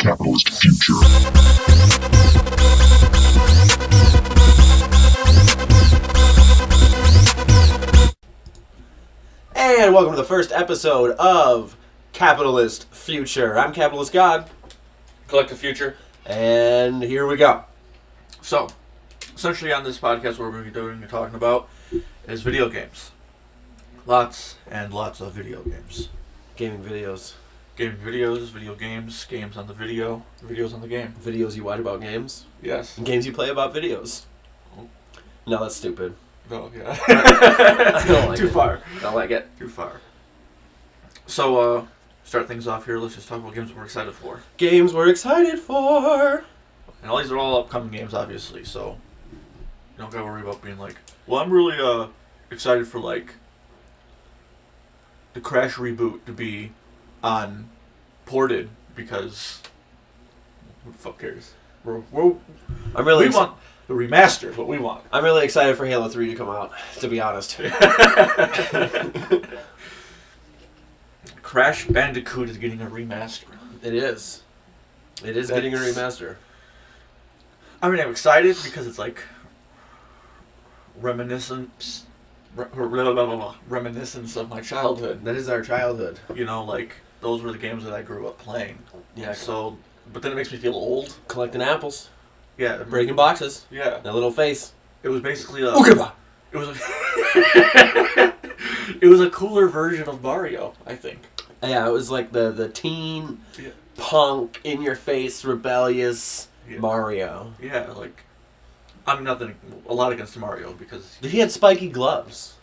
capitalist future. And welcome to the first episode of Capitalist Future. I'm TheCaptialistGod. Collective Future. And here we go. So, essentially on this podcast, what we're going to be doing and talking about is video games. Lots and lots of video games. Gaming videos. Gaming videos, video games, games on the video, videos on the game. Videos you watch about games. Yes. And games you play about videos. No, that's stupid. Oh, yeah. I don't like Too it. far. Don't like it. Too far. So, start things off here. Let's just talk about games that we're excited for. Games we're excited for. And all these are all upcoming games, obviously, so you don't gotta worry about being like, well, I'm really excited for, like, the Crash reboot to be on ported because who the fuck cares? I'm really we want the remaster is what we want. I'm really excited for Halo 3 to come out, to be honest. Crash Bandicoot is getting a remaster. It is. It is getting a remaster. I mean, I'm excited because it's like reminiscence of my childhood. That is our childhood. You know, like, those were the games that I grew up playing. Yeah. So, but then it makes me feel old. Collecting apples. Yeah. Breaking boxes. Yeah. That little face. It was basically It it was a cooler version of Mario, I think. Yeah, it was like the teen, Yeah. punk, in-your-face, rebellious Yeah. Mario. Yeah, like, I'm nothing, a lot against Mario because, He had spiky gloves.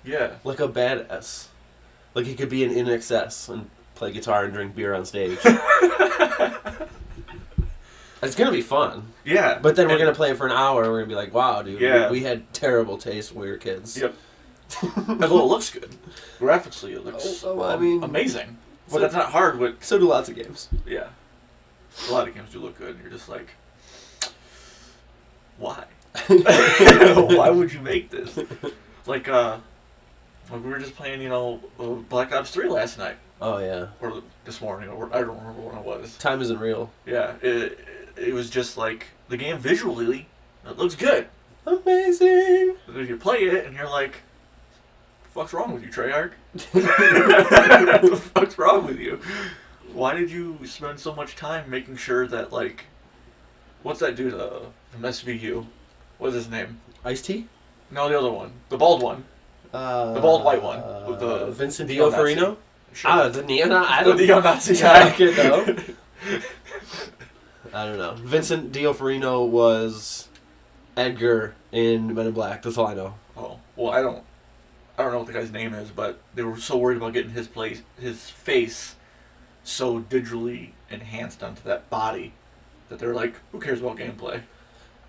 yeah. Like a badass. Like he could be an InXS and play guitar and drink beer on stage. It's gonna be fun. Yeah. But then we're gonna play it for an hour and we're gonna be like, wow, dude, Yeah. we had terrible taste when we were kids. Yep. Although it looks good. Graphically, it looks I mean, amazing. But so- that's not hard with, so do lots of games. yeah. A lot of games do look good, and you're just like, why? Why would you make this? Like we were just playing, Black Ops 3 last night. Oh yeah. Or this morning, or I don't remember when it was. Time isn't real. Yeah, it was just like, the game visually, it looks good. Amazing. But then you play it, and you're like, the fuck's wrong with you, Treyarch? What the fuck's wrong with you? Why did you spend so much time making sure that, like, what's that dude from SVU? What's his name? Ice-T? No, the other one. The bald one. The bald white one. With the Vincent neo-Nazi. D'Onofrio? Sure. The neo-Nazi? I The don't neo-Nazi I guy. could know. I don't know. Vincent D'Onofrio was Edgar in Men in Black. That's all I know. Oh, well, I don't know what the guy's name is, but they were so worried about getting his face so digitally enhanced onto that body that they're like, who cares about gameplay?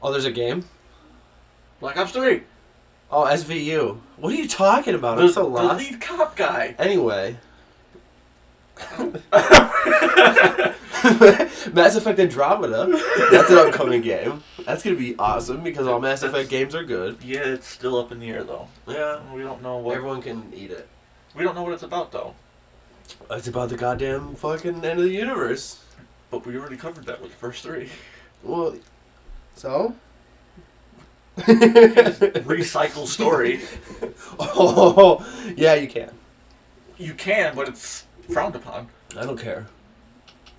Oh, there's a game? Black Ops 3! Oh, SVU. What are you talking about? I'm so The lost. lead cop guy. Anyway. Mass Effect Andromeda. That's an upcoming game. That's going to be awesome because all Mass Effect games are good. Yeah, it's still up in the air, though. Yeah. We don't know what... Everyone can eat it. We don't know what it's about, though. It's about the goddamn fucking end of the universe. But we already covered that with the first 3. Well, so? Recycle story. Oh, yeah, you can. You can, but it's frowned upon. I don't care.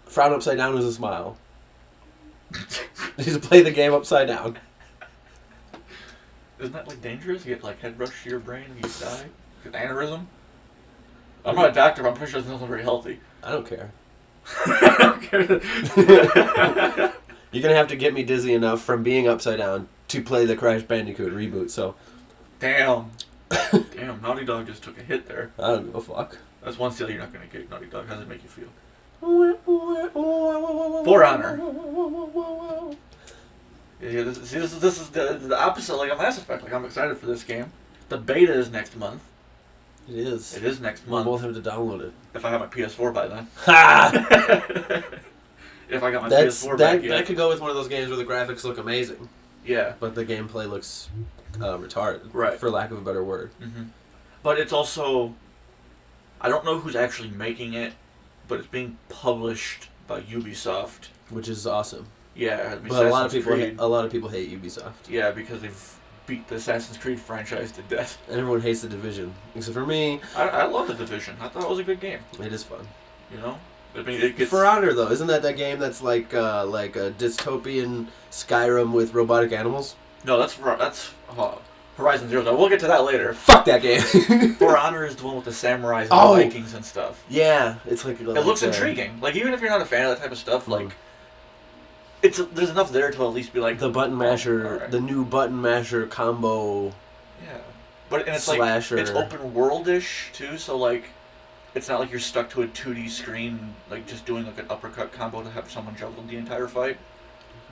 Frown upside down is a smile. You just play the game upside down. Isn't that, like, dangerous? You get, like, head rush to your brain and you die? Get an aneurysm? I'm not a doctor, but I'm pretty sure it's not very healthy. I don't care. Okay. You're gonna have to get me dizzy enough from being upside down to play the Crash Bandicoot reboot, so Damn. Damn, Naughty Dog just took a hit there. I don't give a fuck. That's one steal you're not going to get, Naughty Dog. How does it make you feel? For Honor. Yeah, this is the opposite, like, a Mass Effect. Like, I'm excited for this game. The beta is next month. It is. It is next We'll month. both have to download it. If I have my PS4 by then. Ha! If I got my That's PS4 that. back yet. That could go with one of those games where the graphics look amazing, Yeah. but the gameplay looks retarded, Right. for lack of a better word. Mm-hmm. But it's also... I don't know who's actually making it, but it's being published by Ubisoft. which is awesome. Yeah, But a lot of Assassin's people hate Ubisoft. Creed. Yeah, because they've beat the Assassin's Creed franchise to death. And everyone hates The Division, except for me. I love The Division. I thought it was a good game. It is fun. You know, I mean, it gets For Honor though, isn't that game that's like a dystopian Skyrim with robotic animals? no, that's Horizon Zero Dawn. We'll get to that later. Fuck that game. For Honor is the one with the samurais and Oh! the Vikings and stuff. Yeah, it's like It looks intriguing. Like even if you're not a fan of that type of stuff, like there's enough there to at least be like the button masher, alright. the new button masher combo. Yeah, but and it's Slasher. like it's open worldish too, so like it's not like you're stuck to a 2D screen, like just doing like an uppercut combo to have someone juggle the entire fight.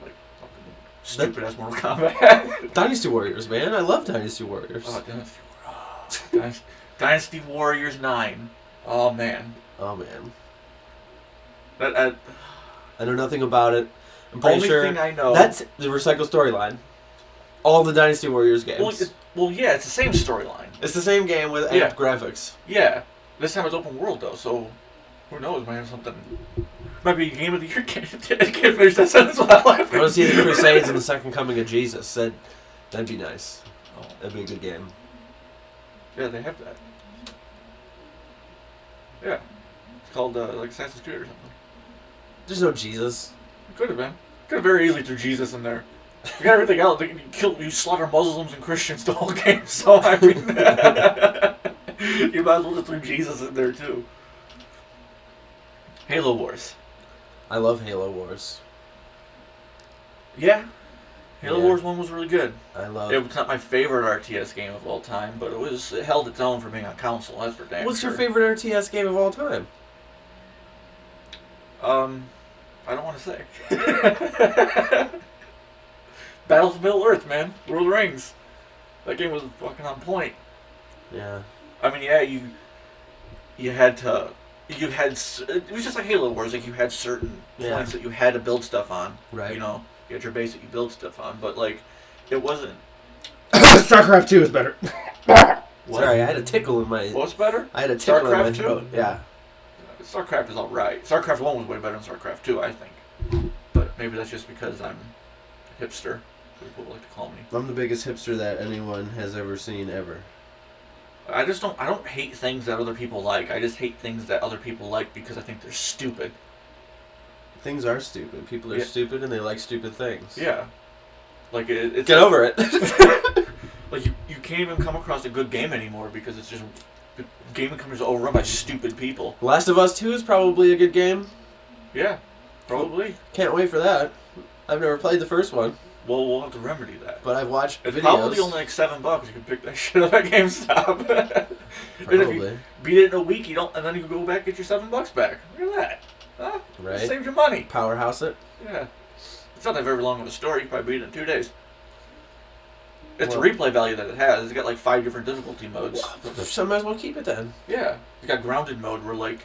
Like fucking stupid ass Mortal Kombat. Dynasty Warriors, man, I love Dynasty Warriors. Oh, Dynasty Warriors 9. Oh man. Oh man, That I know nothing about it. I'm pretty only sure thing I know. that's the recycle storyline. All the Dynasty Warriors games. Well, yeah, it's the same storyline. It's the same game with Yeah. amped graphics. Yeah, this time it's open world though, so who knows? Might have something. Might be a game of the year game. I can't finish that sentence without laughing. I want to see the Crusades and the Second Coming of Jesus. That'd be nice. Oh. That'd be a good game. Yeah, they have that. Yeah, it's called like Assassin's Creed or something. There's no Jesus. It could have been. Could have very easily threw Jesus in there. You got everything else. You slaughter Muslims and Christians the whole game. So I mean, you might as well just throw Jesus in there too. Halo Wars. I love Halo Wars. Yeah. Halo Yeah. Wars 1 was really good. I love. It was not my favorite RTS game of all time, but it held its own for being on console. That's for damn What's sure. your favorite RTS game of all time? I don't want to say. Battles of Middle Earth, man. Lord of the Rings. That game was fucking on point. Yeah. I mean, yeah, you had to. It was just like Halo Wars. Like you had certain points that you had to build stuff on. Right. You know, you had your base that you build stuff on, but like, it wasn't. StarCraft 2 is better. What? Sorry, I had a tickle in my. What's better? I had a tickle in my StarCraft 2? throat. Yeah. StarCraft is alright. StarCraft 1 was way better than StarCraft 2, I think. But maybe that's just because I'm a hipster. People like to call me. I'm the biggest hipster that anyone has ever seen ever. I don't hate things that other people like. I just hate things that other people like because I think they're stupid. Things are stupid. People are stupid and they like stupid things. Yeah. Like it's Get over it. Like you can't even come across a good game anymore because it's just the gaming companies are overrun by stupid people. Last of Us 2 is probably a good game. Yeah. Probably. Can't wait for that. I've never played the first one. Well, we'll have to remedy that. But I've watched It's videos. probably only like $7. You can pick that shit up at GameStop. And if you Probably. beat it in a week, and then you can go back and get your $7 back. Look at that. Huh? Right. Saved your money. Powerhouse it. Yeah. It's not that very long of a story. You probably beat it in 2 days. It's Well- the replay value that it has. It's got like 5 different difficulty modes. So I might as well keep it then. Yeah. It's got grounded mode where like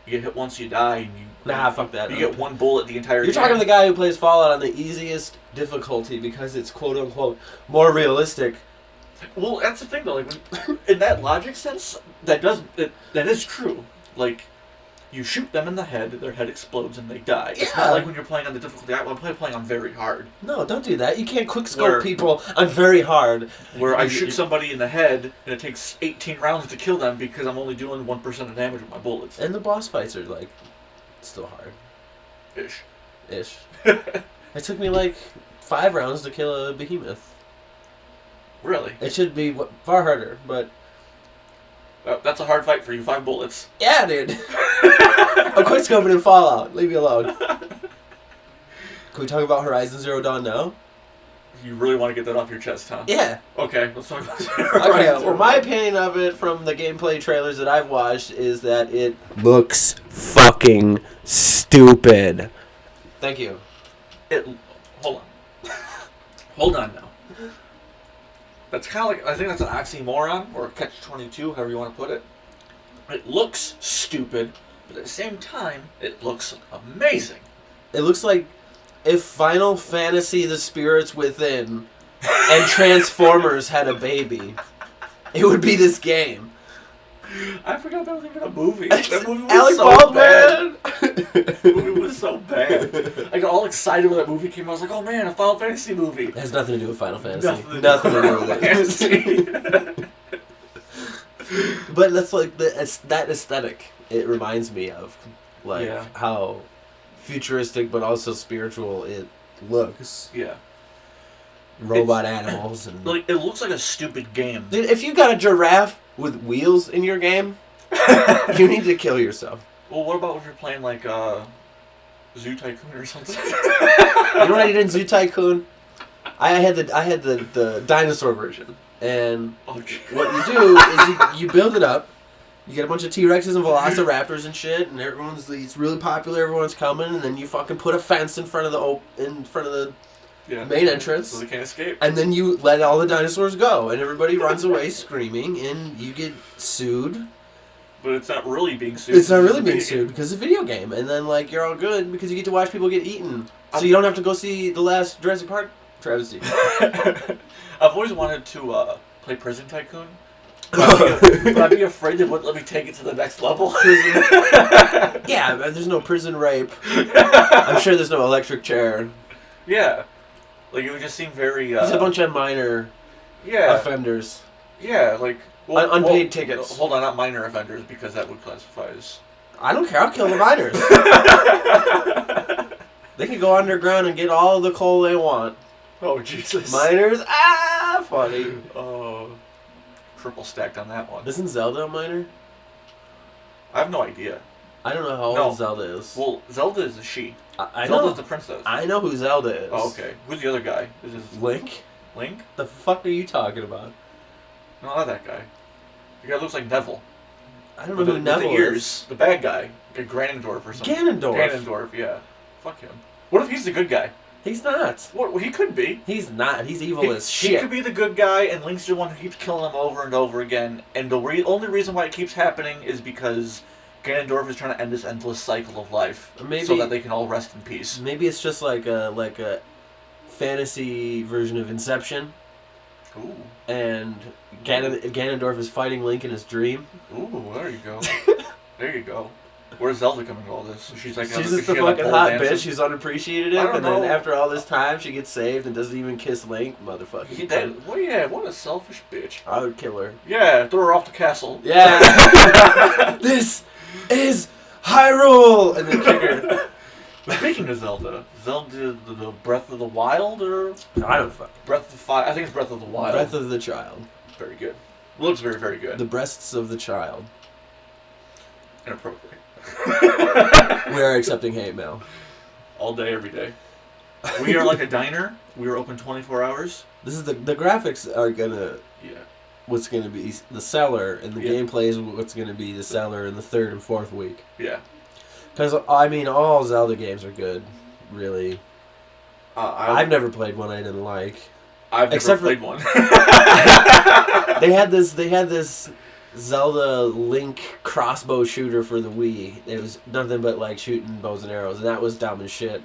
you get hit once you die and you Nah, fuck that. You get one bullet the entire You're game. talking to the guy who plays Fallout on the easiest difficulty because it's quote unquote more realistic. Well, that's the thing though. Like in that logic sense, that is true. Like you shoot them in the head, their head explodes and they die. It's Yeah. not like when you're playing on the difficulty. I'm playing on very hard. No, don't do that. You can't quickscope Where- people on very hard. Where I shoot somebody in the head and it takes 18 rounds to kill them because I'm only doing 1% of damage with my bullets. And the boss fights are like still hard. Ish. It took me like 5 rounds to kill a behemoth. Really? It should be far harder, but That's a hard fight for you. 5 bullets. yeah, dude. I'm quickscoping in Fallout. Leave me alone. Can we talk about Horizon Zero Dawn now? You really want to get that off your chest, huh? Yeah. Okay, let's talk about Okay, well, my opinion of it from the gameplay trailers that I've watched is that it looks fucking stupid. Thank you. Hold on. Hold on now. That's kind of like, I think that's an oxymoron, or a catch-22, however you want to put it. It looks stupid, but at the same time, it looks amazing. It looks like if Final Fantasy The Spirits Within and Transformers had a baby, it would be this game. I forgot that was even a movie. It's That movie was Alec so Baldwin. bad. That movie was so bad. I got all excited when that movie came out. I was like, oh man, a Final Fantasy movie. It has nothing to do with Final Fantasy. Nothing to do with it. But that's like that aesthetic. It reminds me of like how futuristic but also spiritual it looks. Yeah. Robot animals and like it looks like a stupid game. Dude, if you got a giraffe with wheels in your game, you need to kill yourself. Well, what about if you're playing like Zoo Tycoon or something? You know what I did in Zoo Tycoon? I had the dinosaur version, and what you do is you build it up. You get a bunch of T-Rexes and Velociraptors and shit, and it's really popular. Everyone's coming, and then you fucking put a fence in front of the main entrance, so they can't escape. And then you let all the dinosaurs go, and everybody runs away screaming, and you get sued. But it's not really being sued. It's not really being sued because it's a video game, and then like you're all good because you get to watch people get eaten, so you don't have to go see the last Jurassic Park travesty. I've always wanted to play Prison Tycoon, but I'd be afraid they wouldn't let me take it to the next level. Yeah, there's no prison rape. I'm sure there's no electric chair. Yeah. Like, it would just seem very... There's a bunch of minor offenders. Yeah, like... unpaid tickets. Hold on, not minor offenders, because that would classify as... I don't care, I'll kill the miners. They can go underground and get all the coal they want. Oh, Jesus. Miners, funny. Oh, triple stacked on that one. Isn't Zelda a miner? I have no idea. I don't know how old Zelda is. Well, Zelda is a she. I Zelda's know. the princess. I know who Zelda is. Oh, okay. Who's the other guy? Is this Link? Link? The fuck are you talking about? No, not that guy. The guy looks like Neville. I don't know who Neville the ears, is. The bad guy. Like Ganondorf or something. Ganondorf, yeah. Fuck him. What if he's the good guy? He's not. What? Well, he could be. He's not. He's evil as shit. He could be the good guy, and Link's the one who keeps killing him over and over again. And the only reason why it keeps happening is because Ganondorf is trying to end this endless cycle of life, so that they can all rest in peace. Maybe it's just like a fantasy version of Inception. Ooh. And Ganondorf is fighting Link in his dream. Ooh, there you go. There you go. Where's Zelda coming to all this? She's like, she's just the fucking hot bitch. She's unappreciative, and then after all this time, she gets saved and doesn't even kiss Link, motherfucker. What a selfish bitch. I would kill her. Yeah, throw her off the castle. Yeah. This is Hyrule, and then kick her. Speaking of Zelda the Breath of the Wild, or I don't fuck. Breath of the Fire. I think it's Breath of the Wild. Breath of the Child. Very good. Looks very, very good. The breasts of the child. Inappropriate. We are accepting hate mail. All day, every day. We are like a diner. We are open 24 hours. This is the graphics are gonna. Yeah. What's gonna be the seller, and the gameplay is what's gonna be the seller in the 3rd and 4th week. Yeah. Because I mean, all Zelda games are good, really. I've never played one I didn't like. I've never played one. They had this Zelda Link crossbow shooter for the Wii. It was nothing but like shooting bows and arrows, and that was dumb as shit.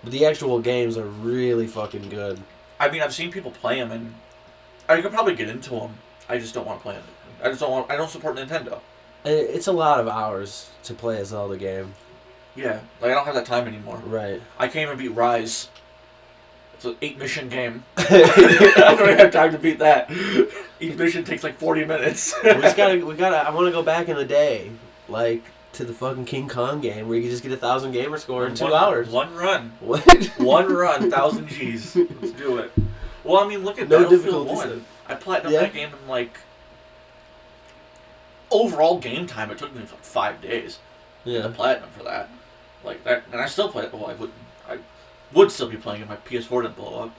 But the actual games are really fucking good. I mean, I've seen people play them, and I could probably get into them. I just don't want to play them. I don't support Nintendo. It's a lot of hours to play a Zelda game. Yeah, like I don't have that time anymore. Right. I can't even beat Rise. It's an 8-mission game. I don't have time to beat that. Each mission takes like 40 minutes. we gotta. I want to go back in the day, like to the fucking King Kong game where you could just get 1,000 gamer score in 2 hours. One run. What? One run, 1,000 Gs. Let's do it. Well, I mean, look at no Battlefield difficulty. 1. I platinumed that game in like overall game time. It took me like 5 days. Yeah. To platinum for that. Like that, and I still play it. Well, I would still be playing it. My PS4 didn't blow up.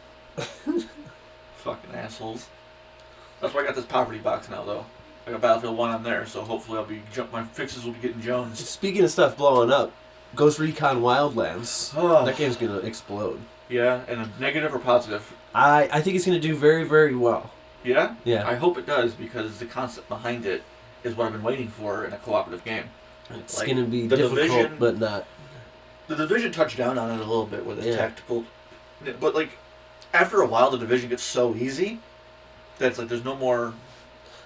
Fucking assholes. That's why I got this poverty box now, though. I got Battlefield 1 on there, so hopefully my fixes will be getting Jones. Speaking of stuff blowing up, Ghost Recon Wildlands. Oh. That game's gonna explode. Yeah, and a negative or positive? I think it's gonna do very, very well. Yeah? Yeah. I hope it does, because the concept behind it is what I've been waiting for in a cooperative game. It's like, gonna be difficult, Division, but not. The Division touched down on it a little bit with its tactical, but like after a while, the Division gets so easy that it's like there's no more.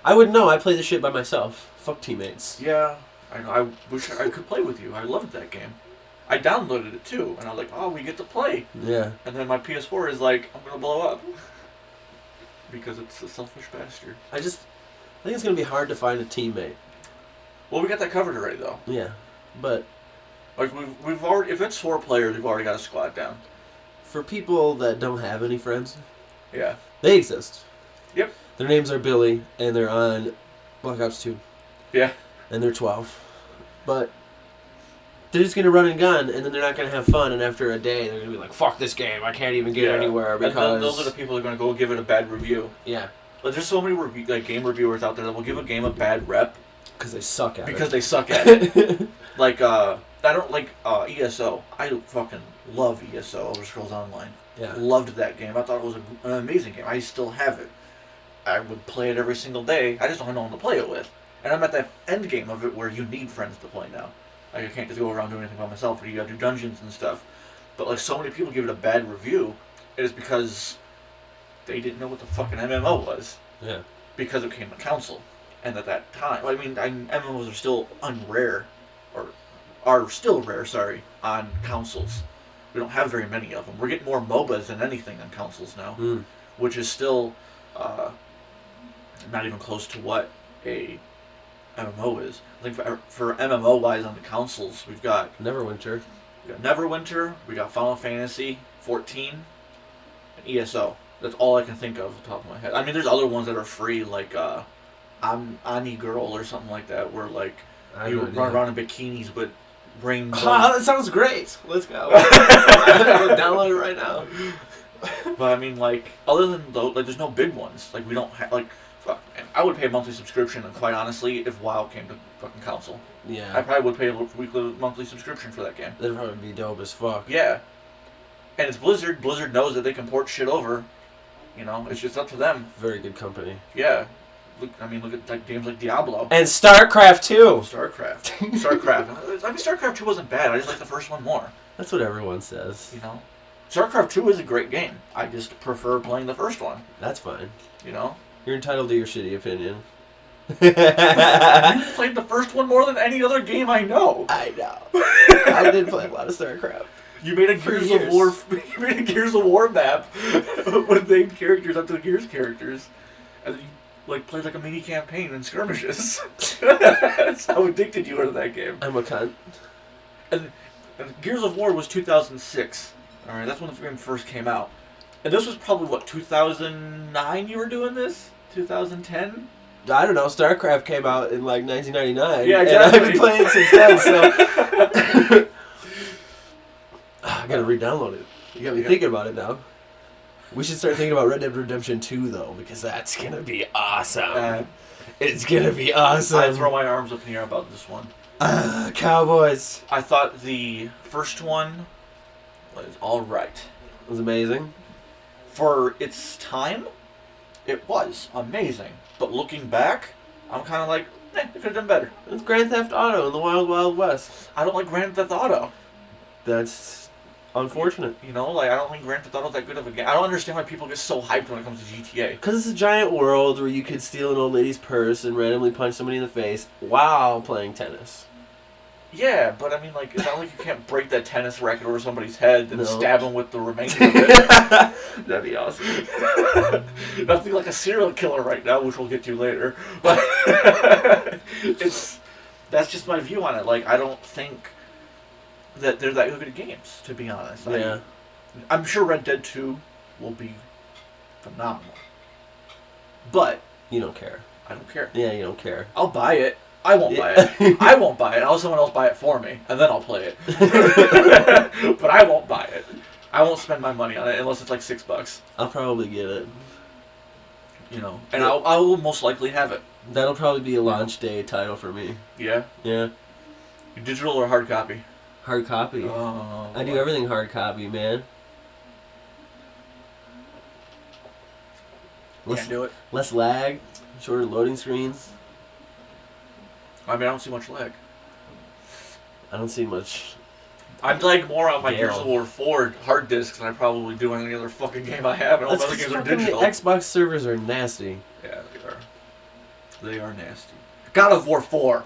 I wouldn't know. I play this shit by myself. Fuck teammates. Yeah, I know. I wish I could play with you. I loved that game. I downloaded it too, and I was like, oh, we get to play. Yeah. And then my PS4 is like, I'm gonna blow up. Because it's a selfish bastard. I think it's gonna be hard to find a teammate. Well, we got that covered already, though. Yeah, but Like we've already, if it's 4 players, we've already got a squad down. for people that don't have any friends, Yeah. they exist. Yep. Their names are Billy, and they're on Black Ops 2. Yeah. And they're 12. But they're just gonna run and gun, and then they're not gonna have fun. And after a day, they're gonna be like, "Fuck this game! I can't even get anywhere because." And then those are the people who are gonna go give it a bad review. Yeah. But there's so many game reviewers out there that will give a game a bad rep because they suck at it. Because they suck at it. Like I don't like ESO. I fucking love ESO, Elder Scrolls Online. Yeah. Loved that game. I thought it was an amazing game. I still have it. I would play it every single day. I just don't have no one to play it with. And I'm at that end game of it where you need friends to play now. Like, I can't just go around doing anything by myself. You gotta do dungeons and stuff. But like so many people give it a bad review, it is because they didn't know what the fucking MMO was. Yeah. Because it came to console. And at that time, I mean, MMOs are still or are still rare, on consoles. We don't have very many of them. We're getting more MOBAs than anything on consoles now, which is still not even close to what a MMO is. I think for MMO-wise on the consoles, we've got Neverwinter. We got Final Fantasy 14, and ESO. That's all I can think of off the top of my head. I mean, there's other ones that are free, like Ani Girl or something like that, where like you run around in bikinis but bring. That sounds great. Let's go. I'm gonna download it right now. But I mean, like, other than those, like, there's no big ones. Like, we don't have, like, fuck, man. I would pay a monthly subscription, and quite honestly, if WoW came to fucking console. Yeah. I probably would pay a monthly subscription for that game. That'd probably be dope as fuck. Yeah. And it's Blizzard. Blizzard knows that they can port shit over. You know, it's just up to them. Very good company. Yeah. Look at like games like Diablo. And StarCraft 2! StarCraft. I mean, StarCraft 2 wasn't bad. I just like the first one more. That's what everyone says. You know? StarCraft 2 is a great game. I just prefer playing the first one. That's fine. You know? You're entitled to your shitty opinion. You played the first one more than any other game I know. I know. I did play a lot of StarCraft. You made a Gears of War. You made a Gears of War map with named characters up to the Gears characters, and then you like played like a mini campaign in skirmishes. That's how addicted you were to that game. I'm a cunt. And Gears of War was 2006. All right, that's when the game first came out. And this was probably, what, 2009 you were doing this? 2010? I don't know. StarCraft came out in like 1999. Yeah, exactly. And I've been playing since then, so... I gotta re-download it. You got me thinking about it now. We should start thinking about Red Dead Redemption 2, though, because that's gonna be awesome. It's gonna be awesome. I throw my arms up in the air about this one. Cowboys. I thought the first one was alright. It was amazing. For its time, it was amazing. But looking back, I'm kind of like, it could have done better. It's Grand Theft Auto in the Wild Wild West. I don't like Grand Theft Auto. That's unfortunate. You know, like, I don't think Grand Theft Auto's that good of a game. I don't understand why people get so hyped when it comes to GTA. Because it's a giant world where you could steal an old lady's purse and randomly punch somebody in the face while playing tennis. Yeah, but I mean, like, it's not like you can't break that tennis racket over somebody's head and stab them with the remainder of it. That'd be awesome. Nothing like a serial killer right now, which we'll get to later. But that's just my view on it. Like, I don't think that they're that good at games, to be honest. Yeah. I'm sure Red Dead 2 will be phenomenal. But you don't care. I don't care. Yeah, you don't care. I'll buy it. I won't buy it. I won't buy it. I'll have someone else buy it for me, and then I'll play it. But I won't buy it. I won't spend my money on it unless it's like $6. I'll probably get it. You know, and I will most likely have it. That'll probably be a launch day title for me. Yeah? Yeah. Digital or hard copy? Hard copy. Oh, I do everything hard copy, man. Can't do it. Less lag, shorter loading screens. I mean, I don't see much lag. I don't see much. I'd lag more on my Gears of War 4 hard disks than I probably do on any other fucking game I have, and all the other games are digital. The Xbox servers are nasty. Yeah, they are. They are nasty. God of War 4.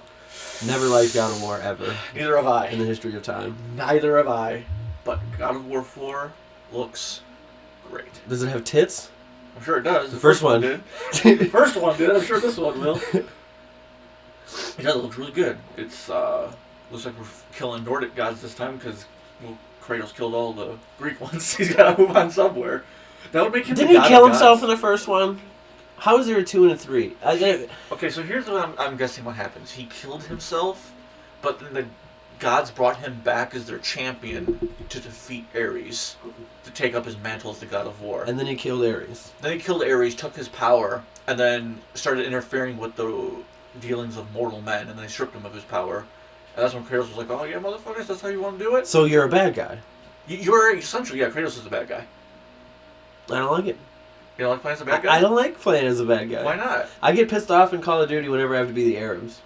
Never liked God of War ever. Neither have I. In the history of time. Neither have I. But God of War 4 looks great. Does it have tits? I'm sure it does. The first one did. The first one did. I'm sure this one will. It does. It looks really good. It's looks like we're killing Nordic gods this time because Kratos killed all the Greek ones. He's got to move on somewhere. That would make him. Didn't he kill himself in the first one? How is there a 2 and a 3? Okay, so here's what I'm guessing what happens. He killed himself, but then the gods brought him back as their champion to defeat Ares, to take up his mantle as the god of war. And then he killed Ares. Then he killed Ares, took his power, and then started interfering with the dealings of mortal men, and then he stripped him of his power. And that's when Kratos was like, oh yeah, motherfuckers, that's how you want to do it? So you're a bad guy. You're essentially, yeah, Kratos is a bad guy. I don't like it. You don't like playing as a bad guy? I don't like playing as a bad guy. Why not? I get pissed off in Call of Duty whenever I have to be the Arabs.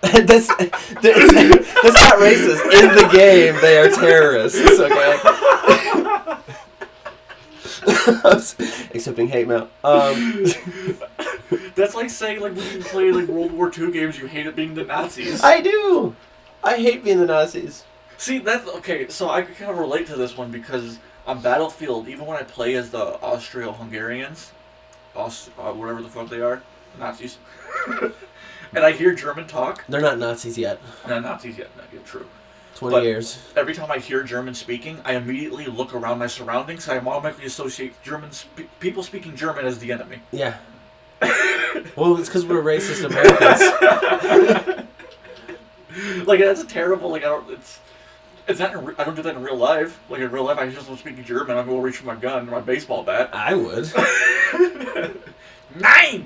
that's not racist. In the game, they are terrorists, okay? Accepting hate mail. That's like saying, like, when you play, like, World War II games, you hate it being the Nazis. I do! I hate being the Nazis. See, that's, okay, so I can kind of relate to this one because on Battlefield, even when I play as the Austro-Hungarians, whatever the fuck they are, Nazis, and I hear German talk. They're not Nazis yet. Not Nazis yet, not yet, true. 20 years. Every time I hear German speaking, I immediately look around my surroundings. I automatically associate people speaking German as the enemy. Yeah. Well, it's because we're racist Americans. Like, that's a terrible, like, it's not, I don't do that in real life. Like, in real life, I just don't speak German. I'm going to reach for my gun or my baseball bat. I would. Nine!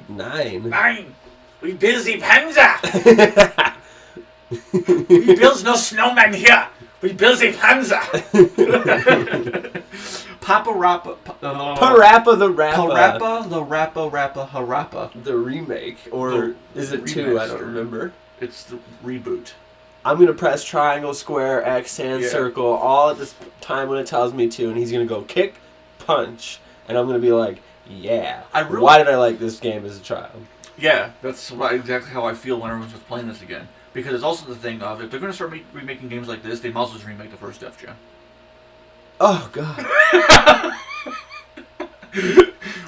We busy Panzer! We build no snowman here! We busy Panzer! Parappa the Rappa. Parappa the Rappa Harappa. The remake. Or is it 2? I don't remember. It's the reboot. I'm going to press triangle, square, X, and circle all at this time when it tells me to, and he's going to go kick, punch, and I'm going to be like, yeah. Why did I like this game as a child? Yeah, that's exactly how I feel when everyone's just playing this again. Because it's also the thing of, if they're going to start remaking games like this, they might as well just remake the first Def Jam. Oh, God.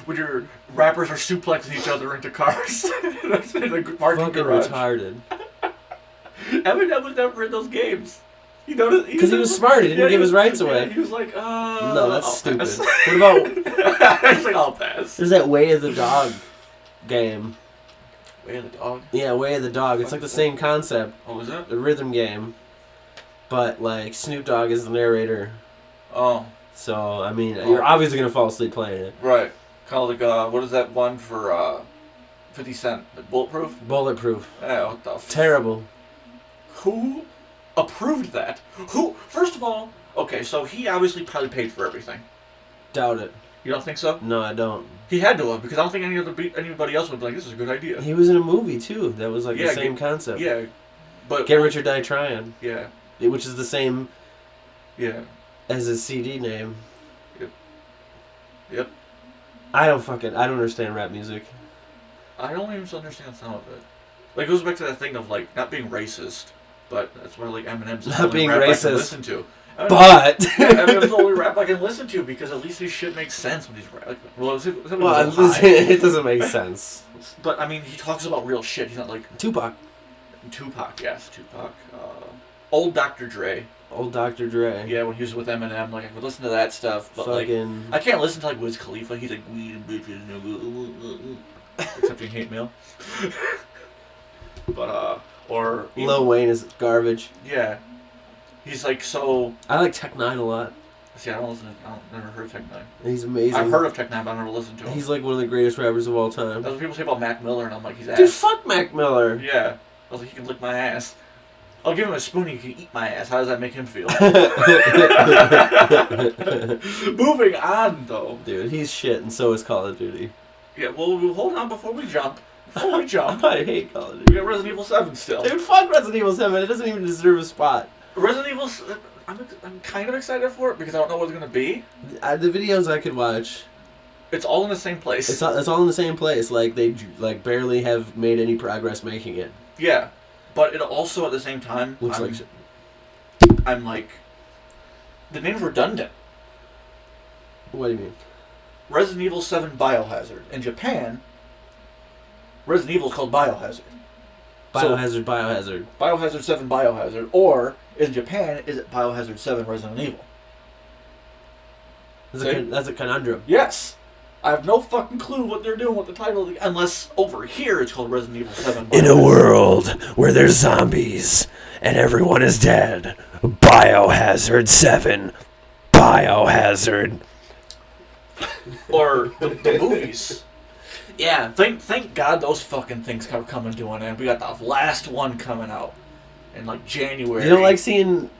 When your rappers are suplexing each other into cars. That's in the fucking garage. Retarded. Eminem was never in those games. You noticed? Because he was smart. He didn't give his rights away. He was like, no, that's stupid. Pass. What about... He's like, I'll pass. There's that Way of the Dog game. Way of the Dog? Yeah, Way of the Dog. It's like the same concept. Oh, is it? A rhythm game. But, like, Snoop Dogg is the narrator. Oh. So, I mean, you're obviously going to fall asleep playing it. Right. Kind of like, what is that one for 50 Cent? Bulletproof? Bulletproof. Yeah, what the Terrible. Who approved that? First of all, okay, so he obviously probably paid for everything. Doubt it. You don't think so? No, I don't. He had to have, because I don't think anybody else would be like, this is a good idea. He was in a movie, too, that was like the same concept. Yeah. But Get Rich or Die Trying. Yeah. Which is the same as his CD name. Yep. I don't understand rap music. I don't even understand some of it. Like, it goes back to that thing of, like, not being racist, but that's why, like, Eminem's the only rap I can listen to. But Eminem's the only rap I can listen to because at least his shit makes sense when he's like, it doesn't make sense. But I mean, he talks about real shit. He's not like Tupac, yes, Tupac. Old Dr. Dre. Old Dr. Dre. Yeah, when he was with Eminem, like I could listen to that stuff, but like I can't listen to like Wiz Khalifa. He's like weed and bitches, except in hate mail. But or Lil Wayne is garbage. Yeah. He's like so. I like Tech Nine a lot. See, I never heard of Tech Nine. He's amazing. I've heard of Tech Nine, but I've never listened to him. He's like one of the greatest rappers of all time. That's what people say about Mac Miller, and I'm like, he's ass. Dude, fuck Mac Miller. Yeah. I was like, he can lick my ass. I'll give him a spoon, he can eat my ass. How does that make him feel? Moving on, though. Dude, he's shit, and so is Call of Duty. Yeah, well, hold on before we jump. I hate Call of Duty. We got Resident Evil 7 still. Dude, fuck Resident Evil 7. It doesn't even deserve a spot. Resident Evil... I'm kind of excited for it because I don't know what it's gonna be. The videos I could watch. It's all in the same place. It's all in the same place. Like they barely have made any progress making it. Yeah, but it also at the same time Looks like shit. I'm like, the name's redundant. What do you mean? Resident Evil 7 Biohazard. In Japan, Resident Evil is called Biohazard. Biohazard. Biohazard 7 Biohazard. Or, in Japan, is it Biohazard 7 Resident Evil? That's a conundrum. Yes! I have no fucking clue what they're doing with the title, unless over here it's called Resident Evil 7 Biohazard. In a world where there's zombies and everyone is dead, Biohazard 7 Biohazard. Or the movies. Yeah. Thank God those fucking things kept coming to an end. We got the last one coming out in like January. You don't like seeing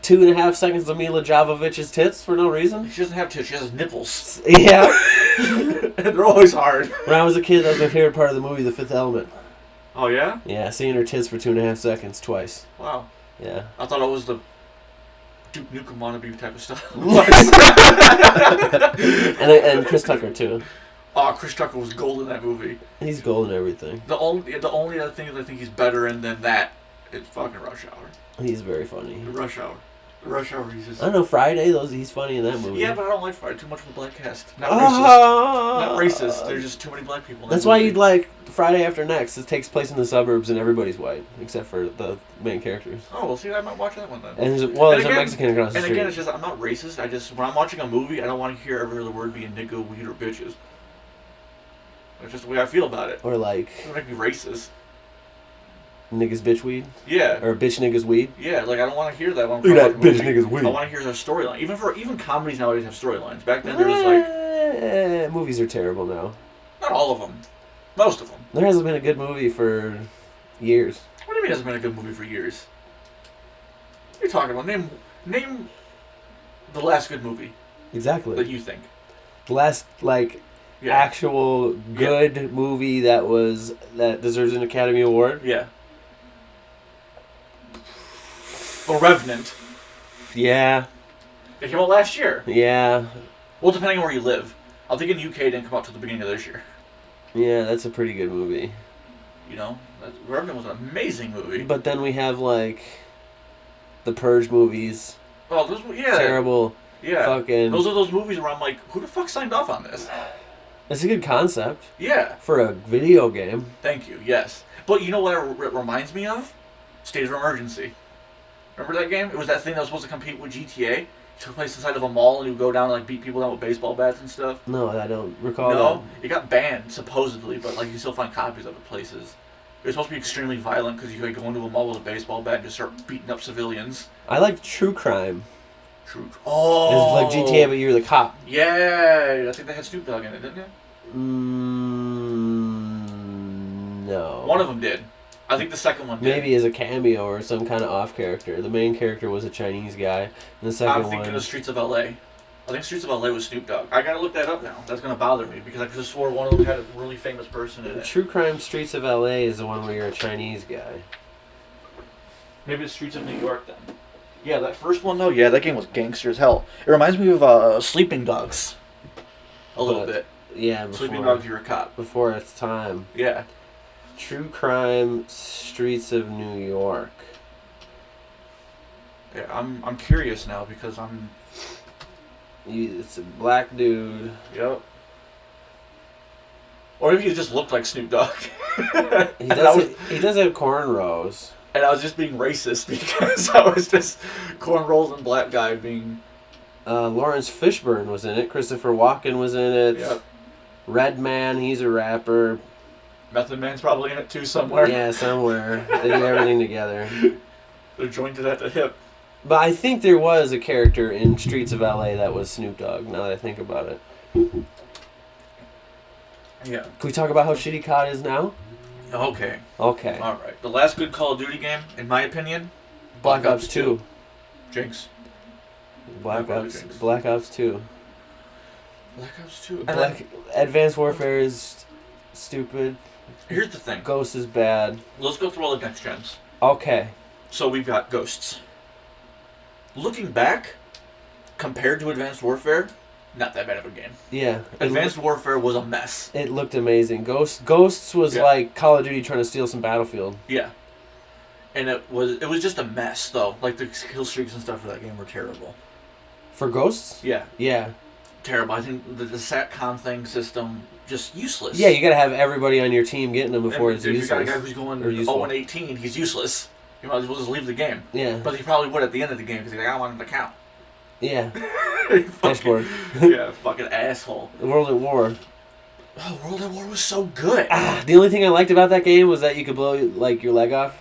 2.5 seconds of Mila Jovovich's tits for no reason? She doesn't have tits, she has nipples. Yeah. And they're always hard. When I was a kid, that was my favorite part of the movie, The Fifth Element. Oh, yeah? Yeah, seeing her tits for 2.5 seconds twice. Wow. Yeah. I thought it was the Duke Nukem wannabe type of stuff. and Chris Tucker, too. Oh, Chris Tucker was gold in that movie. He's gold in everything. The only other thing that I think he's better in than that is fucking Rush Hour. He's very funny. Rush Hour, he's just... I don't know, Friday, he's funny in that movie. Yeah, but I don't like Friday. Too much of a black cast. Not racist. Not racist. There's just too many black people in that That's movie. why you'd like Friday After Next. It takes place in the suburbs and everybody's white, except for the main characters. Oh, well, see, I might watch that one then. And there's a Mexican across the street. street. And again, it's just, I'm not racist. When I'm watching a movie, I don't want to hear every other word being nigga, weed, or bitches. That's just the way I feel about it. Or like... It doesn't make me racist. Niggas bitch weed? Yeah. Or bitch niggas weed? Yeah, like I don't want to hear that when I'm Look at that bitch movie. niggas weed. I want to hear their storyline. Even comedies nowadays have storylines. Back then there was like... movies are terrible now. Not all of them. Most of them. There hasn't been a good movie for years. What do you mean it hasn't been a good movie for years? What are you talking about? Name the last good movie. Exactly. That you think. The last, actual good movie that deserves an Academy Award? Yeah. The Revenant. Yeah. It came out last year. Yeah. Well, depending on where you live. I think in the UK it didn't come out till the beginning of this year. Yeah, that's a pretty good movie. You know? Revenant was an amazing movie. But then we have, the Purge movies. Oh, those yeah. Terrible. Yeah. Fucking... Those are those movies where I'm like, who the fuck signed off on this? It's a good concept. Yeah. For a video game. Thank you, yes. But you know what it reminds me of? State of Emergency. Remember that game? It was that thing that was supposed to compete with GTA. It took place inside of a mall and you would go down and beat people down with baseball bats and stuff. No, I don't recall that. It got banned, supposedly, but you still find copies of it places. It was supposed to be extremely violent because you could go into a mall with a baseball bat and just start beating up civilians. I like True Crime. Oh! It's like GTA, but you're the cop. Yeah! I think they had Snoop Dogg in it, didn't they? No. One of them did. I think the second one did. Maybe as a cameo or some kind of off character. The main character was a Chinese guy, and the second one... I'm thinking of Streets of L.A. I think Streets of L.A. was Snoop Dogg. I gotta look that up now. That's gonna bother me, because I could have swore one of them had a really famous person in it. True Crime Streets of L.A. is the one where you're a Chinese guy. Maybe it's Streets of New York, then. Yeah, that first one, though, yeah, that game was gangster as hell. It reminds me of Sleeping Dogs. A little bit. Yeah, Sleeping Dogs, you're a cop. Before its time. Yeah. True Crime Streets of New York. Yeah, I'm curious now, because It's a black dude. Yep. Or maybe he just looked like Snoop Dogg. He does have cornrows. And I was just being racist because I was just cornrows and black guy being... Lawrence Fishburne was in it. Christopher Walken was in it. Yep. Redman, he's a rapper. Method Man's probably in it too somewhere. Yeah, somewhere. They do everything together. They're jointed at the hip. But I think there was a character in Streets of LA that was Snoop Dogg, now that I think about it. Yeah. Can we talk about how shitty COD is now? Okay. Okay. Alright. The last good Call of Duty game, in my opinion, Black Ops 2. Jinx. Black Ops 2. Black Ops 2. Advanced Warfare is stupid. Here's the thing. Ghost is bad. Let's go through all the next gens. Okay. So we've got Ghosts. looking back, compared to Advanced Warfare, not that bad of a game. Yeah. Advanced Warfare was a mess. It looked amazing. Ghosts was like Call of Duty trying to steal some Battlefield. Yeah. And it was just a mess, though. Like, the kill streaks and stuff for that game were terrible. For Ghosts? Yeah. Yeah. Terrible. I think the SATCOM thing system, just useless. Yeah, you gotta have everybody on your team getting them before it's useless. If you got a guy who's going 0-18, he's useless. You might as well just leave the game. Yeah. But he probably would at the end of the game because he's like, I want him to count. Yeah. Dashboard. Yeah, fucking asshole. World at War. Oh, World at War was so good. The only thing I liked about that game was that you could blow like your leg off.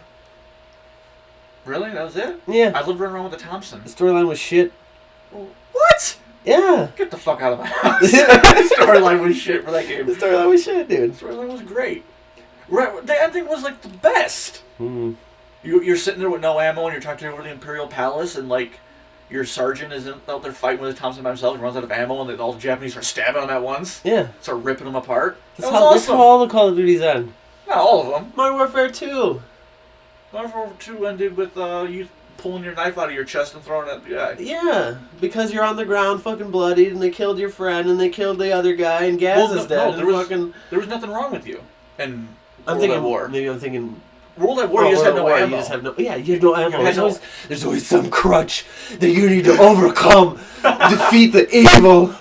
Really? That was it? Yeah. I lived running around with the Thompson. The storyline was shit. What? Yeah. Get the fuck out of my house. The storyline was shit for that game. The storyline was shit, dude. The storyline was great. Right, the ending was like the best. Mm. You're sitting there with no ammo and you're trying to take over the Imperial Palace and like your sergeant is out there fighting with his Thompson by himself and runs out of ammo and all the Japanese start stabbing him at once. Yeah. Start ripping them apart. That's how all the Call of Duties end. Not all of them. Modern Warfare 2. Modern Warfare 2 ended with you pulling your knife out of your chest and throwing it at the guy. Yeah, because you're on the ground fucking bloodied and they killed your friend and they killed the other guy and Gaz is dead. No, there was nothing wrong with you. And I'm thinking War. Maybe I'm thinking World at War. You just had no ammo. You just have no. Yeah, you have no ammo. There's always some crutch that you need to overcome, defeat the evil.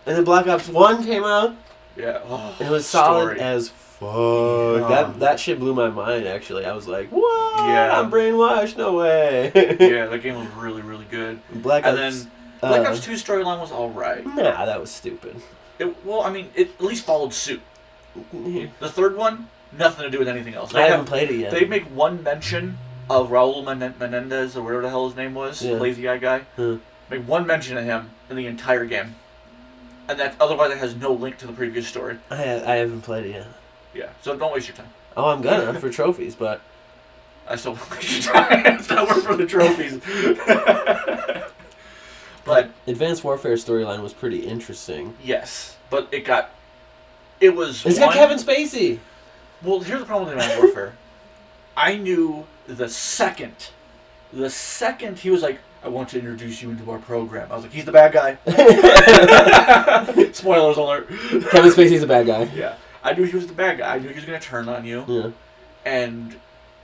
And then Black Ops 1 came out. Yeah. And it was solid as fuck. That shit blew my mind. Actually, I was like, what? Yeah. I'm brainwashed. No way. Yeah, that game was really, really good. Black Ops 2's storyline was alright. Nah, that was stupid. It at least followed suit. The third one, nothing to do with anything else. I haven't played it yet. They make one mention of Raul Menendez, or whatever the hell his name was, lazy eye guy. Make one mention of him in the entire game. And otherwise it has no link to the previous story. I haven't played it yet. Yeah, so don't waste your time. Oh, I'm gonna, for trophies, but... I still won't waste your time. It's not work for the trophies. But Advanced Warfare storyline was pretty interesting. Yes, but it's got Kevin Spacey. Well, here's the problem with Advanced Warfare. I knew the second he was like, I want to introduce you into our program. I was like, he's the bad guy. Spoilers alert. Kevin Spacey's the bad guy. Yeah. I knew he was the bad guy. I knew he was going to turn on you. Yeah. And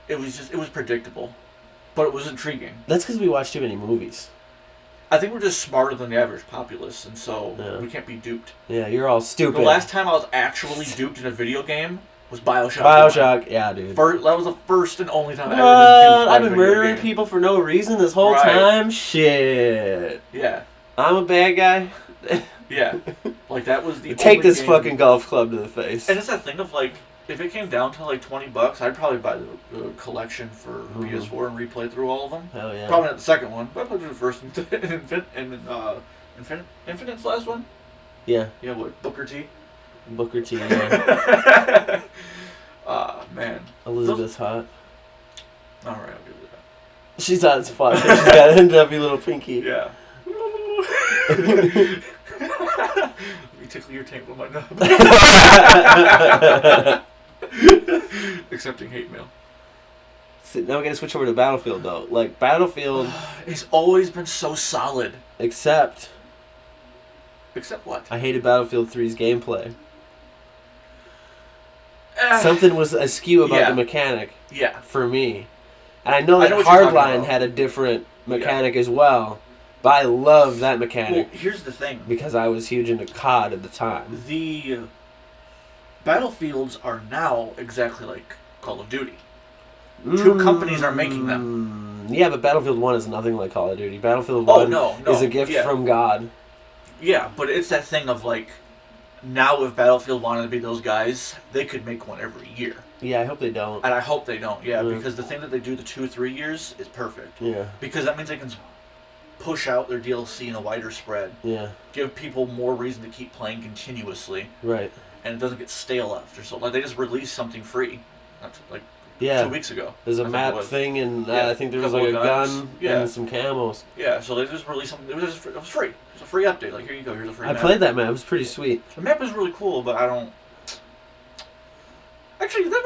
it was predictable. But it was intriguing. That's because we watch too many movies. I think we're just smarter than the average populace, and so we can't be duped. Yeah, you're all stupid. The last time I was actually duped in a video game was BioShock. BioShock, yeah, dude. That was the first and only time I ever been duped. I've been murdering people for no reason this whole time? Shit. Yeah. I'm a bad guy? Yeah. Like, that was the Take this fucking golf club to the face. And it's that thing of, like, if it came down to, like, $20, I'd probably buy the collection for PS4 and replay through all of them. Hell yeah. Probably not the second one, but I played through the first and Infinite's last one? Yeah. Yeah, what, Booker T? Booker T, yeah. Man. Elizabeth's hot. Alright, I'll give it that. She's hot as fuck. She's got an NW little pinky. Yeah. Let me tickle your taint with my nub. Accepting hate mail. So now we gotta switch over to Battlefield, though. Like, Battlefield... It's always been so solid. Except what? I hated Battlefield 3's gameplay. Something was askew about the mechanic. Yeah. For me. And I know that Hardline had a different mechanic as well. But I love that mechanic. Well, here's the thing. Because I was huge into COD at the time. The Battlefields are now exactly like Call of Duty. Two companies are making them. Yeah, but Battlefield 1 is nothing like Call of Duty. Battlefield 1 is a gift from God. Yeah, but it's that thing of like, now if Battlefield wanted to be those guys, they could make one every year. Yeah, I hope they don't. And I hope they don't, because the thing that they do the 2-3 years is perfect. Yeah. Because that means they can push out their DLC in a wider spread. Yeah. Give people more reason to keep playing continuously. Right. And it doesn't get stale after so. Like, they just released something free. Like, 2 weeks ago. There's a map thing, and I think there was like a gun and some camos. Yeah, so they just released something. It was free. It was a free update. Like, here you go. Here's a free map. I played that map. It was pretty sweet. The map is really cool, but I don't... Actually, the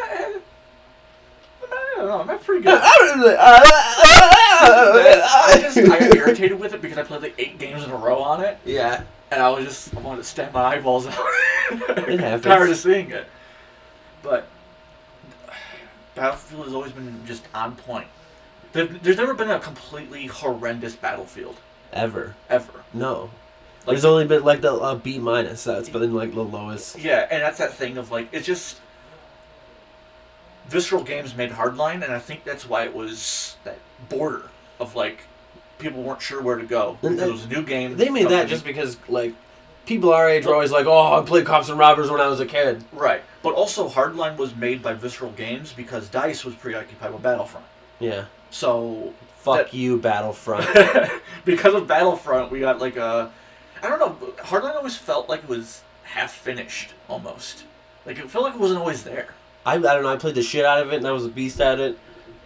map's pretty good. I got irritated with it because I played like 8 games in a row on it. Yeah. And I wanted to stab my eyeballs out. It happens. Tired of seeing it. But Battlefield has always been just on point. There's never been a completely horrendous Battlefield. Ever. No. Like, there's only been like a B-. That's been like the lowest. Yeah, and that's that thing of like, it's just... Visceral Games made Hardline, and I think that's why it was that border of like, people weren't sure where to go. Because it was a new game. They made that just because like, people our age were always like, oh, I played Cops and Robbers when I was a kid. Right. But also, Hardline was made by Visceral Games because DICE was preoccupied with Battlefront. Yeah. So... Fuck you, Battlefront. Because of Battlefront, we got like a... I don't know, Hardline always felt like it was half-finished, almost. Like, it felt like it wasn't always there. I don't know, I played the shit out of it, and I was a beast at it,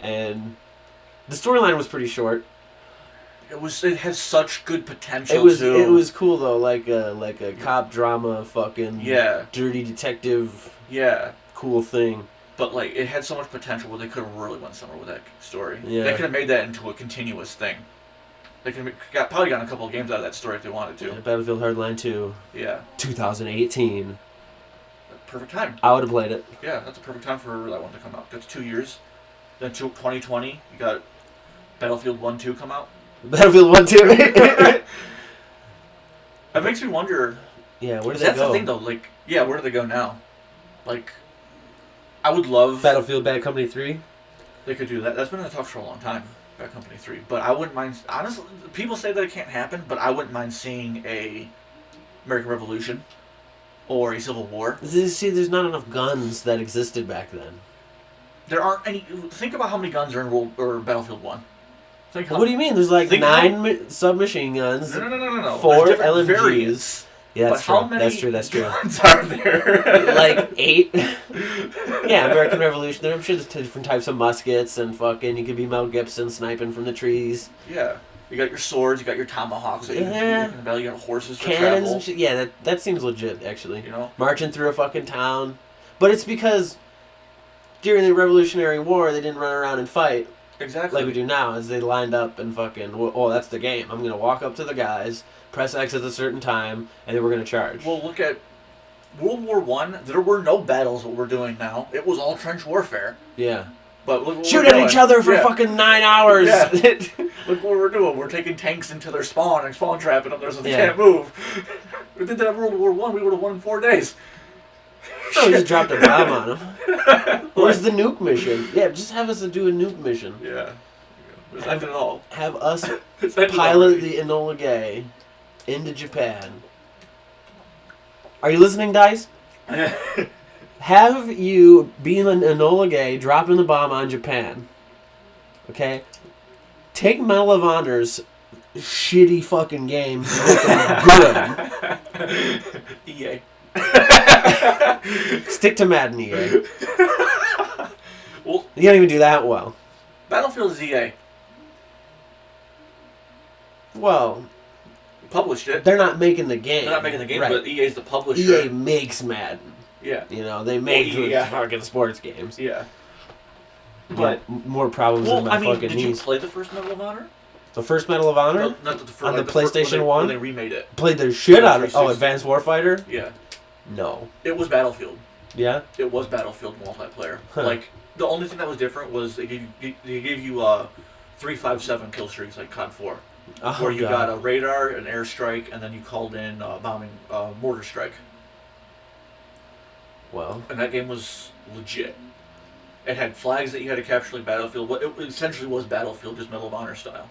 and the storyline was pretty short. It has such good potential, It too. was cool, though, like a cop drama, fucking dirty detective cool thing. But, like, it had so much potential where they could have really went somewhere with that story. Yeah. They could have made that into a continuous thing. They could have probably gotten a couple of games out of that story if they wanted to. Yeah, Battlefield Hardline 2. Yeah. 2018. Perfect time. I would have played it. Yeah, that's a perfect time for that one to come out. That's 2 years. Then 2020, you got Battlefield 1-2 come out. Battlefield 1-2. That makes me wonder. Yeah, where do they That's go? the thing, though. Like, yeah, where do they go now? Like, I would love... Battlefield Bad Company 3? They could do that. That's been in the talks for a long time, Bad Company 3. But I wouldn't mind... Honestly, people say that it can't happen, but I wouldn't mind seeing a American Revolution or a Civil War. See, there's not enough guns that existed back then. There aren't any... Think about how many guns are in Battlefield 1. What do you mean? There's like 9 submachine guns. No. 4 There's different LMGs. variants. Yeah, that's but true. That's true. Guns are there? Like 8. Yeah, American Revolution. I'm sure there's different types of muskets and fucking. You could be Mel Gibson sniping from the trees. Yeah, you got your swords. You got your tomahawks. That you can you got horses for cannons travel. and shit. Yeah, that seems legit actually. You know, marching through a fucking town, but it's because during the Revolutionary War they didn't run around and fight. Exactly. Like we do now, is they lined up and fucking, oh, that's the game. I'm going to walk up to the guys, press X at a certain time, and then we're going to charge. Well, look at World War I. There were no battles what we're doing now. It was all trench warfare. Yeah. But look what shoot we're at doing. each other for fucking 9 hours. Yeah. Look what we're doing. We're taking tanks into their spawn and spawn trapping them there so they can't move. If we did that in World War I, we would have won in 4 days. Oh, we just dropped a bomb on them. Where's the nuke mission? Yeah, just have us do a nuke mission. Yeah. There's nothing at all. Have us pilot the Enola Gay into Japan. Are you listening, Dice? Have you been an Enola Gay dropping the bomb on Japan? Okay? Take Medal of Honor's shitty fucking games and make them good. EA. Stick to Madden, EA. Well, you can't even do that well. Battlefield is EA. Well, published it. They're not making the game. They're not making the game, right. But EA's the publisher. EA makes Madden. Yeah. You know, they make fucking sports games. Yeah. But more problems than my fucking did knees. you play the first Medal of Honor? The first Medal of Honor? No, not the first. On the PlayStation 1? When they remade it. Played the shit out of it. Oh, Advanced Warfighter? Yeah. No. It was Battlefield. Yeah? It was Battlefield multiplayer. Huh. Like, the only thing that was different was they gave you 3-5-7 kill streaks like COD 4. Where you got a radar, an airstrike, and then you called in bombing mortar strike. Well. And that game was legit. It had flags that you had to capture like Battlefield. It essentially was Battlefield, just Medal of Honor style.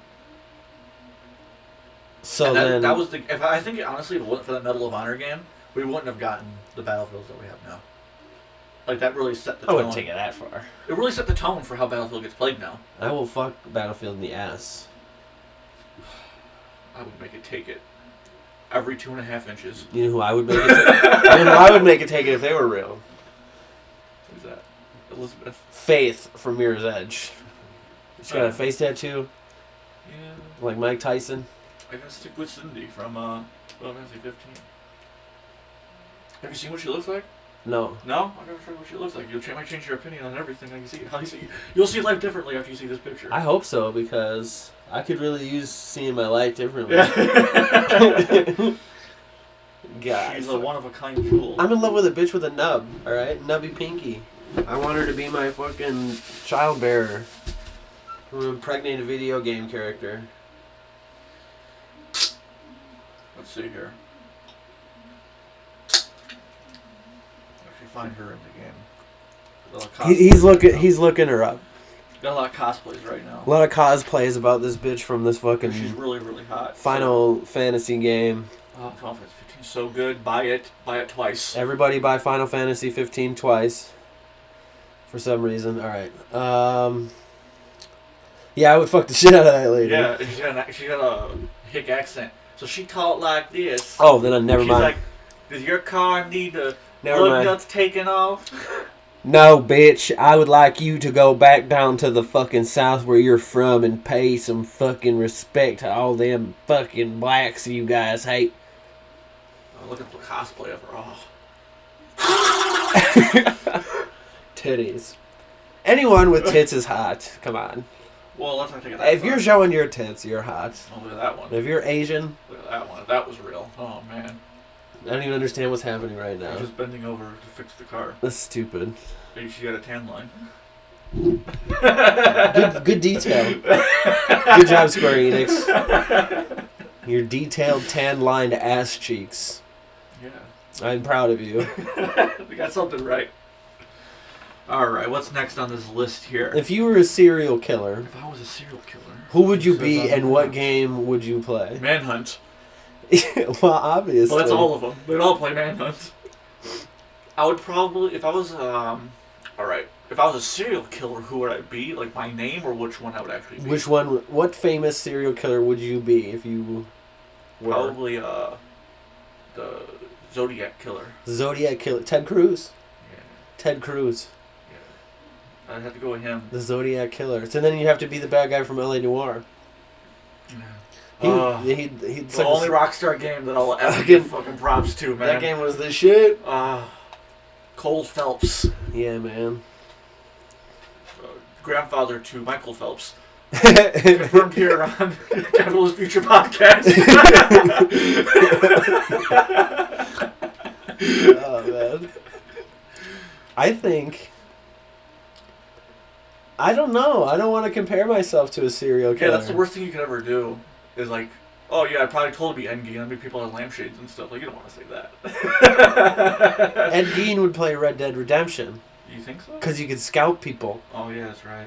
So and that was the. I think honestly, if it wasn't for that Medal of Honor game, we wouldn't have gotten the Battlefields that we have now. Like that really set the tone. I wouldn't take it that far. It really set the tone for how Battlefield gets played now. I will fuck Battlefield in the ass. I would make it take it. Every 2.5 inches. You know who I would make it take? You know who I would make it take it if they were real? Who's that? Elizabeth. Faith from Mirror's Edge. She's got a face tattoo. Yeah. Like Mike Tyson. I gotta stick with Cindy from Final Fantasy 15. Have you seen what she looks like? No. No? I gotta show you what she looks like. You might change your opinion on everything. You'll see life differently after you see this picture. I hope so, because I could really use seeing my life differently. God. She's a one-of-a-kind jewel. I'm in love with a bitch with a nub, alright? Nubby Pinky. I want her to be my fucking child bearer. I'm gonna impregnate a video game character. Let's see here. Actually find her in the game. He's looking her up. Got a lot of cosplays right now. A lot of cosplays about this bitch from this fucking She's really, really hot. Final Fantasy game. Oh, Final Fantasy 15 so good. Buy it. Buy it twice. Everybody buy Final Fantasy 15 twice. For some reason. Alright. Yeah, I would fuck the shit out of that lady. Yeah, she got a hick accent. So she talked like this. Oh, then I never She's mind. like, does your car need the Never lug mind. nuts taken off? No, bitch. I would like you to go back down to the fucking south where you're from and pay some fucking respect to all them fucking blacks you guys hate. I'm looking for cosplay of her. Oh. Titties. Anyone with tits is hot. Come on. Well, let's not take it that If far. you're showing your tits, you're hot. Oh, look at that one. If you're Asian, Look at that one. If that was real. Oh, man. I don't even understand what's happening right now. I'm just bending over to fix the car. That's stupid. Maybe she got a tan line. Good detail. Good job, Square Enix. Your detailed tan-lined ass cheeks. Yeah. I'm proud of you. We got something right. Alright, what's next on this list here? If you were a serial killer, If I was a serial killer... who would you Says be on and the what box. game would you play? Manhunt. Well, obviously. Well, that's all of them. They'd all play Manhunt. I would probably... If I was... Alright. If I was a serial killer, who would I be? Like, my name or which one I would actually be? Which one? What famous serial killer would you be if you were? Probably, the Zodiac Killer. Zodiac killer. Ted Cruz. Yeah. Ted Cruz. I'd have to go with him. The Zodiac killer. So then you have to be the bad guy from LA Noire. Yeah. He'd The only Rockstar game that I'll ever Fucking- give fucking props to, man. That game was the shit. Cole Phelps. Yeah, man. Grandfather to Michael Phelps. Confirmed here on Capitalist Future Podcast. Oh, man. I think... I don't know. I don't want to compare myself to a serial killer. Yeah, that's the worst thing you could ever do. Is like, oh yeah, I probably told to be Ed Gein. I make people have lampshades and stuff. Like, you don't want to say that. Ed Gein would play Red Dead Redemption. You think so? Because you could scout people. Oh yeah, that's right.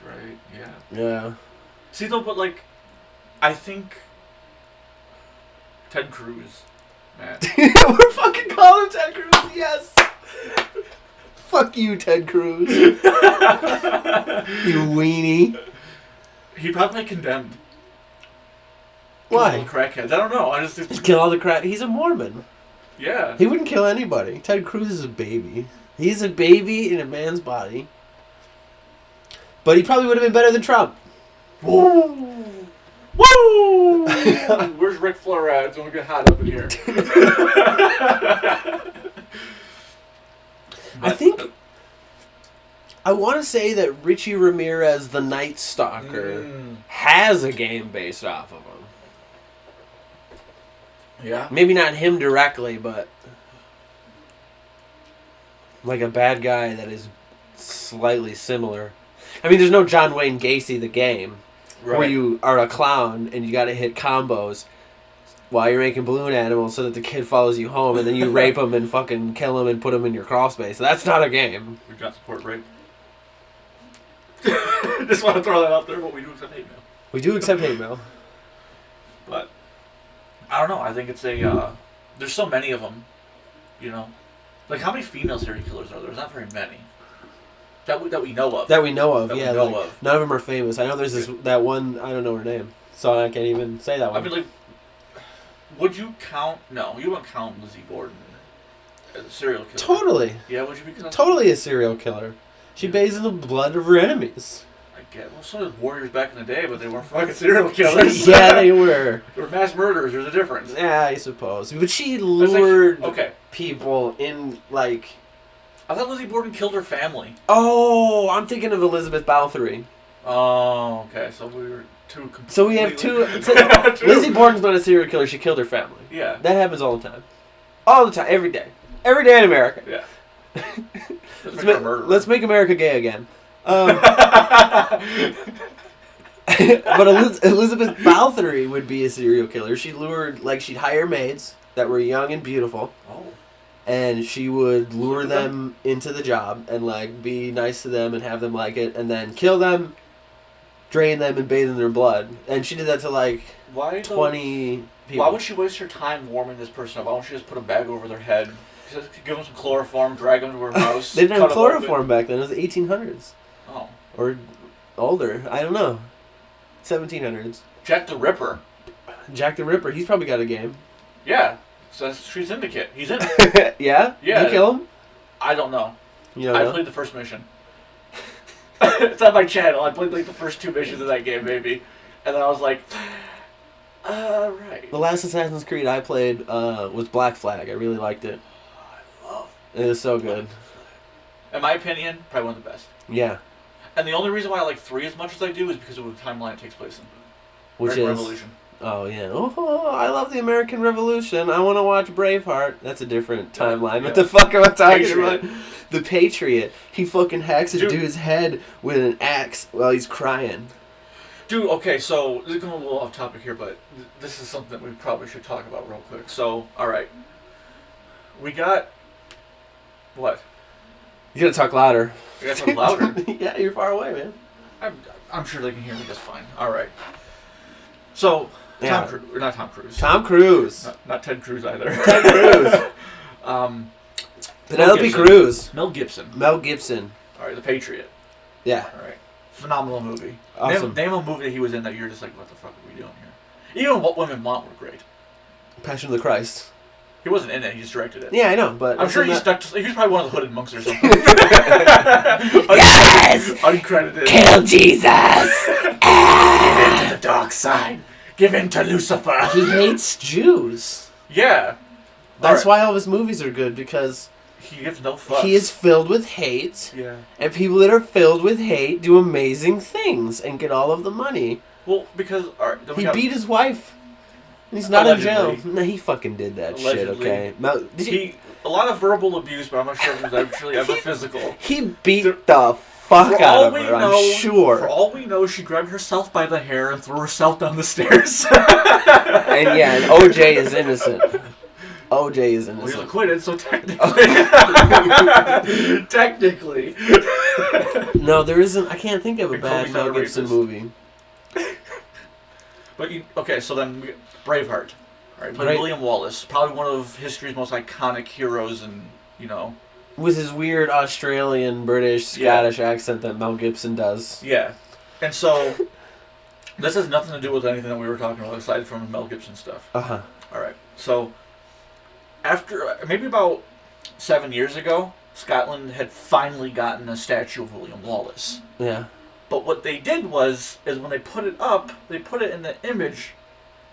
That's right. Yeah. Yeah. See though, but like, I think Ted Cruz, man. We're fucking calling Ted Cruz, yes! Fuck you, Ted Cruz. You weenie. He'd probably get condemned. Why? Kill crackheads. I don't know. I just Just kill all the crap. He's a Mormon. yeah. He wouldn't kill anybody. Ted Cruz is a baby. He's a baby in a man's body. But he probably would have been better than Trump. Woo! Woo! Where's Ric Flair at? It's gonna get hot up in here. I think... I want to say that Richie Ramirez, the Night Stalker, has a game based off of him. Yeah. Maybe not him directly, but... like a bad guy that is slightly similar. I mean, there's no John Wayne Gacy, the game, where you are a clown and you gotta hit combos while you're making balloon animals so that the kid follows you home and then you rape him and fucking kill him and put him in your crawl space. That's not a game. We got support rape. Just want to throw that out there, but we do accept hate mail. We do accept hate mail. But I don't know. I think it's a. There's so many of them, you know. Like how many female serial killers are there? There's not very many. That we know of. That we know of, That we yeah. know Like, of. none of them are famous. I know there's that one, I don't know her name, so I can't even say that one. I mean, like, would you count? No, you wouldn't count Lizzie Borden as a serial killer. Totally. Yeah, would you be? Totally a serial killer. She bathes in the blood of her enemies. I get. Well, so did warriors back in the day, but they weren't fucking serial killers. Yeah, they were. They were mass murderers. There's a difference. Yeah, I suppose. But she lured Okay. people in, like... I thought Lizzie Borden killed her family. Oh, I'm thinking of Elizabeth Bathory. Oh, Okay, so we were two. So we have two. Two. Lizzie Borden's not a serial killer. She killed her family. Yeah. That happens all the time. All the time. Every day. Every day in America. Yeah. Let's make America gay again. But Elizabeth Bathory would be a serial killer. She lured, she'd hire maids that were young and beautiful. Oh. And she would lure them into the job and, be nice to them and have them like it. And then kill them, drain them, and bathe in their blood. And she did that to, 20 people. Why would she waste her time warming this person up? Why don't she just put a bag over their head? Just give them some chloroform, drag them to her house. They didn't have chloroform back then. It was the 1800s. Oh. Or older. I don't know. 1700s. Jack the Ripper. Jack the Ripper. He's probably got a game. Yeah. So that's Street Syndicate. He's in it. Yeah? Yeah. Did you kill him? I don't know. You don't I know? played the first mission. It's on my channel. I played the first 2 missions of that game, maybe. And then I was like, right. The last Assassin's Creed I played was Black Flag. I really liked it. I love It was so good. In my opinion, probably one of the best. Yeah. And the only reason why I like 3 as much as I do is because of the timeline it takes place in. Which American is... Revolution. Oh, yeah. Oh, I love the American Revolution. I want to watch Braveheart. That's a different timeline. Yeah. What the fuck am I talking Patriot. about? The Patriot. He fucking hacks a Dude. dude's head with an axe while he's crying. Dude, okay, so this is going a little off topic here, but this is something that we probably should talk about real quick. So, alright. We got... What? You gotta talk louder. We got some louder. Yeah, you're far away, man. I'm sure they can hear me just fine. Alright. So, Yeah. Not Tom Cruise. Tom Cruise. Not Ted Cruz either. Ted Cruz. Penelope Cruz. Mel Gibson. Mel Gibson. Alright, The Patriot. Yeah. Alright. Phenomenal movie. Awesome. Name a movie that he was in that you're just like, what the fuck are we doing here? Even What Women Want were great. Passion of the Christ. He wasn't in it, he just directed it. Yeah, I know, but... I'm sure he stuck to... He was probably one of the hooded monks or something. Yes! Uncredited. Kill Jesus! Give in to the dark side. Give in to Lucifer. He hates Jews. Yeah. That's why all of his movies are good, because... He gives no fucks. He is filled with hate. Yeah. And people that are filled with hate do amazing things and get all of the money. Well, because... Alright, then we He got- beat his wife. He's not in Allegedly. jail. No, he fucking did that Allegedly. shit, okay? A lot of verbal abuse, but I'm not sure if it was actually ever physical. He beat the fuck out of her, I'm sure. For all we know, she grabbed herself by the hair and threw herself down the stairs. And yeah, and OJ is innocent. OJ is Well, he's innocent. acquitted, so technically... technically. No, there isn't. I can't think of a And bad Kobe's not Mel a Gibson racist. movie. But okay, so then we Braveheart. All right, played Right. William Wallace, probably one of history's most iconic heroes, and With his weird Australian, British, Scottish accent that Mel Gibson does. yeah. And so this has nothing to do with anything that we were talking about aside from Mel Gibson stuff. Uh-huh. All right, so after maybe about 7 years ago, Scotland had finally gotten a statue of William Wallace. Yeah. But what they did is when they put it up, they put it in the image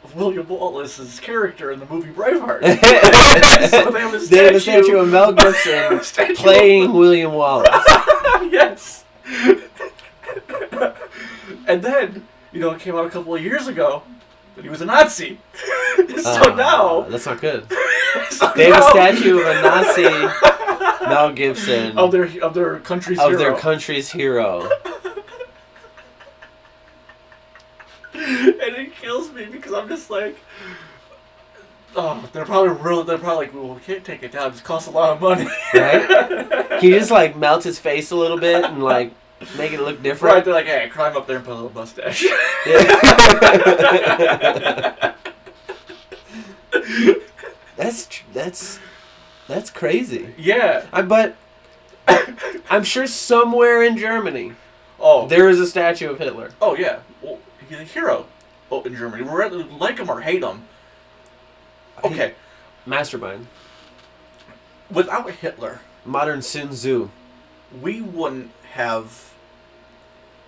of William Wallace's character in the movie Braveheart. So they have a statue of Mel Gibson playing William Wallace. Yes. And then, it came out a couple of years ago that he was a Nazi. So now... That's not good. They have a statue of a Nazi Mel Gibson of their country's hero. Of their country's hero. And it kills me because I'm just like, oh, they're probably like, well, we can't take it down. It costs a lot of money. Right? Can you just melt his face a little bit and make it look different? Right? They're like, hey, climb up there and put a little mustache. Yeah. That's crazy. Yeah. But I'm sure somewhere in Germany there is a statue of Hitler. Oh yeah. Well, he's a hero. Oh, in Germany, we like him or hate him. Okay. Mastermind. Without Hitler, modern Sun Tzu, we wouldn't have,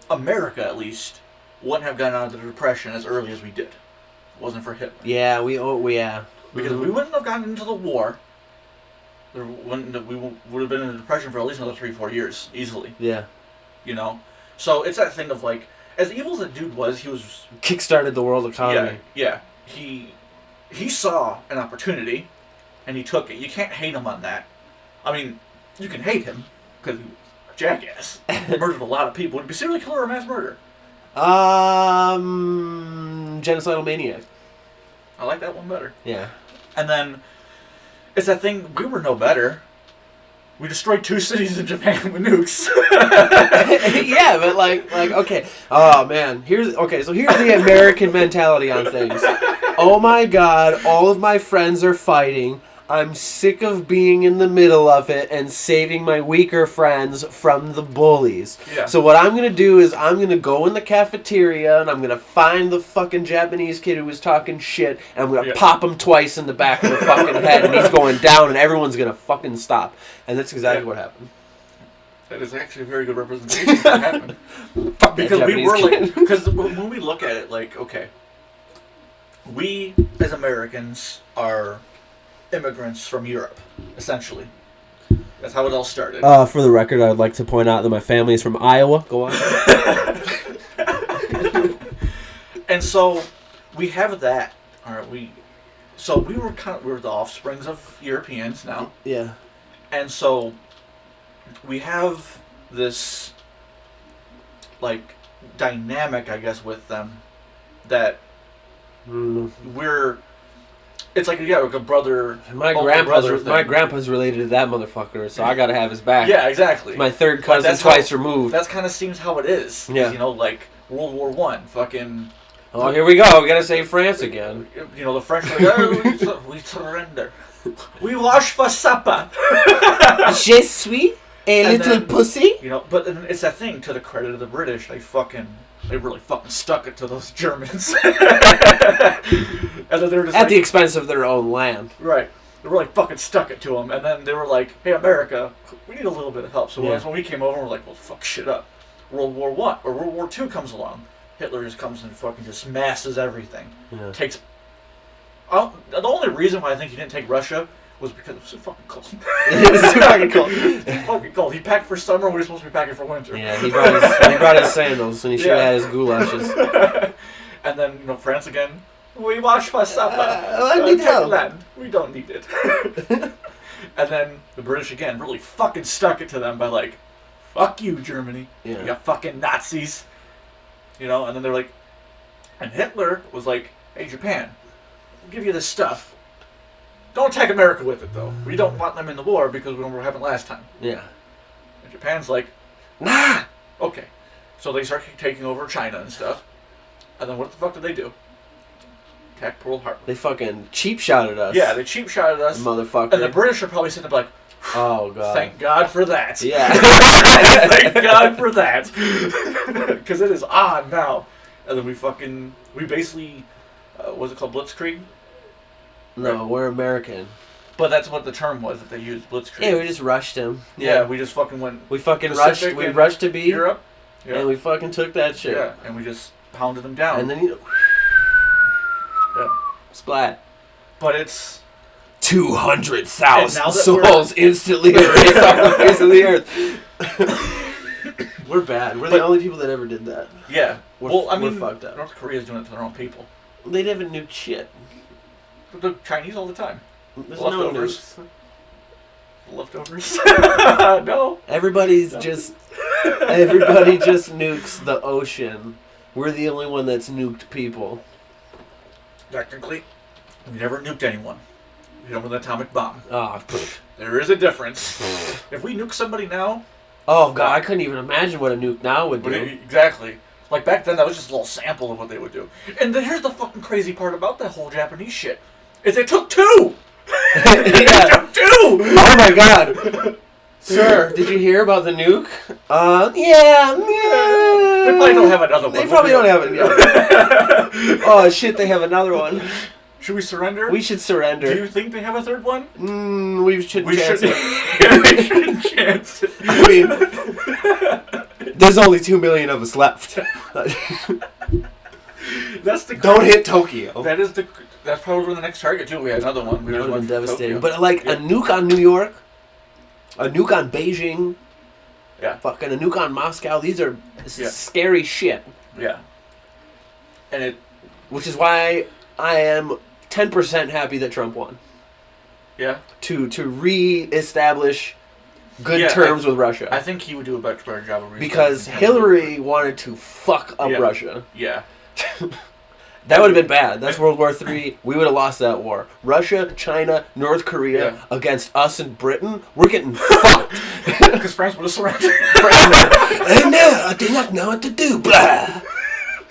America at least, wouldn't have gotten out of the Depression as early as we did. If it wasn't for Hitler. Yeah, Because we wouldn't have gotten into the war. We would have been in a depression for at least another 3-4 years, easily. Yeah. So it's that thing of as evil as that dude was, he was kickstarted the world economy. Yeah. He saw an opportunity, and he took it. You can't hate him on that. I mean, you can hate him because he was a jackass. He murdered a lot of people. He'd be serial killer or mass murder. Genocidal maniac. I like that one better. Yeah. And then it's that thing. We were no better. We destroyed 2 cities in Japan with nukes. Yeah, but like okay. Oh man, so here's the American mentality on things. Oh my God, all of my friends are fighting. I'm sick of being in the middle of it and saving my weaker friends from the bullies. Yeah. So what I'm going to do is I'm going to go in the cafeteria and I'm going to find the fucking Japanese kid who was talking shit and I'm going to pop him twice in the back of the fucking head and he's going down and everyone's going to fucking stop. And that's exactly what happened. That is actually a very good representation of what happened. Because we were like, because when we look at it, like, okay, we as Americans are immigrants from Europe, essentially. That's how it all started. For the record, I would like to point out that my family is from Iowa. Go on. And so we have that. All right, we were the offsprings of Europeans now. Yeah. And so we have this like dynamic, I guess, with them that we're. It's like like a brother. My grandpa's related to that motherfucker, so I gotta have his back. Yeah, exactly. My third cousin, twice removed. That kind of seems how it is. Yeah. You know, like World War I, fucking. Oh, here we go. We gotta save France again. You know, the French are like, oh, we surrender. We wash for supper. Je suis a little pussy. You know, but it's that thing. To the credit of the British, they really fucking stuck it to those Germans. And then they were just at the expense of their own land. Right. They really fucking stuck it to them. And then they were like, hey, America, we need a little bit of help. So that's when we came over, we're like, well, fuck shit up. World War I or World War II comes along. Hitler just comes and fucking just masses everything. Yeah. Takes... the only reason why I think he didn't take Russia was because it was so fucking cold. It was too fucking cold. Fucking cold. He packed for summer when he was supposed to be packing for winter. Yeah, he brought his sandals and he should have had his goulashes. And then, France again. We wash for supper. I need help. We don't need it. And then the British again really fucking stuck it to them by like, fuck you, Germany. Yeah. You fucking Nazis. You know, and then they're like, and Hitler was like, hey, Japan, we'll give you this stuff. Don't attack America with it, though. We don't want them in the war because we don't know what happened last time. Yeah. And Japan's like, nah! Okay. So they start taking over China and stuff. And then what the fuck did they do? Attack Pearl Harbor. They fucking cheap shotted us. Yeah, they cheep shotted us. Motherfucker. And the British are probably sitting there like, oh, God. Thank God for that. Yeah. Thank God for that. Because it is on now. And then we basically, what's it called, Blitzkrieg? No, right. We're American. But that's what the term was that they used, Blitzkrieg. Yeah, we just rushed him. Yeah, we just fucking went. We fucking rushed. We rushed to be Europe. Yeah. And we fucking took that shit. Yeah, and we just pounded them down. And then splat. But it's 200,000 souls instantly erased off the face of the earth. We're bad. We're the only people that ever did that. Yeah. We're fucked up. North Korea's doing it to their own people. They haven't nuked shit. The Chinese all the time. There's leftovers. no nukes. Leftovers. No. Everybody just nukes the ocean. We're the only one that's nuked people. Technically, we never nuked anyone. We hit them with an atomic bomb. Oh, there is a difference. If we nuke somebody now... Oh, God, I couldn't even imagine what a nuke now would do. Exactly. Like, back then, that was just a little sample of what they would do. And then here's the fucking crazy part about that whole Japanese shit. Is they took 2! They took 2! Oh, my God. Sir, did you hear about the nuke? Yeah. They probably don't have another one. They probably don't have it. Oh, shit, they have another one. Should we surrender? We should surrender. Do you think they have a third one? We should chance it. We should chance it. I mean, there's only 2 million of us left. Don't hit Tokyo. That's probably the next target, too. We had another one. That would have been devastating. But, like, a nuke on New York, a nuke on Beijing, fucking a nuke on Moscow, these are scary shit. Yeah. And it... Which is why I am 10% happy that Trump won. Yeah. To re-establish good terms with Russia. I think he would do a better job of because Hillary wanted to fuck up Russia. Yeah. That would have been bad. That's World War III. We would have lost that war. Russia, China, North Korea against us and Britain. We're getting fucked. Because France would have surrendered. And now I do not know what to do. Blah.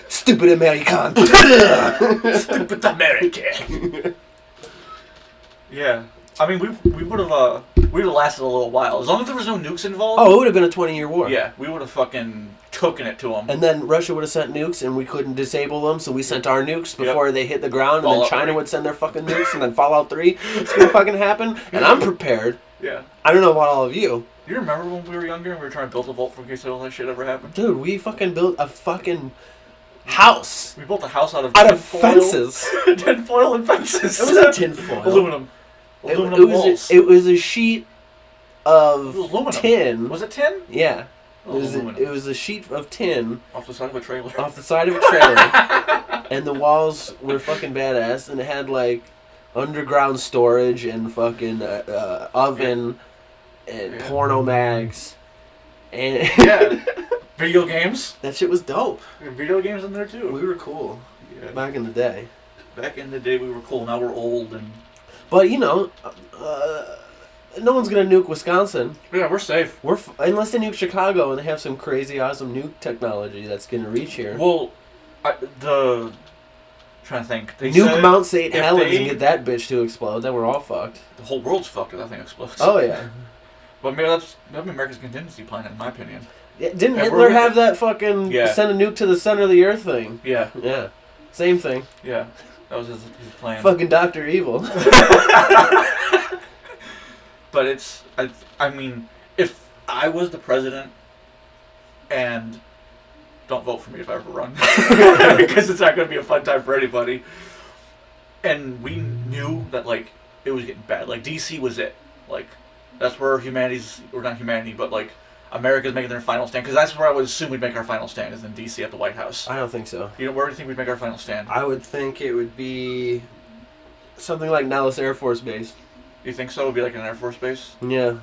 Stupid American. Stupid American. Yeah. I mean, we would have lasted a little while. As long as there was no nukes involved. Oh, it would have been a 20-year war. Yeah, we would have fucking taken it to them. And then Russia would have sent nukes, and we couldn't disable them, so we sent our nukes before they hit the ground, and then China would send their fucking nukes, and then Fallout 3 it's gonna fucking happen. And I'm prepared. Yeah. I don't know about all of you. You remember when we were younger and we were trying to build a vault in case all that shit ever happened? Dude, we fucking built a fucking house. We built a house out of fences. Tin foil and fences. It wasn't tin foil. Aluminum. It was a sheet of tin. Was it tin? Yeah. It was a sheet of tin. Off the side of a trailer. And the walls were fucking badass, and it had like underground storage and fucking oven and porno mags. And video games. That shit was dope. Video games in there too. We were cool. Yeah. Back in the day. Back in the day we were cool. Now we're old and... But, you know, no one's going to nuke Wisconsin. Yeah, we're safe. Unless they nuke Chicago and they have some crazy, awesome nuke technology that's going to reach here. Well, trying to think. They nuke Mount St. Helens and get that bitch to explode, then we're all fucked. The whole world's fucked if that thing explodes. Oh, yeah. But maybe that'd be America's contingency plan, in my opinion. Yeah, didn't Hitler have that fucking send a nuke to the center of the earth thing? Yeah. Yeah. Same thing. Yeah. That was his plan. Fucking Dr. Evil. But it's... I mean, if I was the president and... Don't vote for me if I ever run. Because it's not going to be a fun time for anybody. And we knew that, like, it was getting bad. Like, DC was it. Like, that's where humanity's... Or not humanity, but, like... America's making their final stand, because that's where I would assume we'd make our final stand, is in D.C. at the White House. I don't think so. You know, where do you think we'd make our final stand? I would think it would be something like Nellis Air Force Base. You think so? It would be like an Air Force Base? Yeah.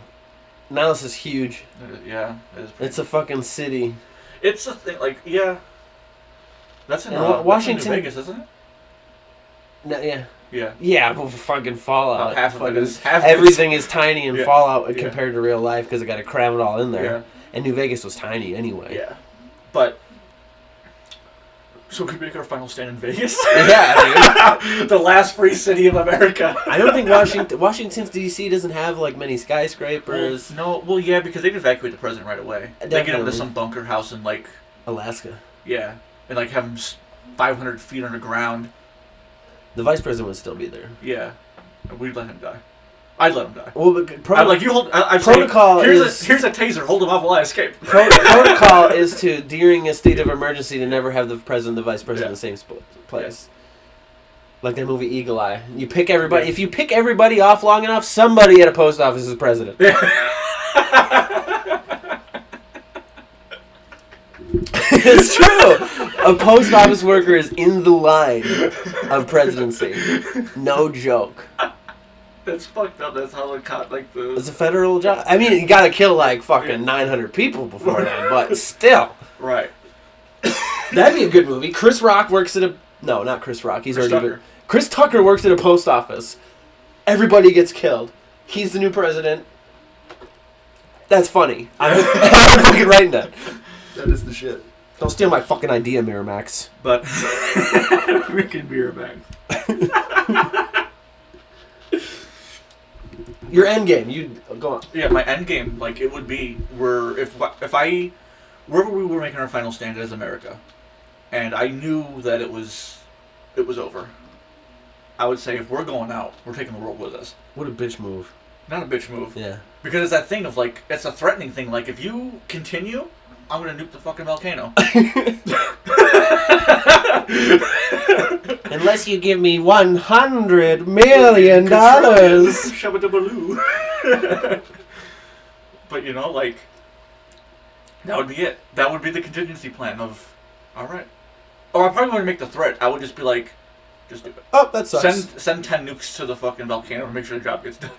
Nellis is huge. Yeah, it is. It's a fucking city. It's a thing, like, yeah. That's in Washington, that's in New Vegas, isn't it? No, yeah. Yeah. Yeah, but fucking Fallout. Everything is tiny in Fallout compared to real life because they got to cram it all in there. Yeah. And New Vegas was tiny anyway. Yeah. But... So we could make our final stand in Vegas? Yeah, dude. The last free city of America. I don't think Washington D.C. doesn't have like many skyscrapers. Well, yeah, because they'd evacuate the president right away. They get him to some bunker house in like... Alaska. Yeah. And like have him 500 feet underground. The vice president would still be there. Yeah. We'd let him die. I'd let him die. Well, but I'm like, you hold... protocol here's a taser. Hold him off while I escape. Protocol is to, during a state of emergency, to never have the president and the vice president in the same place. Yeah. Like that movie Eagle Eye. You pick everybody. Yeah. If you pick everybody off long enough, somebody at a post office is president. Yeah. It's true. A post office worker is in the line of presidency. No joke. That's fucked up. That's how It's a federal job. I mean, you gotta kill like fucking 900 people before then, but still. Right. That'd be a good movie. Chris Rock works at a... No, not Chris Rock. He's already been... Chris Tucker works at a post office. Everybody gets killed. He's the new president. That's funny. I'm fucking writing that. That is the shit. Don't steal my fucking idea, Miramax. But freaking Miramax. Your end game, you go on. Yeah, my end game, like it would be wherever we were making our final stand as America, and I knew that it was over. I would say if we're going out, we're taking the world with us. What a bitch move. Not a bitch move. Yeah. Because it's that thing of like, it's a threatening thing. Like if you continue, I'm gonna nuke the fucking volcano. Unless you give me $100 million. Shabba-dabba-loo. But you know, like, that would be it. That would be the contingency plan of, All right. Or I probably wouldn't make the threat. I would just be like, just do it. Oh, that sucks. Send 10 nukes to the fucking volcano to make sure the job gets done.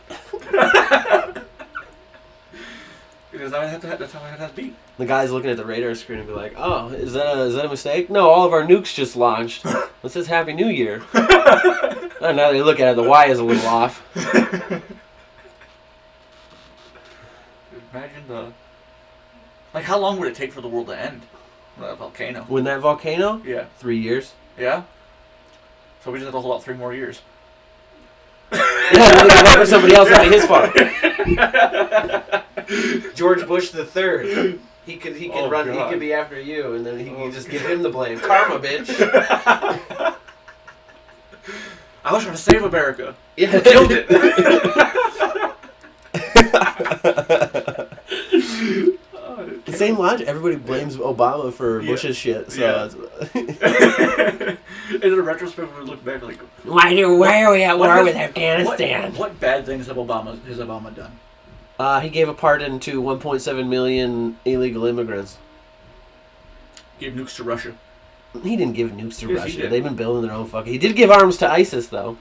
Because that's how I have to be. The guy's looking at the radar screen and be like, "Oh, is that a mistake? No, all of our nukes just launched. It says Happy New Year." And now they look at it, the Y is a little off. Imagine like, how long would it take for the world to end? That volcano. When that volcano? Yeah. 3 years. Yeah? So we just have to hold out 3 more years. Yeah, give up for somebody else. That'd be his fault. George Bush the Third. He could run. God. He could be after you, and then he could just give him the blame. Karma, bitch. I was trying to save America. Yeah, you killed it. The same logic. Everybody blames Obama for Bush's shit. So in a retrospect, we look back like, why are we at war with Afghanistan? What bad things has Obama done? He gave a pardon to 1.7 million illegal immigrants. Gave nukes to Russia. He didn't give nukes to Russia. They've been building their own fucking... He did give arms to ISIS, though.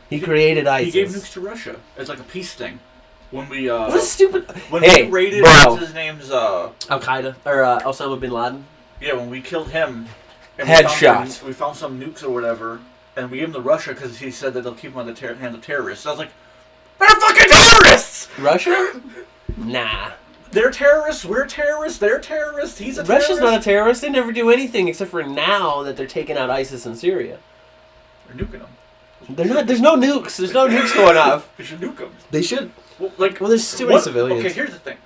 He created ISIS. He gave nukes to Russia. It's like a peace thing. When we, what a stupid... When we raided... What's his name's, Al-Qaeda. Or, Osama bin Laden. Yeah, when we killed him... Headshot. We found some nukes or whatever, and we gave them to Russia because he said that they'll keep them on the hands of terrorists. So I was like, they're fucking terrorists! Russia? Nah. They're terrorists, we're terrorists, they're terrorists, he's a terrorist. Russia's not a terrorist. They never do anything except for now that they're taking out ISIS in Syria. They're nuking them. They're not. There's no nukes. There's no nukes going off. They should nuke them. They should. Well, there's too many civilians. Okay, here's the thing.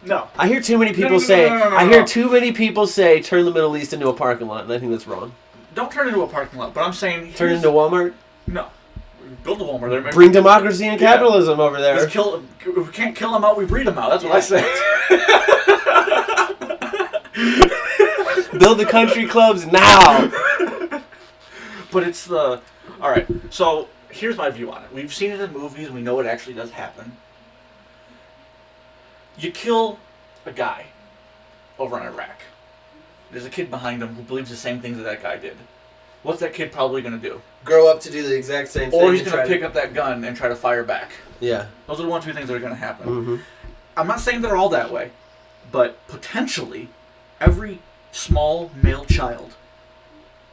No. I hear too many people say. I hear too many people say, turn the Middle East into a parking lot, and I think that's wrong. Don't turn it into a parking lot, but I'm saying... Turn it into Walmart? No. Build a Walmart there. Bring democracy and capitalism over there. Just we can't kill them out, we breed them out. That's what I say. Build the country clubs now. But it's the... Alright, so here's my view on it. We've seen it in movies, we know it actually does happen. You kill a guy over in Iraq. There's a kid behind him who believes the same things that guy did. What's that kid probably going to do? Grow up to do the exact same thing. Or he's going to pick up that gun and try to fire back. Yeah. Those are the 1-2 things that are going to happen. Mm-hmm. I'm not saying they're all that way, but potentially every small male child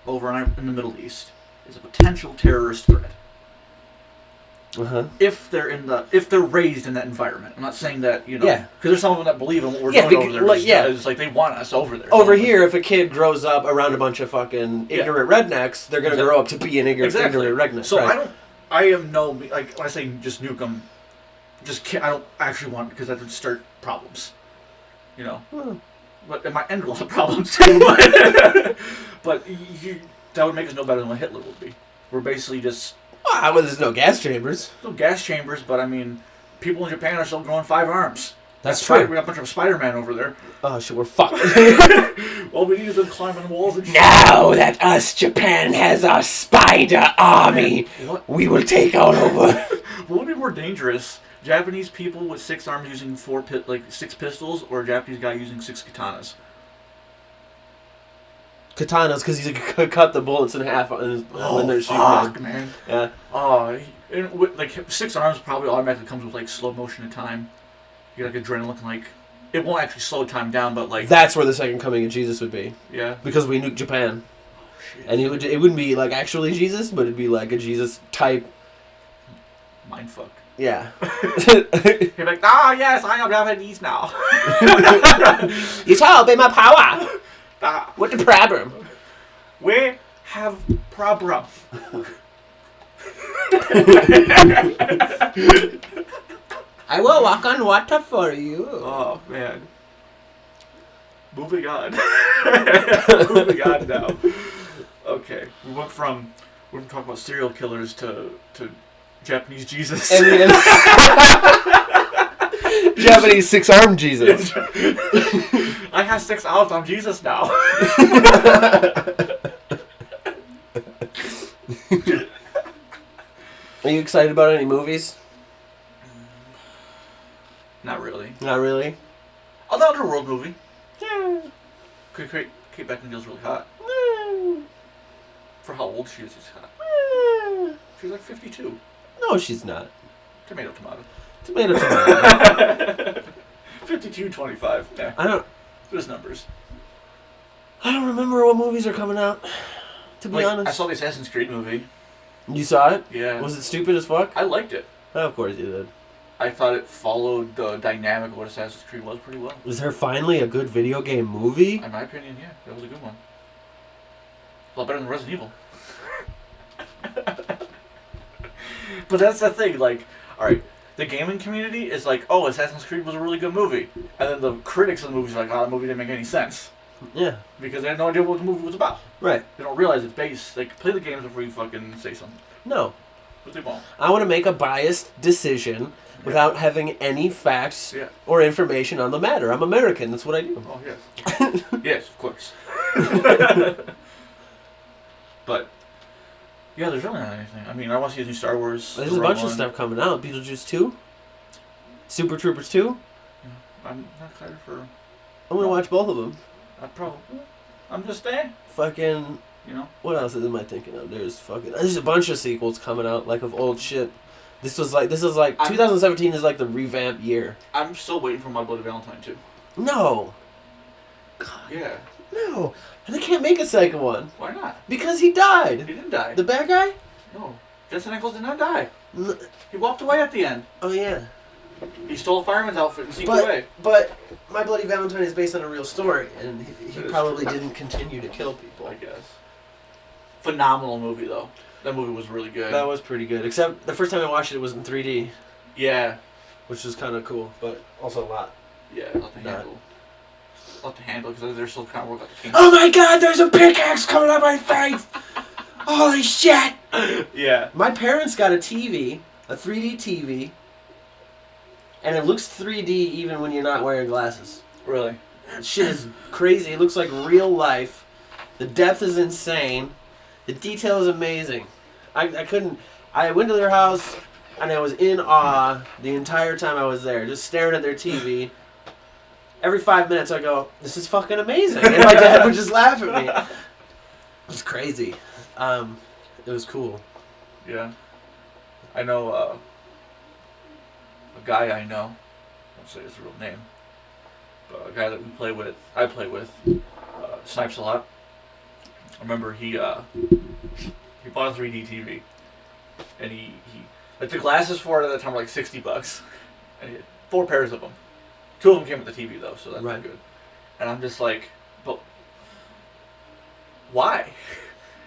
over in the Middle East is a potential terrorist threat. Uh-huh. If they're raised in that environment. I'm not saying that, because there's some of them that believe in what we're doing over there. It's like they want us over there. Over here, if a kid grows up around a bunch of fucking ignorant rednecks, they're going to grow up to be an ignorant redneck. So I am when I say just nuke them, I don't actually want, because that would start problems. But in my end, lots of problems too. But that would make us no better than what Hitler would be. We're basically just... Well, there's no gas chambers. No gas chambers, but I mean, people in Japan are still growing 5 arms. That's true. We got a bunch of Spider-Man over there. Oh shit, we're fucked. All we need is them climbing walls and shit. Now that Japan has a spider army, we will take out over. What would be more dangerous? Japanese people with 6 arms using 6 pistols, or a Japanese guy using 6 katanas? Katanas, because he could cut the bullets in half when they're shooting. Fuck, man. Yeah. 6 arms probably automatically comes with slow motion of time. You get adrenaline, it won't actually slow time down, but that's where the second coming of Jesus would be. Yeah. Because we nuked Japan. Oh, shit. And it wouldn't be actually Jesus, but it'd be a Jesus type. Mindfuck. Yeah. You're like, yes, I am Japanese now. You shall obey my power. What the problem? We have problem. I will walk on water for you. Oh, man. Moving on. Moving on now. Okay. We went from talking about serial killers to Japanese Jesus. And then Japanese 6-armed Jesus. I have 6 arms. I'm Jesus now. Are you excited about any movies? Not really. Not really? Oh, the Underworld movie. Yeah. was really hot. For how old she is, she's hot. She's like 52. No, she's not. Tomato. Tomato. 52, 25. Yeah. I don't. There's numbers. I don't remember what movies are coming out. To be honest, I saw the Assassin's Creed movie. You saw it? Yeah. Was it stupid as fuck? I liked it. Oh, of course you did. I thought it followed the dynamic of what Assassin's Creed was pretty well. Was there finally a good video game movie? In my opinion, yeah, that was a good one. A lot better than Resident Evil. But that's the thing, like, alright, the gaming community is like, oh, Assassin's Creed was a really good movie. And then the critics of the movie are like, oh, the movie didn't make any sense. Yeah. Because they had no idea what the movie was about. Right. They don't realize it's based. Like, play the games before you fucking say something. No. But they won't. I want to make a biased decision without having any facts or information on the matter. I'm American. That's what I do. Oh, yes. Yes, of course. But, yeah, there's really not anything. I mean, I want to see the new Star Wars. There's a bunch of stuff coming out. Beetlejuice 2. Super Troopers 2. Yeah, I'm not excited for... I'm going to watch both of them. I'm just saying. Fucking... You know? What else am I thinking of? There's a bunch of sequels coming out, like, of old shit. This is like 2017 is like the revamp year. I'm still waiting for My Bloody Valentine 2. No. God. Yeah. No. They can't make a second one. Why not? Because he died. He didn't die. The bad guy? No. Jensen Ackles did not die. He walked away at the end. Oh, yeah. He stole a fireman's outfit and sneaked away. But My Bloody Valentine is based on a real story, and he probably didn't continue to kill people. I guess. Phenomenal movie, though. That movie was really good. That was pretty good. Except the first time I watched it was in 3D. Yeah. Which was kind of cool, but also a lot. Yeah, a lot to handle. A lot to handle, because they're still kind of working out the kinks. Oh my god, there's a pickaxe coming out my face! Holy shit! Yeah. My parents got a TV, a 3D TV, and it looks 3D even when you're not wearing glasses. Really? That shit is crazy. It looks like real life. The depth is insane. The detail is amazing. I went to their house and I was in awe the entire time I was there, just staring at their TV. Every 5 minutes I go, this is fucking amazing. And my dad would just laugh at me. It was crazy. It was cool. Yeah. I know a guy I know, I won't say his real name, but a guy that I play with, snipes a lot. I remember he bought a 3D TV, and he like the glasses for it at the time were like $60, and he had 4 pairs of them. 2 of them came with the TV though, so that's right. Good. And I'm just like, but why?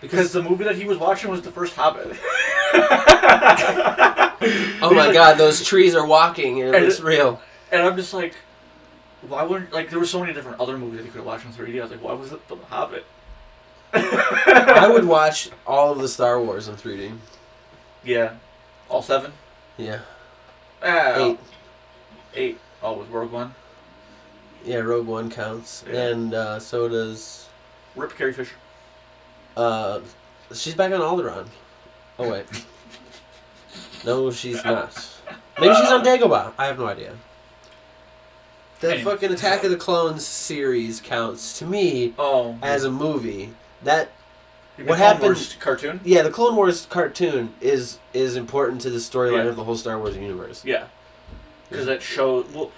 Because the movie that he was watching was the first Hobbit. Oh my god, those trees are walking and it's real. And I'm just like, why wouldn't, like, there were so many different other movies that you could have watched in 3D. I was like, why was it the Hobbit? I would watch all of the Star Wars in 3D. Yeah. All 7? Yeah. 8. 8. Oh, with Rogue One? Yeah, Rogue One counts. Yeah. And so does... Rip Carrie Fisher. She's back on Alderaan. Oh, wait. No, she's not. Maybe she's on Dagobah. I have no idea. The fucking Attack of the Clones series counts, to me, as a movie. What happened? Clone Wars cartoon? Yeah, the Clone Wars cartoon is important to the storyline of the whole Star Wars universe. Yeah. Because that shows... Well,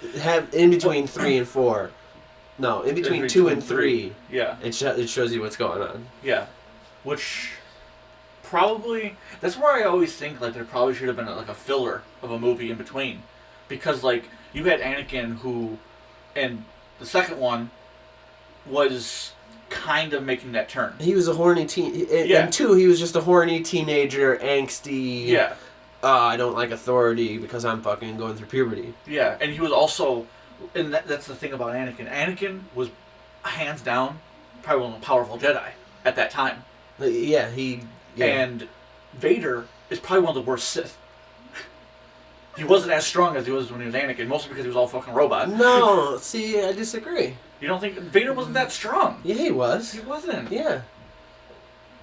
in between 3 and 4. No, in between 2 and 3. Yeah. It shows you what's going on. Yeah. Which... Probably... That's where I always think, like, there probably should have been, like, a filler of a movie in between. Because, like, you had Anakin who... And the second one was kind of making that turn. He was a horny teen... In 2, he was just a horny teenager, angsty... Yeah. I don't like authority because I'm fucking going through puberty. Yeah, and he was also... And that's the thing about Anakin. Anakin was, hands down, probably one of the powerful Jedi at that time. Yeah, And Vader is probably one of the worst Sith. He wasn't as strong as he was when he was Anakin, mostly because he was all fucking robot. No, see, I disagree. You don't think Vader wasn't that strong? Yeah, he was. He wasn't. Yeah.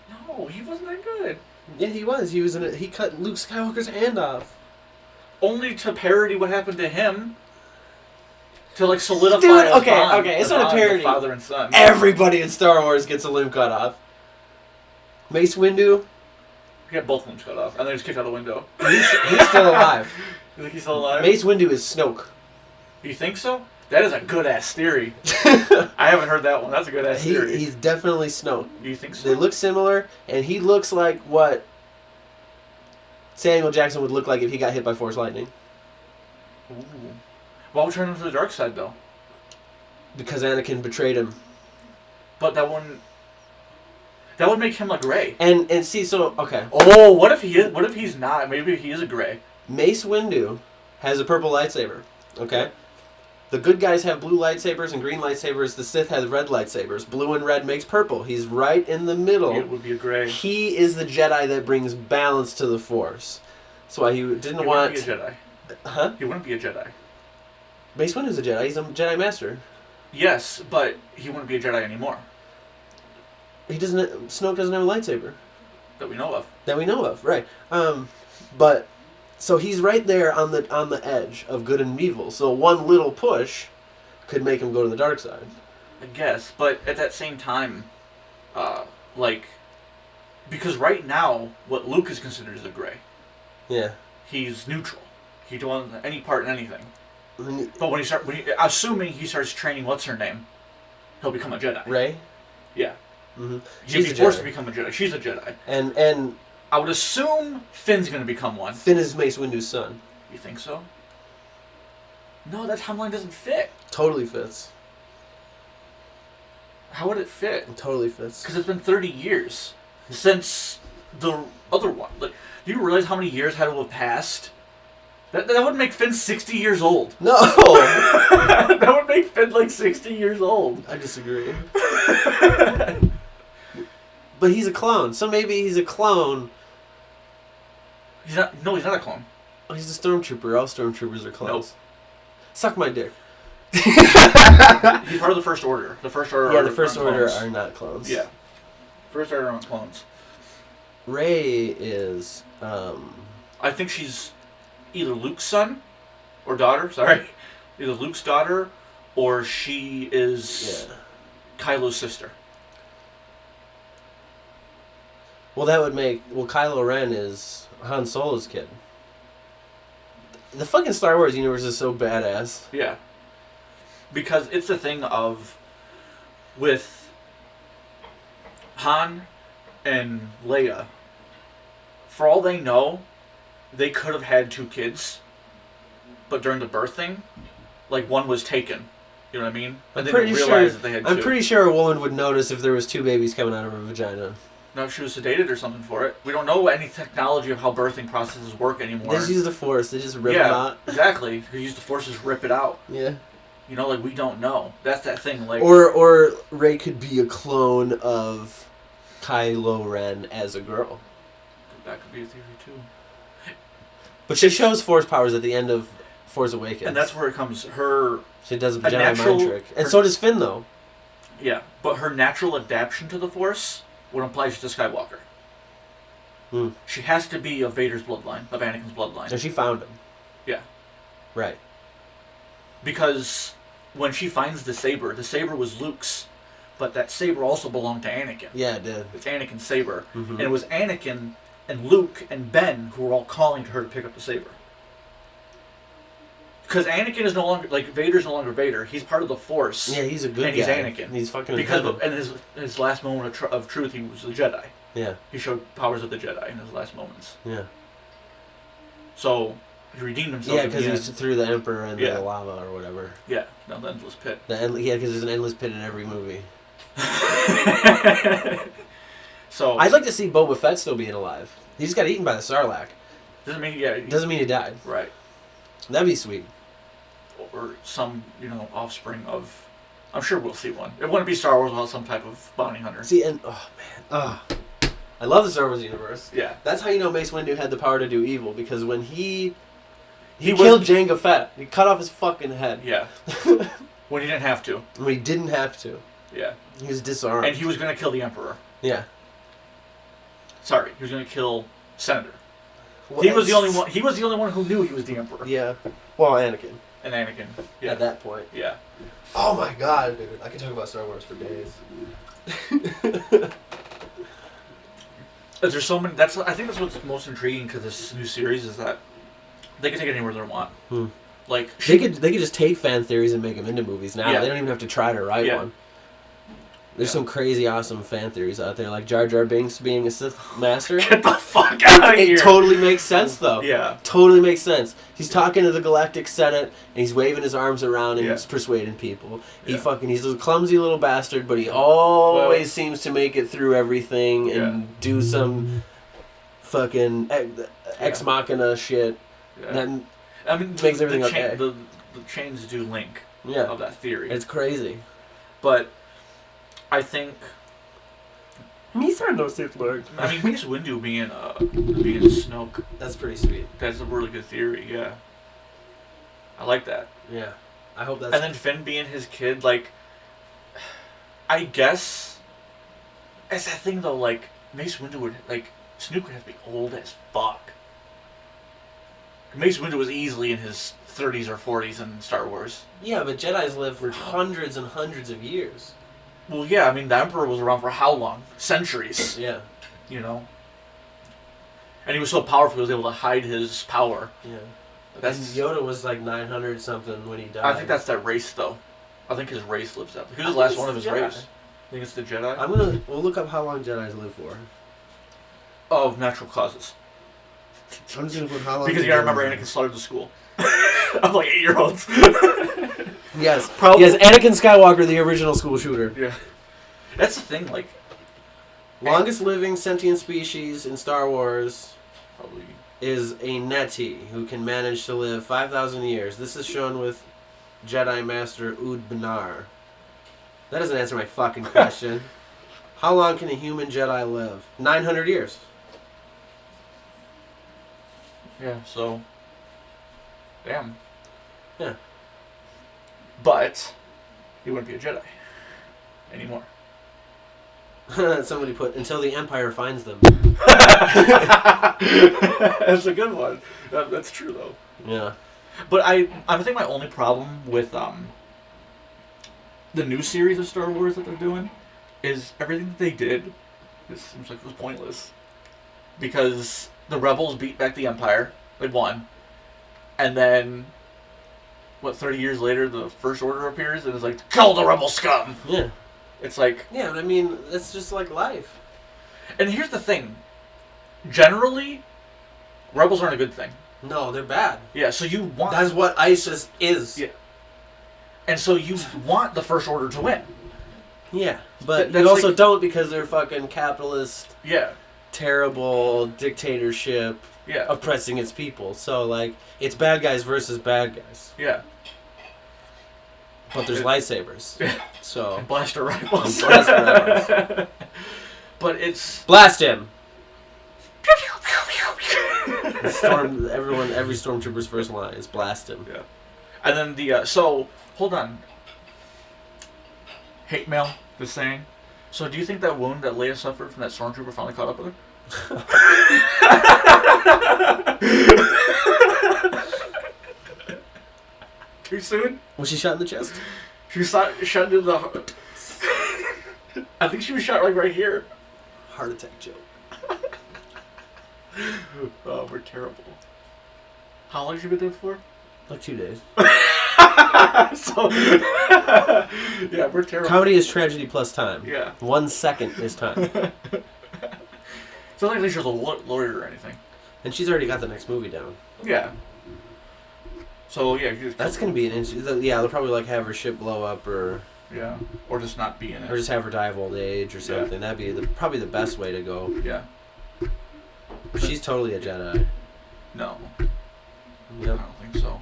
No, he wasn't that good. Yeah, he was. He cut Luke Skywalker's hand off. Only to parody what happened to him. To like solidify. Dude, his bond, okay, it's the not a bond of parody. Father and son. Everybody in Star Wars gets a limb cut off. Mace Windu, He got both limbs cut off, and then he's kicked out the window. he's still alive. You think he's still alive? Mace Windu is Snoke. You think so? That is a good ass theory. I haven't heard that one. That's a good ass theory. He's definitely Snoke. Do you think so? They look similar, and he looks like what Samuel Jackson would look like if he got hit by Force lightning. Ooh. Why would turn him to the dark side though? Because Anakin betrayed him. But that wouldn't. That would make him like Rey. And see, so okay. Oh, what if he is? What if he's not? Maybe he is a Grey. Mace Windu has a purple lightsaber. Okay. The good guys have blue lightsabers and green lightsabers. The Sith has red lightsabers. Blue and red makes purple. He's right in the middle. It would be a Grey. He is the Jedi that brings balance to the Force. That's why he didn't want. He wouldn't be a Jedi. Huh? He wouldn't be a Jedi. Mace Windu's a Jedi. He's a Jedi Master. Yes, but he wouldn't be a Jedi anymore. He doesn't. Snoke doesn't have a lightsaber That we know of. that we know of, right? But so he's right there on the edge of good and evil. So one little push could make him go to the dark side. I guess, but at that same time, because right now, what Luke is considered is a Grey. Yeah. He's neutral. He don't want any part in anything. Right. But assuming he starts training, what's her name? He'll become a Jedi. Yeah. Mm-hmm. He'll be forced to become a Jedi. She's a Jedi. And I would assume Finn's going to become one. Finn is Mace Windu's son. You think so? No, that timeline doesn't fit. Totally fits. How would it fit? It totally fits. Because it's been 30 years since the other one. Like, do you realize how many years had to have passed? That would make Finn 60 years old. No! That would make Finn like 60 years old. I disagree. But he's a clone, so maybe he's a clone. He's not a clone. Oh, he's a stormtrooper. All stormtroopers are clones. Nope. Suck my dick. He's part of the First Order. The First Order. Yeah, the First Order are not clones. Yeah. First Order aren't clones. Rey is. I think she's either Luke's son or daughter. Sorry, either Luke's daughter or she is Kylo's sister. Well, that would make. Well, Kylo Ren is Han Solo's kid. The fucking Star Wars universe is so badass. Yeah. Because it's the thing of, with Han and Leia, for all they know, they could have had 2 kids, but during the birth thing, like, one was taken. You know what I mean? And they didn't realize that they had 2. I'm pretty sure a woman would notice if there was 2 babies coming out of her vagina. No, if she was sedated or something for it. We don't know any technology of how birthing processes work anymore. They just use the Force. They just rip them out. Exactly. They use the Force to just rip it out. Yeah. You know, like, we don't know. That's that thing. Like, or Rey could be a clone of Kylo Ren as a girl. That could be a theory, too. But she shows Force powers at the end of Force Awakens. And that's where it comes. Her... She does a Jedi mind trick. And so does Finn, though. Yeah, but her natural adaptation to the Force would imply she's a Skywalker. Hmm. She has to be of Vader's bloodline, of Anakin's bloodline. And she found him. Yeah. Right. Because when she finds the saber was Luke's, but that saber also belonged to Anakin. Yeah, it did. It's Anakin's saber. Mm-hmm. And it was Anakin and Luke and Ben who were all calling to her to pick up the saber. Because Anakin is no longer, like, Vader's no longer Vader. He's part of the Force. Yeah, he's a good and guy. And he's Anakin. He's fucking because in his last moment of truth, he was a Jedi. Yeah. He showed powers of the Jedi in his last moments. Yeah. So, he redeemed himself. Yeah, because he threw the Emperor in the lava or whatever. Yeah, no, the endless pit. Because there's an endless pit in every movie. So I'd like to see Boba Fett still being alive. He just got eaten by the Sarlacc. Doesn't mean he died. Right. That'd be sweet. Or some, offspring of... I'm sure we'll see one. It wouldn't be Star Wars without some type of bounty hunter. See, and... Oh, man. I love the Star Wars universe. Yeah. That's how you know Mace Windu had the power to do evil, because when he killed Jango Fett. He cut off his fucking head. Yeah. When he didn't have to. When he didn't have to. Yeah. He was disarmed. And he was going to kill the Emperor. Yeah. Sorry, he was going to kill Senator. He was the only one. He was the only one who knew he was the Emperor. Yeah. Well, Anakin. And Anakin. Yeah. At that point. Yeah. Oh my god, dude. I could talk about Star Wars for days. There's so many. I think that's what's most intriguing to this new series is that they can take it anywhere they want. Like they could just take fan theories and make them into movies now. Yeah. They don't even have to try to write one. There's some crazy awesome fan theories out there, like Jar Jar Binks being a Sith master. Get the fuck out of here! It totally makes sense, though. Yeah. Totally makes sense. He's talking to the Galactic Senate, and he's waving his arms around, and Yeah. he's persuading people. Yeah. He's a clumsy little bastard, but he always seems to make it through everything and do some fucking ex machina shit. Yeah. That I mean, makes everything okay. The chains do link of that theory. It's crazy. But I think... These are no Sith Lord. I mean, Mace Windu being Snoke. That's pretty sweet. That's a really good theory, yeah. I like that. Yeah. I hope that's... And then Finn being his kid, like... I guess... It's that thing, though, like, Mace Windu would... Like, Snoke would have to be old as fuck. Mace Windu was easily in his 30s or 40s in Star Wars. Yeah, but Jedis live for hundreds and hundreds of years. Well, yeah, I mean, the Emperor was around for how long? Centuries. Yeah. You know? And he was so powerful, he was able to hide his power. Yeah. That's, and Yoda was like 900 something when he died. I think that's that race, though. I think his race lives up. He was the last one of his race. I think it's the Jedi. We'll look up how long Jedis live for. Of natural causes. I'm just gonna put how long. Because you gotta remember, Anakin slaughtered the school. Of like 8-year-olds. Yes. Probably. Yes, Anakin Skywalker, the original school shooter. Yeah. That's the thing, like... Longest living sentient species in Star Wars Probably. is a Neti, who can manage to live 5,000 years. This is shown with Jedi Master Ood Banar. That doesn't answer my fucking question. How long can a human Jedi live? 900 years. Yeah, so... Damn. Yeah. But... He wouldn't be a Jedi. Anymore. Somebody put, until the Empire finds them. That's a good one. That's true, though. Yeah. But I think my only problem with the new series of Star Wars that they're doing is everything that they did. It seems like it was pointless because the rebels beat back the Empire. They won, and then 30 years later, the First Order appears and is like, kill the rebel scum. Yeah. It's like... Yeah, but I mean, it's just like life. And here's the thing. Generally, rebels aren't a good thing. No, they're bad. Yeah, so you want... That's what ISIS is. Yeah. And so you want the First Order to win. Yeah, but That's you also like... don't because they're fucking capitalist, Yeah. terrible dictatorship Yeah. oppressing its people. So, like, it's bad guys versus bad guys. Yeah. But there's lightsabers. Yeah. So... And blaster rifles. And blaster rifles. But it's... Blast him! Every stormtrooper's first line is blast him. Yeah. And then the, so, hold on. Hate mail, the saying. So do you think that wound that Leia suffered from that stormtrooper finally caught up with her? Too soon? Was she shot in the chest? She was shot into the... I think she was shot like right here. Heart attack joke. Oh, we're terrible. How long have you been dead for? Like 2 days. So, yeah, we're terrible. Comedy is tragedy plus time. Yeah. 1 second is time. It's not like she's a lawyer or anything. And she's already got the next movie down. Yeah. So, yeah. That's going to be an interesting... Yeah, they'll probably like have her ship blow up or... Yeah. Or just not be in it. Or just have her die of old age or something. Yeah. That'd be probably the best way to go. Yeah. She's totally a Jedi. No. Yep. I don't think so.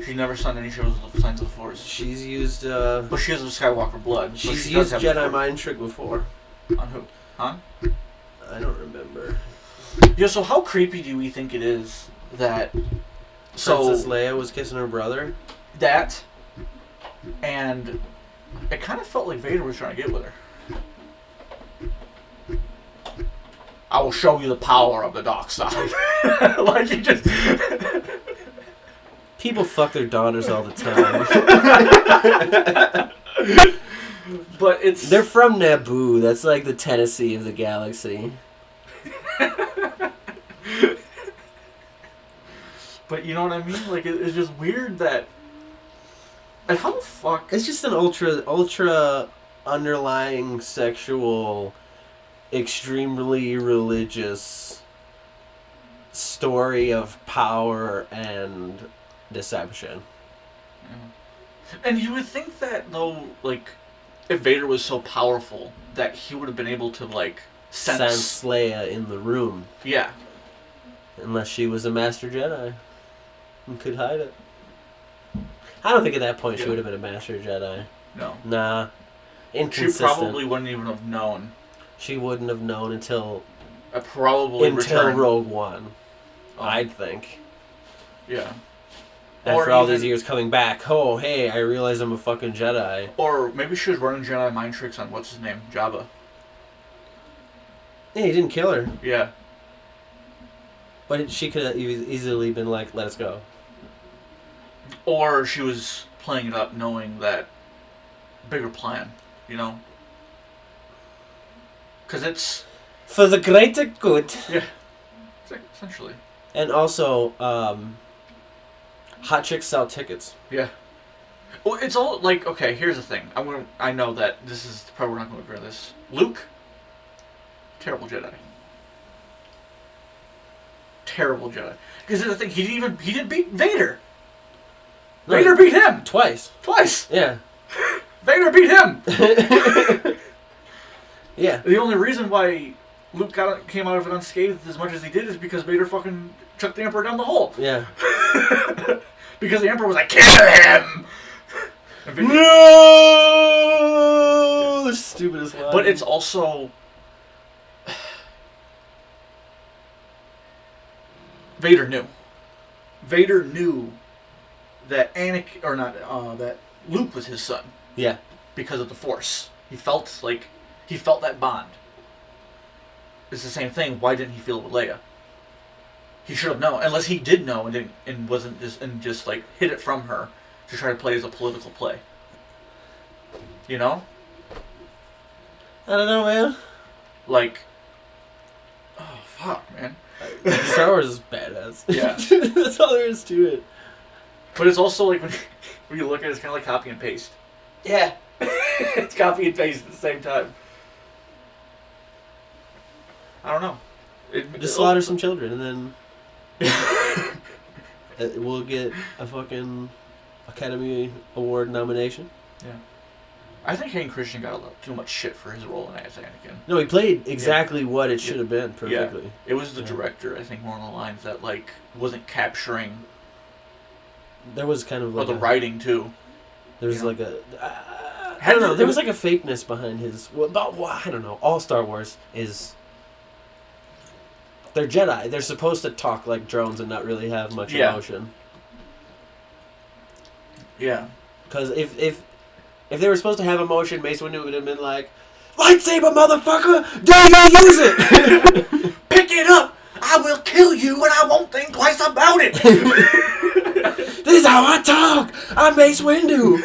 She never signed any shows with the Signs of the Force. She's used... But she has the Skywalker blood. She's used Jedi mind trick before. On who? Han? I don't remember. Yeah, so how creepy do we think it is that... Princess Leia was kissing her brother? That... And it kind of felt like Vader was trying to get with her. I will show you the power of the dark side. Like he just... People fuck their daughters all the time. But it's... They're from Naboo. That's like the Tennessee of the galaxy. But you know what I mean? Like, it's just weird that... Like, how the fuck... It's just an ultra underlying sexual, extremely religious story of power and deception. And you would think that, though, like, if Vader was so powerful, that he would have been able to, like, sense Leia in the room. Yeah. Unless she was a Master Jedi and could hide it. I don't think at that point she would have been a Master Jedi. No. Nah. Inconsistent. She probably wouldn't even have known. She wouldn't have known until Return. Rogue One. Oh. I'd think. Yeah. After all these years coming back, oh, hey, I realize I'm a fucking Jedi. Or maybe she was running Jedi mind tricks on, what's his name? Jabba. Yeah, he didn't kill her. Yeah. But she could have easily been like, let us go. Or she was playing it up knowing that bigger plan, you know? Because it's... For the greater good. Yeah. Essentially. And also, hot chicks sell tickets. Yeah. Well, it's all, like, okay, here's the thing. I know that this is... Probably we're not going to agree on this. Luke, terrible Jedi. Terrible Jedi. Because the thing, he didn't beat Vader. No, Vader beat him. Twice. Yeah. Vader beat him. Yeah. The only reason why Luke came out of it unscathed as much as he did is because Vader fucking chucked the Emperor down the hole. Yeah. Because the Emperor was like, kill him. No, the stupidest line. But it's also Vader knew that that Luke was his son. Yeah. Because of the Force. He felt that bond. It's the same thing. Why didn't he feel it with Leia? He should have known, unless he did know and wasn't just like hid it from her to try to play as a political play. You know? I don't know, man. Like, oh fuck, man. Star Wars is badass. Yeah. That's all there is to it. But it's also like when you look at it, it's kind of like copy and paste. Yeah. It's copy and paste at the same time. I don't know. Just slaughter some children and then we'll get a fucking Academy Award nomination. Yeah. I think Hayden Christensen got too much shit for his role in Anakin. No, he played exactly what it should have been perfectly. Yeah. It was the director, I think, more on the lines that like wasn't capturing. There was kind of like the writing too. There was like a. I don't know. There was like a fakeness behind his. Well, I don't know. All Star Wars is. They're Jedi. They're supposed to talk like drones and not really have much emotion. Yeah. Because if they were supposed to have emotion, Mace Windu would have been like, lightsaber, motherfucker! Dare you use it? Pick it up! I will kill you and I won't think twice about it! This is how I talk! I'm Mace Windu!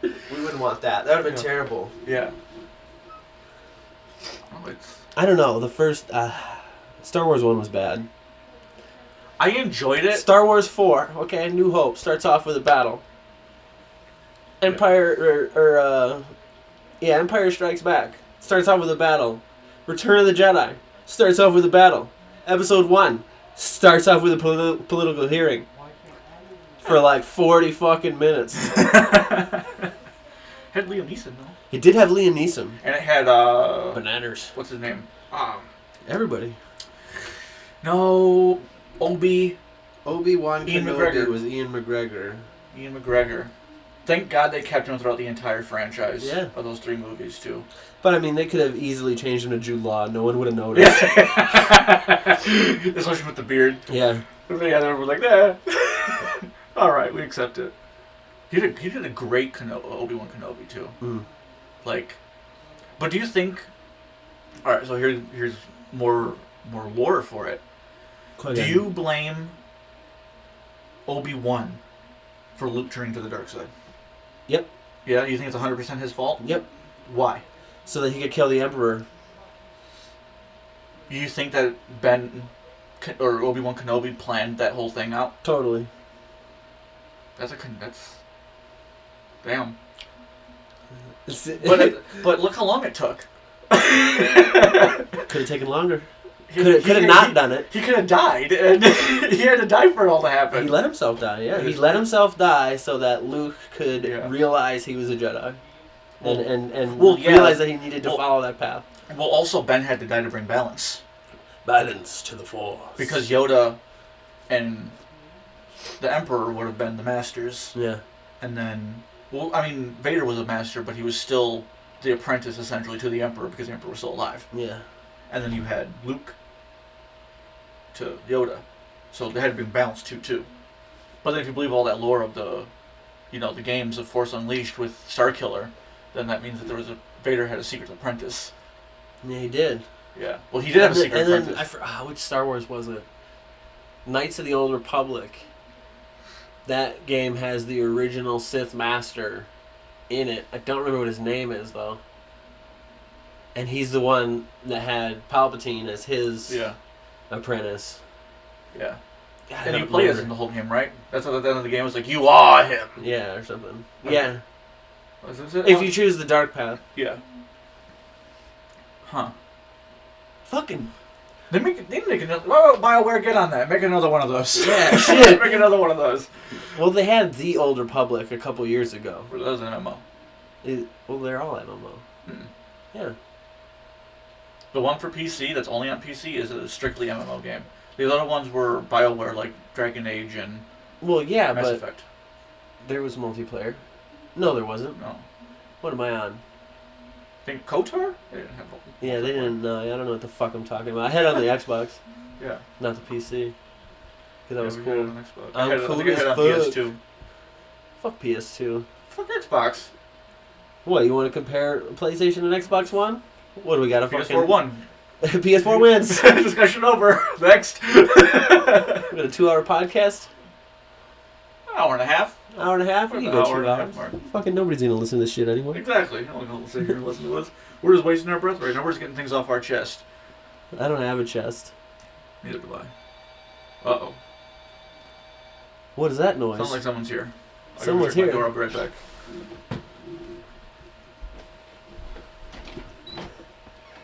We wouldn't want that. That would have been terrible. Yeah. I don't know. The first Star Wars 1 was bad. I enjoyed it. Star Wars 4, okay, New Hope, starts off with a battle. Empire Strikes Back starts off with a battle. Return of the Jedi starts off with a battle. Episode 1 starts off with a political hearing for like 40 fucking minutes. Had Liam Neeson though. It did have Liam Neeson. And it had Bananas. What's his name? Everybody. No, Obi-Wan Kenobi was Ian McGregor. Ian McGregor. Thank God they kept him throughout the entire franchise of those 3 movies, too. But, I mean, they could have easily changed him to Jude Law. No one would have noticed. Especially with the beard. Yeah. Yeah, they were like, nah. All right, we accept it. He did a great Obi-Wan Kenobi, too. Mm. Like, but do you think... All right, so here's more lore for it. Do you blame Obi-Wan for Luke turning to the dark side? Yep. Yeah, you think it's 100% his fault? Yep. Why? So that he could kill the Emperor. You think that Ben or Obi-Wan Kenobi planned that whole thing out? Totally. That's damn. But look how long it took. Could have taken longer. Could have not done it. He could have died, and he had to die for it all to happen. He let himself die, yeah. He let himself die so that Luke could realize he was a Jedi. And realize that he needed to follow that path. Well, also, Ben had to die to bring balance. Balance to the Force. Because Yoda and the Emperor would have been the masters. Yeah. And then, well, I mean, Vader was a master, but he was still the apprentice, essentially, to the Emperor, because the Emperor was still alive. Yeah. And then you had Luke to Yoda. So they had to bring balance too. But then if you believe all that lore of the games of Force Unleashed with Starkiller, then that means that Vader had a secret apprentice. Yeah, he did. Yeah. Well, he did have a secret apprentice. And then, which Star Wars was it? Knights of the Old Republic. That game has the original Sith Master in it. I don't remember what his name is, though. And he's the one that had Palpatine as his apprentice. Yeah. God, and you play as him the whole game, right? That's what at the end of the game was like, you are him. Yeah, or something. Yeah. It? If you choose the dark path. Yeah. Huh. Fucking. They make another. Oh, BioWare, get on that. Make another one of those. Yeah, shit. Make another one of those. Well, they had The Old Republic a couple years ago. That was an MMO. Well, they're all MMO. Yeah. The one for PC that's only on PC is a strictly MMO game. The other ones were BioWare, like Dragon Age and Mass Effect. There was multiplayer. No, there wasn't. No. What am I on? I think KOTOR? They didn't have multiplayer. Yeah, they didn't. I don't know what the fuck I'm talking about. I had it on the Xbox. Yeah. Not the PC. Because that was cool. I I'm cool as fuck. PS2. Fuck PS2. Fuck Xbox. What, you want to compare PlayStation and Xbox One? What do we got? PS4 won. PS4 wins. Discussion over. Next. We got a 2-hour podcast. Hour and a half. Hour and a half? We can go 2 hours. Mark. Fucking nobody's going to listen to this shit anyway. Exactly. No one's going to sit here and listen to us. We're just wasting our breath right now. We're just getting things off our chest. I don't have a chest. Neither do I. Uh-oh. What is that noise? Sounds like someone's here. Someone's here. I'll be right back.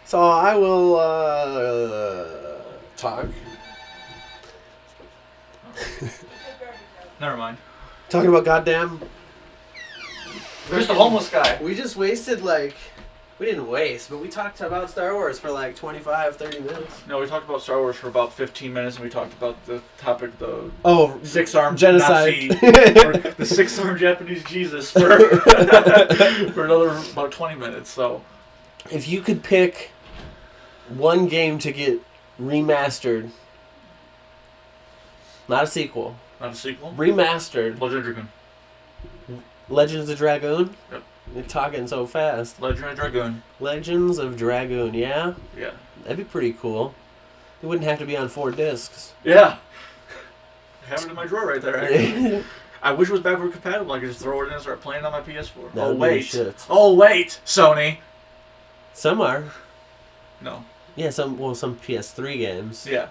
So I will talk. Never mind. Talking about goddamn. There's the homeless guy. We just wasted we didn't waste, but we talked about Star Wars for 25, 30 minutes. No, we talked about Star Wars for about 15 minutes, and we talked about the topic, six-armed genocide, Nazi, or the six-armed Japanese Jesus for another about 20 minutes. So, if you could pick one game to get remastered, not a sequel. Not a sequel? Remastered. Legends Legends of Dragoon. of Dragoon? Yep. You're talking so fast. Legend of Dragoon. Legends of Dragoon, yeah? Yeah. That'd be pretty cool. It wouldn't have to be on 4 discs. Yeah. I have it in my drawer right there, actually. I wish it was backward compatible. I could just throw it in and start playing on my PS4. That would be shit. Oh, wait! Sony! Some are. No. Yeah, some PS3 games. Yeah.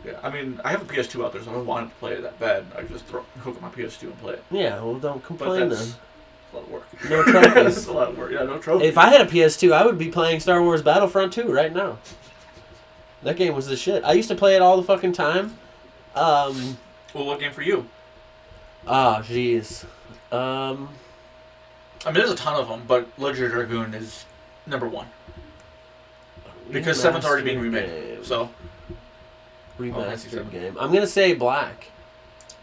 Yeah, I mean, I have a PS2 out there, so if I wanted to play it that bad, I could just hook up my PS2 and play it. Yeah, well, don't complain then. It's a lot of work. No trophies. That's a lot of work. Yeah, no trophies. If I had a PS2, I would be playing Star Wars Battlefront 2 right now. That game was the shit. I used to play it all the fucking time. Well, what game for you? Jeez. I mean, there's a ton of them, but Legend of Dragoon is number 1. Because 7's already being remade, so... Remastered game. I'm gonna say Black.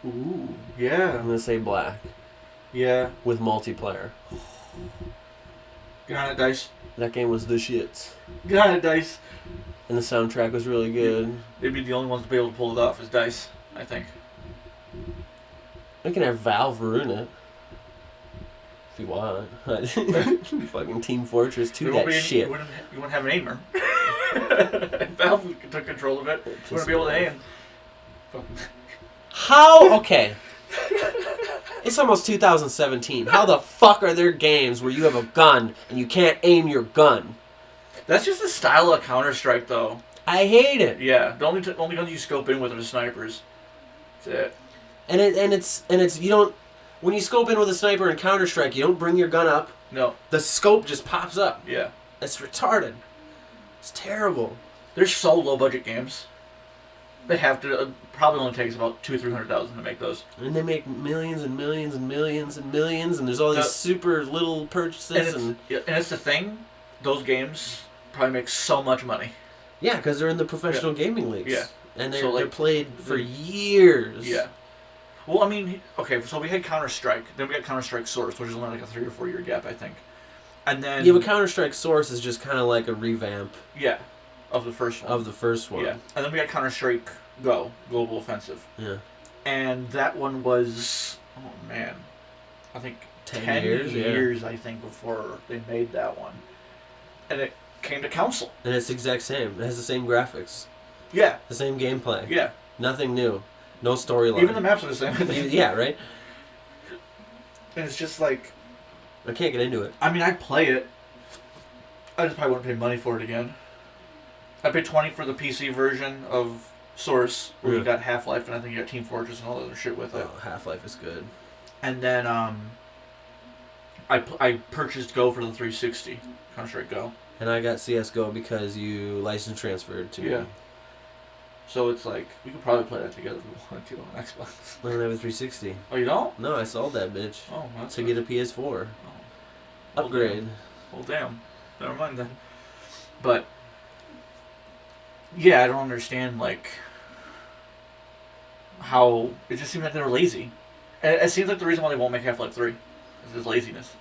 Ooh, yeah. I'm gonna say Black. Yeah. With multiplayer. Get on it, Dice. That game was the shits. Get on it, Dice. And the soundtrack was really good. They'd be the only ones to be able to pull it off is Dice, I think. We can have Valve ruin it. If you want. Fucking Team Fortress 2 that shit. You wouldn't have an aimer. Valve took control of it. You wouldn't be able to aim. How? Okay. It's almost 2017. How the fuck are there games where you have a gun and you can't aim your gun? That's just the style of Counter-Strike, though. I hate it. Yeah, the only guns you scope in with are the snipers. That's it. And it's you don't, when you scope in with a sniper in Counter-Strike, you don't bring your gun up. No. The scope just pops up. Yeah. It's retarded. It's terrible. They're so low-budget games. They have to. Probably only takes about $200,000-300,000 to make those. And they make millions and millions and millions and millions, and there's all these super little purchases. And it's the thing. Those games probably make so much money. Yeah, because they're in the professional gaming leagues. Yeah. And they're played for years. Yeah. Well, I mean, okay, so we had Counter-Strike, then we got Counter-Strike Source, which is only like a 3 or 4 year gap, I think. And then... Yeah, but Counter-Strike Source is just kind of like a revamp. Yeah, of the first one. Yeah. And then we got Counter-Strike Go, Global Offensive. Yeah. And that one was, oh man, I think 10 years, I think, before they made that one. And it came to console. And it's the exact same. It has the same graphics. Yeah. The same gameplay. Yeah. Nothing new. No storyline. Even the maps are the same. Yeah, right? And it's just like... I can't get into it. I mean, I'd play it. I just probably wouldn't pay money for it again. I paid $20 for the PC version of Source, where you got Half-Life, and I think you got Team Fortress and all that other shit with it. Oh, Half-Life is good. And then I purchased Go for the 360, Counter-Strike Go. And I got CSGO because you license transferred to me. So it's like, we could probably play that together if we wanted to on Xbox. I don't have a 360. Oh, you don't? No, I sold that bitch. Oh, that's to get a PS4. Oh. Upgrade. Well, damn. Never mind then. But, yeah, I don't understand, like, how it just seems like they're lazy. And it seems like the reason why they won't make Half-Life 3 is just laziness.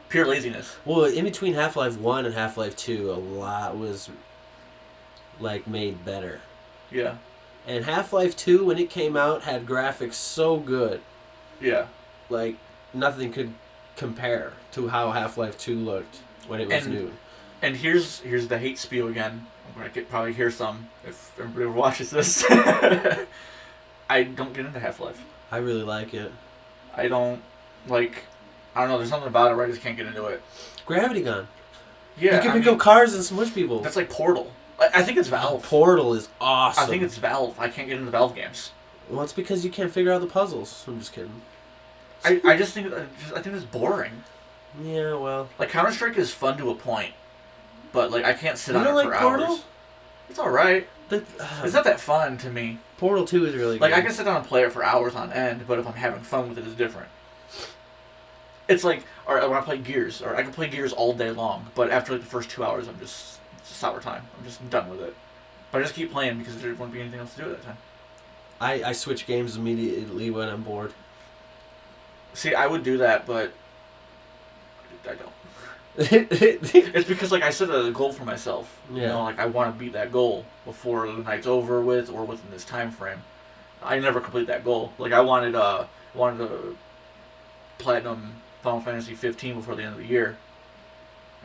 Pure laziness. Well, in between Half-Life 1 and Half-Life 2, a lot was, like, made better. Yeah. And Half-Life 2, when it came out, had graphics so good. Yeah. Like, nothing could compare to how Half-Life 2 looked when it was new. And here's the hate spew again. I'm going to probably hear some if everybody ever watches this. I don't get into Half-Life. I really like it. I don't know, there's something about it where I just can't get into it. Gravity gun. Yeah. You can pick up cars and smush people. That's like Portal. I think it's Valve. Portal is awesome. I think it's Valve. I can't get into Valve games. Well, it's because you can't figure out the puzzles. I'm just kidding. I just think it's boring. Yeah, well. Like, Counter-Strike is fun to a point, but like I can't sit on it for like Portal? hours. It's alright. It's not that fun to me. Portal 2 is really good. Like, I can sit down and play it for hours on end, but if I'm having fun with it, it's different. It's like, alright, when I play Gears, or I can play Gears all day long, but after like the first 2 hours, it's a sour time. I'm just done with it. But I just keep playing because there won't be anything else to do at that time. I switch games immediately when I'm bored. See, I would do that, but I don't. It's because, like, I set a goal for myself. Yeah. You know, like, I want to beat that goal before the night's over with, or within this time frame. I never complete that goal. Like, I wanted to platinum Final Fantasy 15 before the end of the year.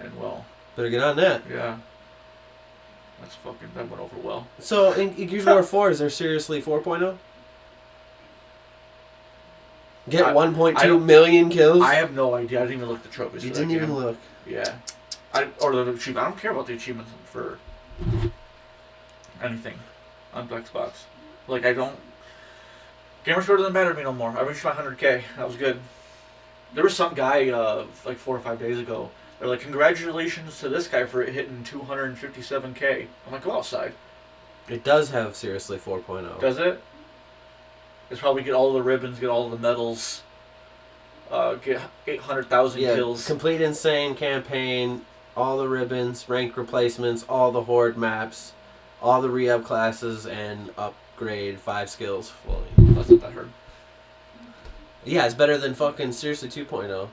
And, well... Better get on that. Yeah. That went over well. So, in Gears of War 4, is there seriously 4.0? Get 1.2 million kills? I have no idea. I didn't even look at the trophies. You didn't even look. Yeah. Or the achievement. I don't care about the achievements for anything on Xbox. Like, I don't... Gamer score doesn't matter to me no more. I reached my 100K. That was good. There was some guy, like 4 or 5 days ago. They're like, congratulations to this guy for hitting 257K. I'm like, go outside. It does have seriously 4.0. Does it? It's probably get all the ribbons, get all the medals, get 800,000 kills. Complete insane campaign, all the ribbons, rank replacements, all the horde maps, all the re-up classes, and upgrade 5 skills fully. That's what I heard. Yeah, it's better than fucking seriously 2.0.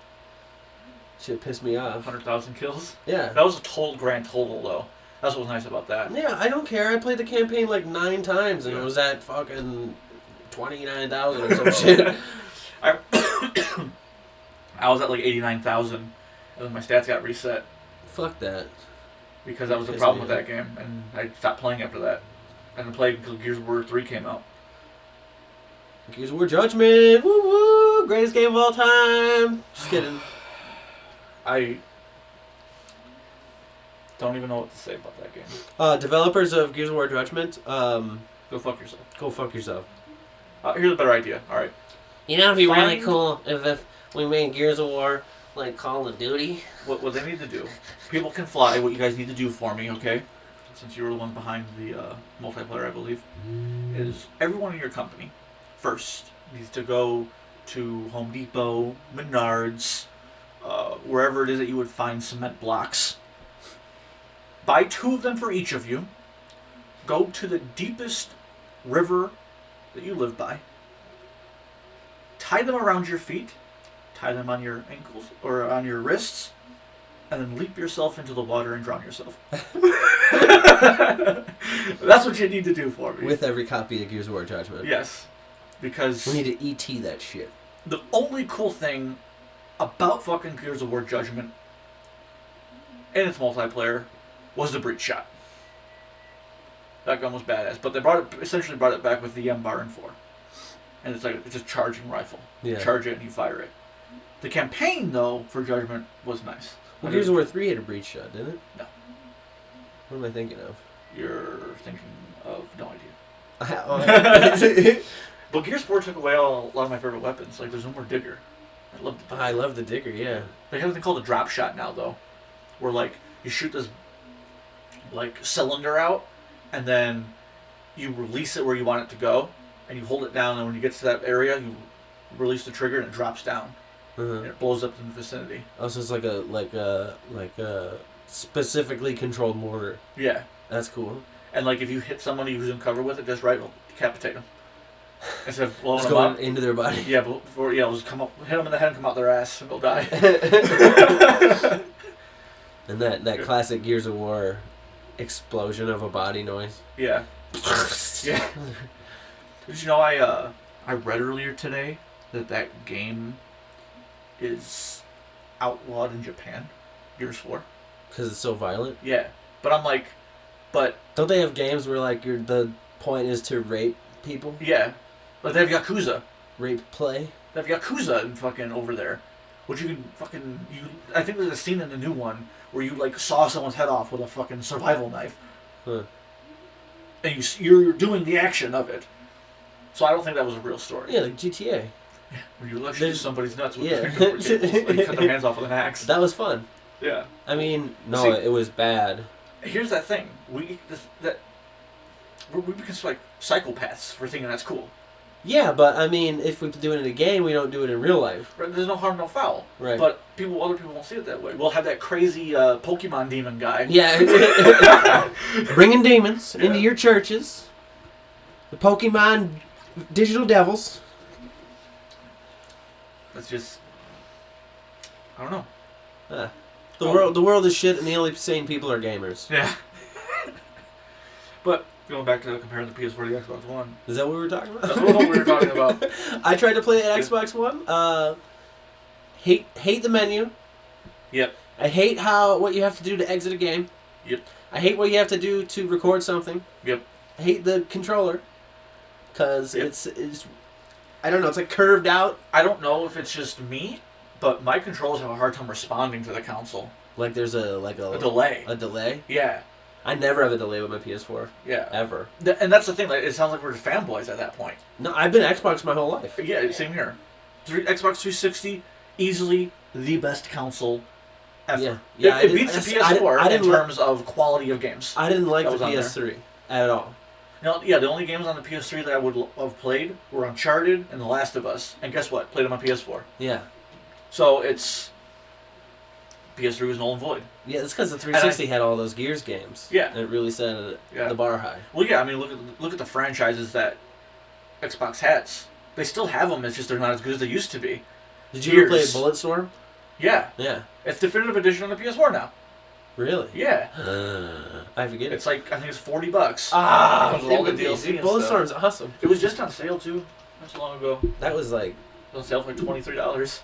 Shit pissed me off. 100,000 kills? Yeah. That was a grand total, though. That's what was nice about that. Yeah, I don't care. I played the campaign like 9 times, and it was at fucking 29,000 or some shit. I was at like 89,000, and then my stats got reset. Fuck that. Because that was the problem with that game, and I stopped playing after that. And I played until Gears of War 3 came out. Gears of War Judgment. Woo woo! Greatest game of all time. Just kidding. I don't even know what to say about that game. Developers of Gears of War Judgment. Go fuck yourself. Go fuck yourself. Here's a better idea. All right. You know, it'd be really cool if we made Gears of War like Call of Duty. What they need to do, People Can Fly, what you guys need to do for me, okay? Since you were the one behind the multiplayer, I believe, is everyone in your company first needs to go to Home Depot, Menards, wherever it is that you would find cement blocks. Buy 2 of them for each of you. Go to the deepest river that you live by. Tie them around your feet. Tie them on your ankles or on your wrists. And then leap yourself into the water and drown yourself. That's what you need to do for me. With every copy of Gears of War Judgment. Yes. Because we need to ET that shit. The only cool thing about fucking Gears of War Judgment and its multiplayer was the breach shot. That gun was badass. But they essentially brought it back with the M-Bar in 4. And it's like it's a charging rifle. Yeah. You charge it and you fire it. The campaign, though, for Judgment was nice. Well, Gears of War 3 had a breach shot, didn't it? No. What am I thinking of? You're thinking of no idea. But Gears 4 took away a lot of my favorite weapons. Like, there's no more digger. I love the digger, yeah. They have a thing called a drop shot now, though. Where, like, you shoot this, like, cylinder out, and then you release it where you want it to go, and you hold it down, and when you get to that area, you release the trigger, and it drops down. And it blows up in the vicinity. Oh, so it's like a specifically controlled mortar. Yeah. That's cool. And, like, if you hit somebody who's in cover with it just right, it'll decapitate them. Instead of blowing just them up. into their body. Yeah, it'll just come up, hit them in the head and come out their ass, and they'll die. And that classic Gears of War explosion of a body noise. Yeah. Yeah. Did you know I read earlier today that game is outlawed in Japan? Gears 4. Because it's so violent? Yeah. But I'm like, don't they have games where like the point is to rape people? Yeah. Like they have Yakuza. Rape play? They have Yakuza in fucking over there. Which you can fucking... I think there's a scene in the new one where you like saw someone's head off with a fucking survival knife. Huh. And you're doing the action of it. So I don't think that was a real story. Yeah, like GTA. Yeah, where you electrocute somebody's nuts with yeah. cables, like you cut their hands off with an axe. That was fun. Yeah. I mean, no, it was bad. Here's that thing. We become like psychopaths for thinking that's cool. Yeah, but I mean, if we do it in a game, we don't do it in real life. Right, there's no harm, no foul. Right. But other people won't see it that way. We'll have that crazy Pokemon demon guy. Yeah. Bringing demons into your churches. The Pokemon digital devils. That's just... I don't know. The world is shit, and the only sane people are gamers. Yeah. But going back to comparing the PS4 to the Xbox One. Is that what we were talking about? That's what we were talking about. I tried to play an Xbox One. Hate the menu. Yep. I hate what you have to do to exit a game. Yep. I hate what you have to do to record something. Yep. I hate the controller. Because it's I don't know, it's like curved out. I don't know if it's just me, but my controllers have a hard time responding to the console. Like there's a delay. A delay? Yeah. I never have a delay with my PS4. Yeah. Ever. And that's the thing, like, it sounds like we're just fanboys at that point. No, I've been Xbox my whole life. Yeah, same here. Xbox 360, easily the best console ever. Yeah, it beats the PS4 in terms of quality of games. I didn't like the PS3 at all. No, yeah, the only games on the PS3 that I would have played were Uncharted and The Last of Us. And guess what? Played them on PS4. Yeah. So it's... PS3 was null and void. Yeah, it's because the 360 had all those Gears games. Yeah. And it really set the bar high. Well, yeah, I mean, look at the franchises that Xbox has. They still have them, it's just they're not as good as they used to be. Did you ever play Bulletstorm? Yeah. Yeah. It's Definitive Edition on the PS4 now. Really? Yeah. I forget It's like, I think it's $40. Ah, all the DLC Bulletstorm's awesome. It was just on sale, too. Not so long ago. That was like... It was on sale for like $23.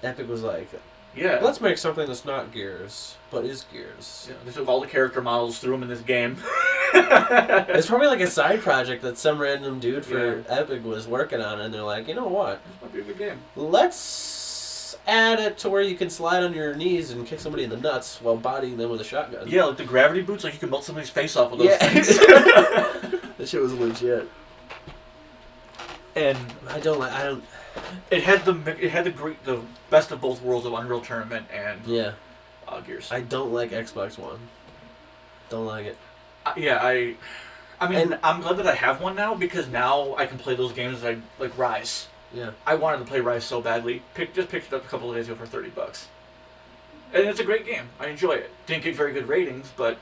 Epic was like... Yeah. Let's make something that's not Gears, but is Gears. Yeah, they took all the character models, threw them in this game. It's probably like a side project that some random dude for Epic was working on, and they're like, you know what? This might be a good game. Let's add it to where you can slide on your knees and kick somebody in the nuts while bodying them with a shotgun. Yeah, like the gravity boots, like you can melt somebody's face off with those things. That shit was legit. And I don't. It had the best of both worlds of Unreal Tournament and Gears. I don't like Xbox One. Don't like it. I mean, I'm glad that I have one now because now I can play those games like Rise. Yeah. I wanted to play Rise so badly. Just picked it up a couple of days ago for $30. And it's a great game. I enjoy it. Didn't get very good ratings, but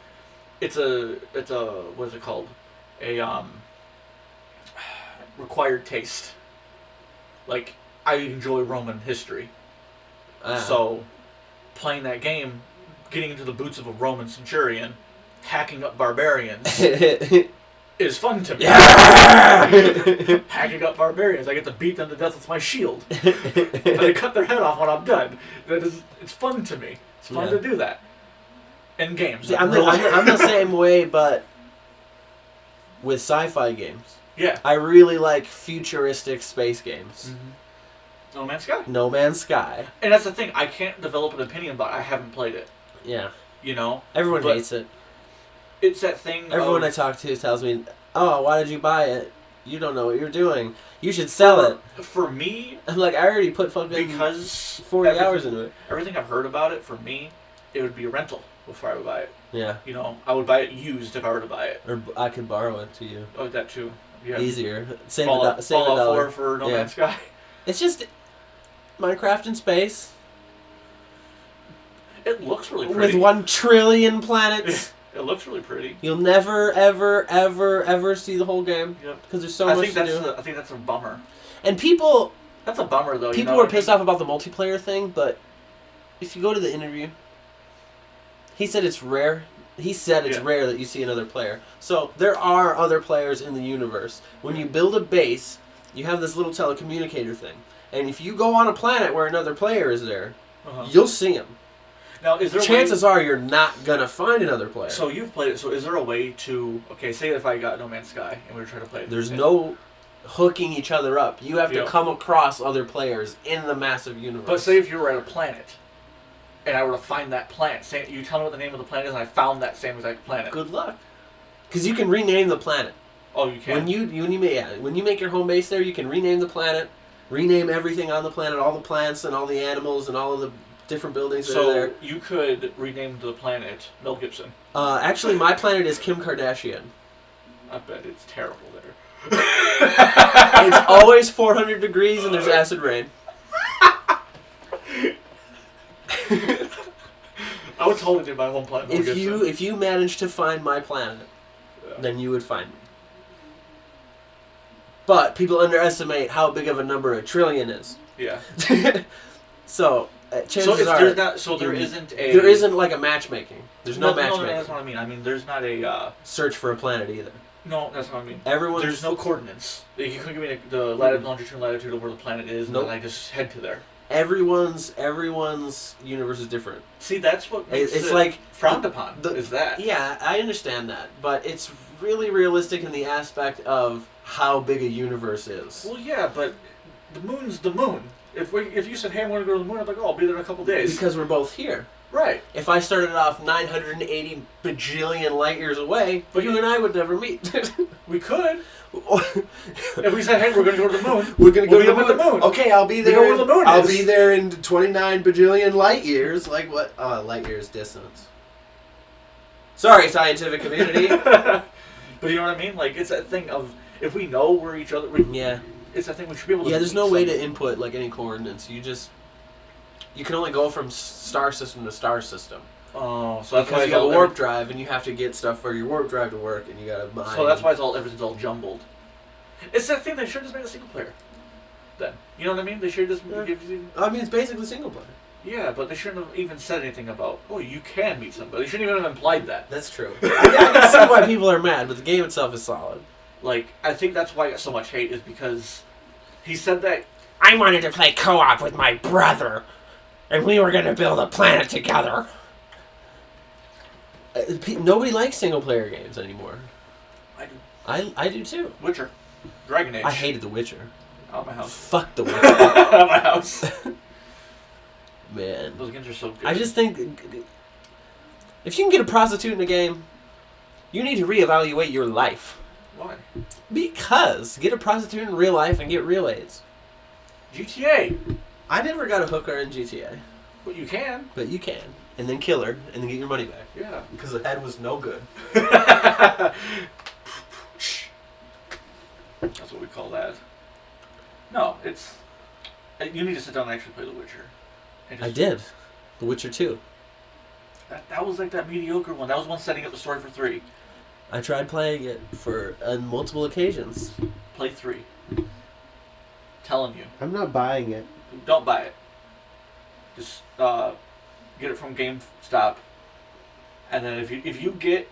it's a what is it called? A required taste. Like, I enjoy Roman history. So, playing that game, getting into the boots of a Roman centurion, hacking up barbarians, is fun to me. Yeah! Hacking up barbarians, I get to beat them to death with my shield. And I cut their head off when I'm done. It's fun to me. It's fun to do that. In games. See, I'm the same way, but with sci-fi games. Yeah. I really like futuristic space games. No Man's Sky. No Man's Sky. And that's the thing, I can't develop an opinion about it. I haven't played it. Yeah. You know? Everyone hates it. It's that thing. Everyone I talk to tells me, oh, why did you buy it? You don't know what you're doing. You should sell it. For me... I'm like, I already put fucking 40 hours into it. Everything I've heard about it, for me, it would be a rental before I would buy it. Yeah. You know, I would buy it used if I were to buy it. Or I could borrow it to you. Oh, that too. Yeah. Easier. Save Fallout a dollar. 4 for No Man's Sky. It's just Minecraft in space. It looks really pretty. With 1 trillion planets. It looks really pretty. You'll never, ever, ever, ever see the whole game. Yep. Because there's so much to do. I think that's a bummer. And people... That's a bummer, though. People were pissed off about the multiplayer thing, but if you go to the interview, he said it's rare. He said it's rare that you see another player. So there are other players in the universe. When you build a base, you have this little telecommunicator thing. And if you go on a planet where another player is there, you'll see him. Now, is there chances are you're not going to find another player. So you've played it. So is there a way to... Okay, say if I got No Man's Sky and we were trying to play it. There's no hooking each other up. You have to come across other players in the massive universe. But say if you were at a planet... and I were to find that planet. Say, you tell me what the name of the planet is, and I found that same exact planet. Good luck. Because you can rename the planet. Oh, you can? When you make your home base there, you can rename the planet, rename everything on the planet, all the plants and all the animals and all of the different buildings that are there. So you could rename the planet Mel Gibson. Actually, my planet is Kim Kardashian. I bet it's terrible there. It's always 400 degrees and there's acid rain. I would totally do my home planet. If you manage to find my planet, then you would find me. But people underestimate how big of a number a trillion is. Yeah. So chances are there isn't like a matchmaking. There's no matchmaking. No, that's what I mean. I mean, there's not a search for a planet either. No, that's what I mean. There's no coordinates. You couldn't give me the longitude and latitude of where the planet is, and then I just head to there. Everyone's universe is different. See, that's what makes it's like frowned upon. Is that? Yeah, I understand that, but it's really realistic in the aspect of how big a universe is. Well, yeah, but the moon's the moon. If you said, "Hey, I want to go to the moon," I'm like, "Oh, I'll be there in a couple days." Because we're both here. Right. If I started off 980 bajillion light years away, but you and I would never meet. We could. If we said, "Hey, we're going to go to the moon," we're going to go to the moon. Okay, I'll be there. Where the moon I'll is. be there in 29 bajillion light years. Like what? Light years distance. Sorry, scientific community. But you know what I mean? Like, it's that thing of if we know where each other. It's that thing we should be able to. Yeah, there's no way to input like any coordinates. You can only go from star system to star system. Oh, so that's why you have a warp drive, and you have to get stuff for your warp drive to work, and you gotta mine. So that's why everything's all jumbled. It's that thing they should just make a single player. Then you know what I mean? They should just give you. I mean, it's basically single player. Yeah, but they shouldn't have even said anything about. Oh, you can meet somebody. They shouldn't even have implied that. That's true. I can see why people are mad, but the game itself is solid. Like, I think that's why I got so much hate is because he said that I wanted to play co-op with my brother, and we were going to build a planet together. Nobody likes single player games anymore. I do. I do too. Witcher. Dragon Age. I hated The Witcher. Out of my house. Fuck The Witcher. Out of my house. Man. Those games are so good. I just think if you can get a prostitute in a game, you need to reevaluate your life. Why? Because get a prostitute in real life and get real AIDS. GTA. I never got a hooker in GTA. But you can. But you can. And then kill her and then get your money back. Yeah. Because the head was no good. That's what we call that. No, it's... You need to sit down and actually play The Witcher. And I did. The Witcher 2. That was like that mediocre one. That was one setting up the story for 3. I tried playing it on multiple occasions. Play 3. Telling you. I'm not buying it. Don't buy it. Just get it from GameStop. And then if you get...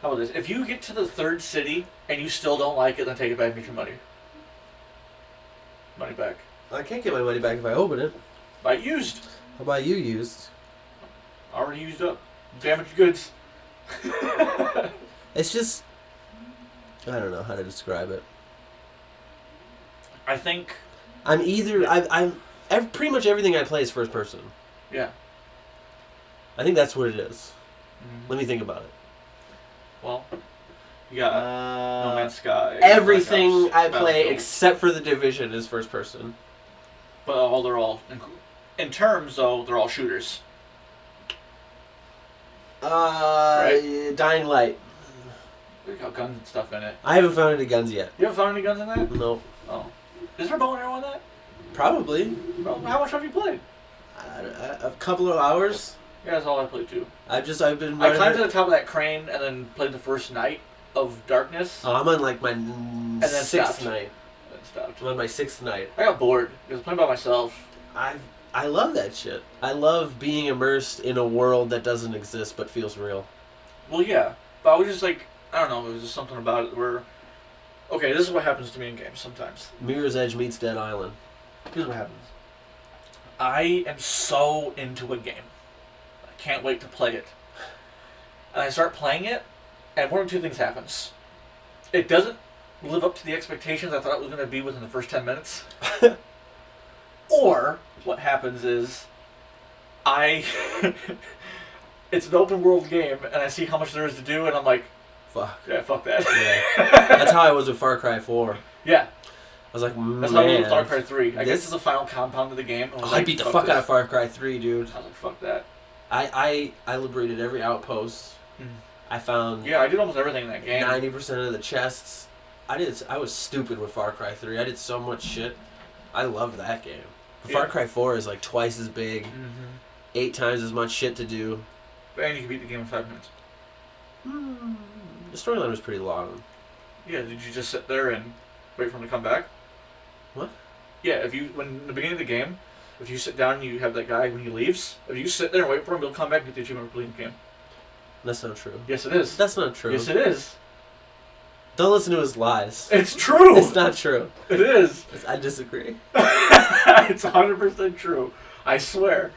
How about this? If you get to the 3rd city and you still don't like it, then take it back and get your money. Money back. I can't get my money back if I open it. Buy it used. How about you used? Already used up. Damaged goods. It's just... I don't know how to describe it. I think... I'm pretty much everything I play is first person. Yeah. I think that's what it is. Mm-hmm. Let me think about it. Well, you got No Man's Sky. Everything I play Battlefield. except for The Division is first person. But they're all... In terms, though, they're all shooters. Dying Light. They got guns and stuff in it. I haven't found any guns yet. You haven't found any guns in that? No. Oh. Is there a bow and arrow in that? Probably. Well, how much have you played? A couple of hours. Yeah, that's all I played, too. I've been I running climbed to the top of that crane and then played the first night of Darkness. I'm on like my and then 6th stopped. night. And stopped. I'm on my 6th night. I got bored. I was playing by myself. I love that shit. I love being immersed in a world that doesn't exist but feels real. Well, yeah. But I was just like, I don't know, there was just something about it where... Okay, this is what happens to me in games sometimes. Mirror's Edge meets Dead Island. Here's what happens. I am so into a game. I can't wait to play it. And I start playing it, and one of two things happens. It doesn't live up to the expectations I thought it was going to be within the first 10 minutes. Or, what happens is, it's an open world game, and I see how much there is to do, and I'm like, Fuck. yeah, fuck that. Yeah. That's how I was with Far Cry 4. Yeah. I was like, That's how I was with Far Cry 3. I guess this it's the final compound of the game. I beat the fuck out of Far Cry 3, dude. I was like, fuck that. I liberated every outpost. I found Yeah, I did almost everything in that game. 90% of the chests. I was stupid with Far Cry 3. I did so much shit. I loved that game. Yeah. Far Cry 4 is like twice as big, Mm-hmm. 8 times as much shit to do. And you can beat the game in 5 minutes. The storyline was pretty long. Yeah, did you just sit there and wait for him to come back? What? Yeah, when in the beginning of the game, if you sit down and you have that guy when he leaves, if you sit there and wait for him, he'll come back and get the achievement for completing the game. That's not true. Yes, it is. That's not true. Yes, it is. Don't listen to his lies. It's true. It's not true. It is. I disagree. It's 100% true. I swear.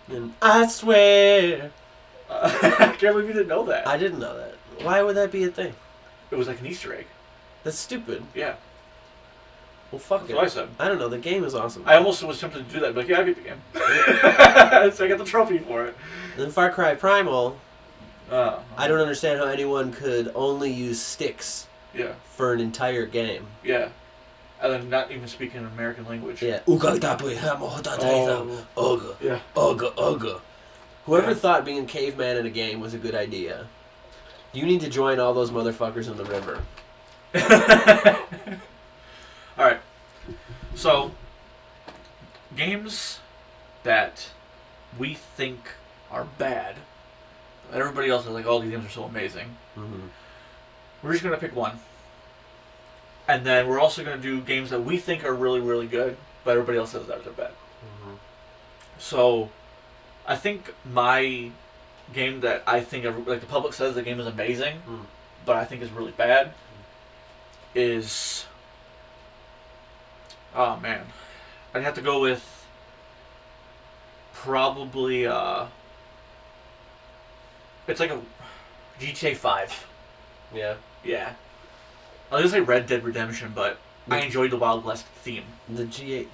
And I swear. I can't believe you didn't know that. I didn't know that. Why would that be a thing? It was like an Easter egg. That's stupid. Yeah. Well, fuck That's it. what I said. I don't know. The game is awesome. I almost was tempted to do that, but yeah, I beat the game. So I got the trophy for it. And then Far Cry Primal, I I don't understand how anyone could only use sticks Yeah, for an entire game. yeah. And then not even speaking an American language. Yeah. Oh. Yeah. Whoever Yeah. thought being a caveman in a game was a good idea, you need to join all those motherfuckers in the river. Alright. So, games that we think are bad, and everybody else is like, oh, these games are so amazing. Mm-hmm. We're just going to pick one. And then we're also going to do games that we think are really, really good, but everybody else says that they're bad. Mm-hmm. So, I think my game that I think, like the public says the game is amazing, but I think is really bad, is... Oh, man. I'd have to go with probably, it's like a GTA 5. Yeah. Yeah. I was gonna say Red Dead Redemption, but I enjoyed the Wild West theme. The GTA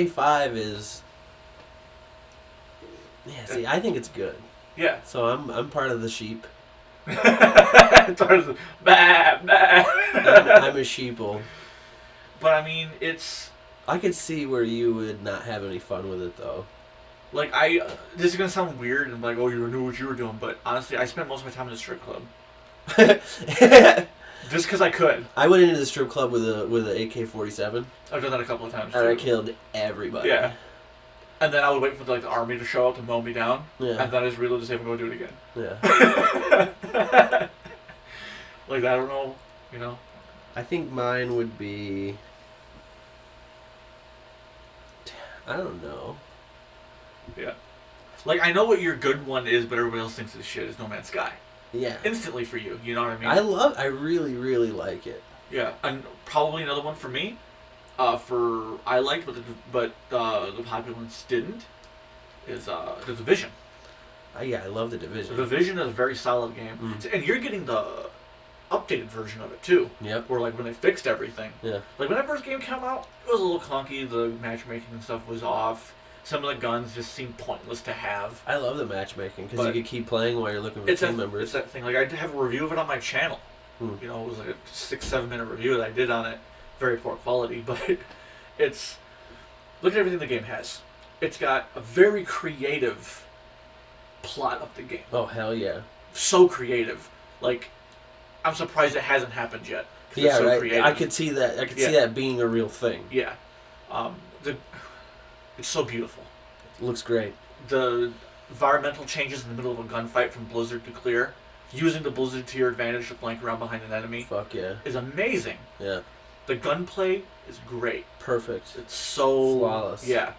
5 is. Yeah, see, I think it's good. Yeah. So I'm part of the sheep. Bah, bah. I'm a sheeple. But I mean, it's I could see where you would not have any fun with it though. like this is gonna sound weird and like, oh, you knew what you were doing, but honestly, I spent most of my time in the strip club just because I could. I went into the strip club with a AK-47. I've done that a couple of times. And I Too. killed everybody. Yeah. And then I would wait for like the army to show up and mow me down. Yeah. And then I just realized I'm going to do it again. Yeah. Like I don't know, you know. I think mine would be. I don't know. Yeah. Like I know what your good one is, but everybody else thinks it's shit. Is No Man's Sky. Yeah. Instantly for you. You know what I mean? I really, really like it. Yeah, and probably another one for me. I liked, but the populace didn't. Is the Division. Yeah, I love the Division. The Division is a very solid game, and you're getting the updated version of it too. Yep. Where like when they fixed everything. Yeah. Like when that first game came out, it was a little clunky. The matchmaking and stuff was off. Some of the guns just seemed pointless to have. I love the matchmaking because But you could keep playing while you're looking for team members. It's that thing. Like I have a review of it on my channel. You know, it was like a 6-7 minute review that I did on it. Very poor quality, but it's look at everything the game has. It's got a very creative plot of the game. Oh hell yeah! So creative. Like I'm surprised it hasn't happened yet. Yeah, it's so right. creative. I could see that. I could see that being a real thing. Yeah. It's so beautiful. It looks great. The environmental changes in the middle of a gunfight from blizzard to clear, using the blizzard to your advantage to flank around behind an enemy. Fuck yeah. Is amazing. Yeah. The gunplay is great. Perfect. It's so flawless. Yeah.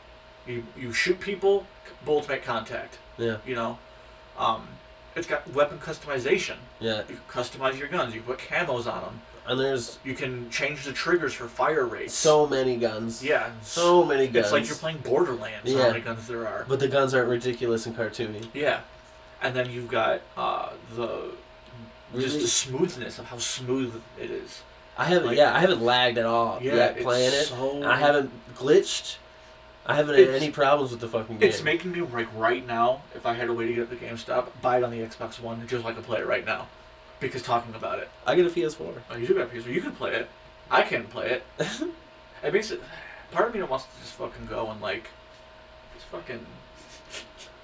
You shoot people, bullets make contact. Yeah. You know? It's got weapon customization. Yeah. You can customize your guns. You put camos on them. And you can change the triggers for fire rates. So many guns. Yeah. So many guns. It's like you're playing Borderlands. Yeah. How many guns there are. But the guns aren't ridiculous and cartoony. Yeah. And then you've got just the smoothness of how smooth it is. I haven't lagged at all yet playing it. I haven't glitched. I haven't had any problems with the fucking game. It's making me, like, right now, if I had a way to get the GameStop, buy it on the Xbox One just so I can play it right now. Because talking about it. I get a PS4. Oh, you do got a PS4. You can play it. I can't play it. It makes it... Part of me wants to just fucking go and, like... Just fucking...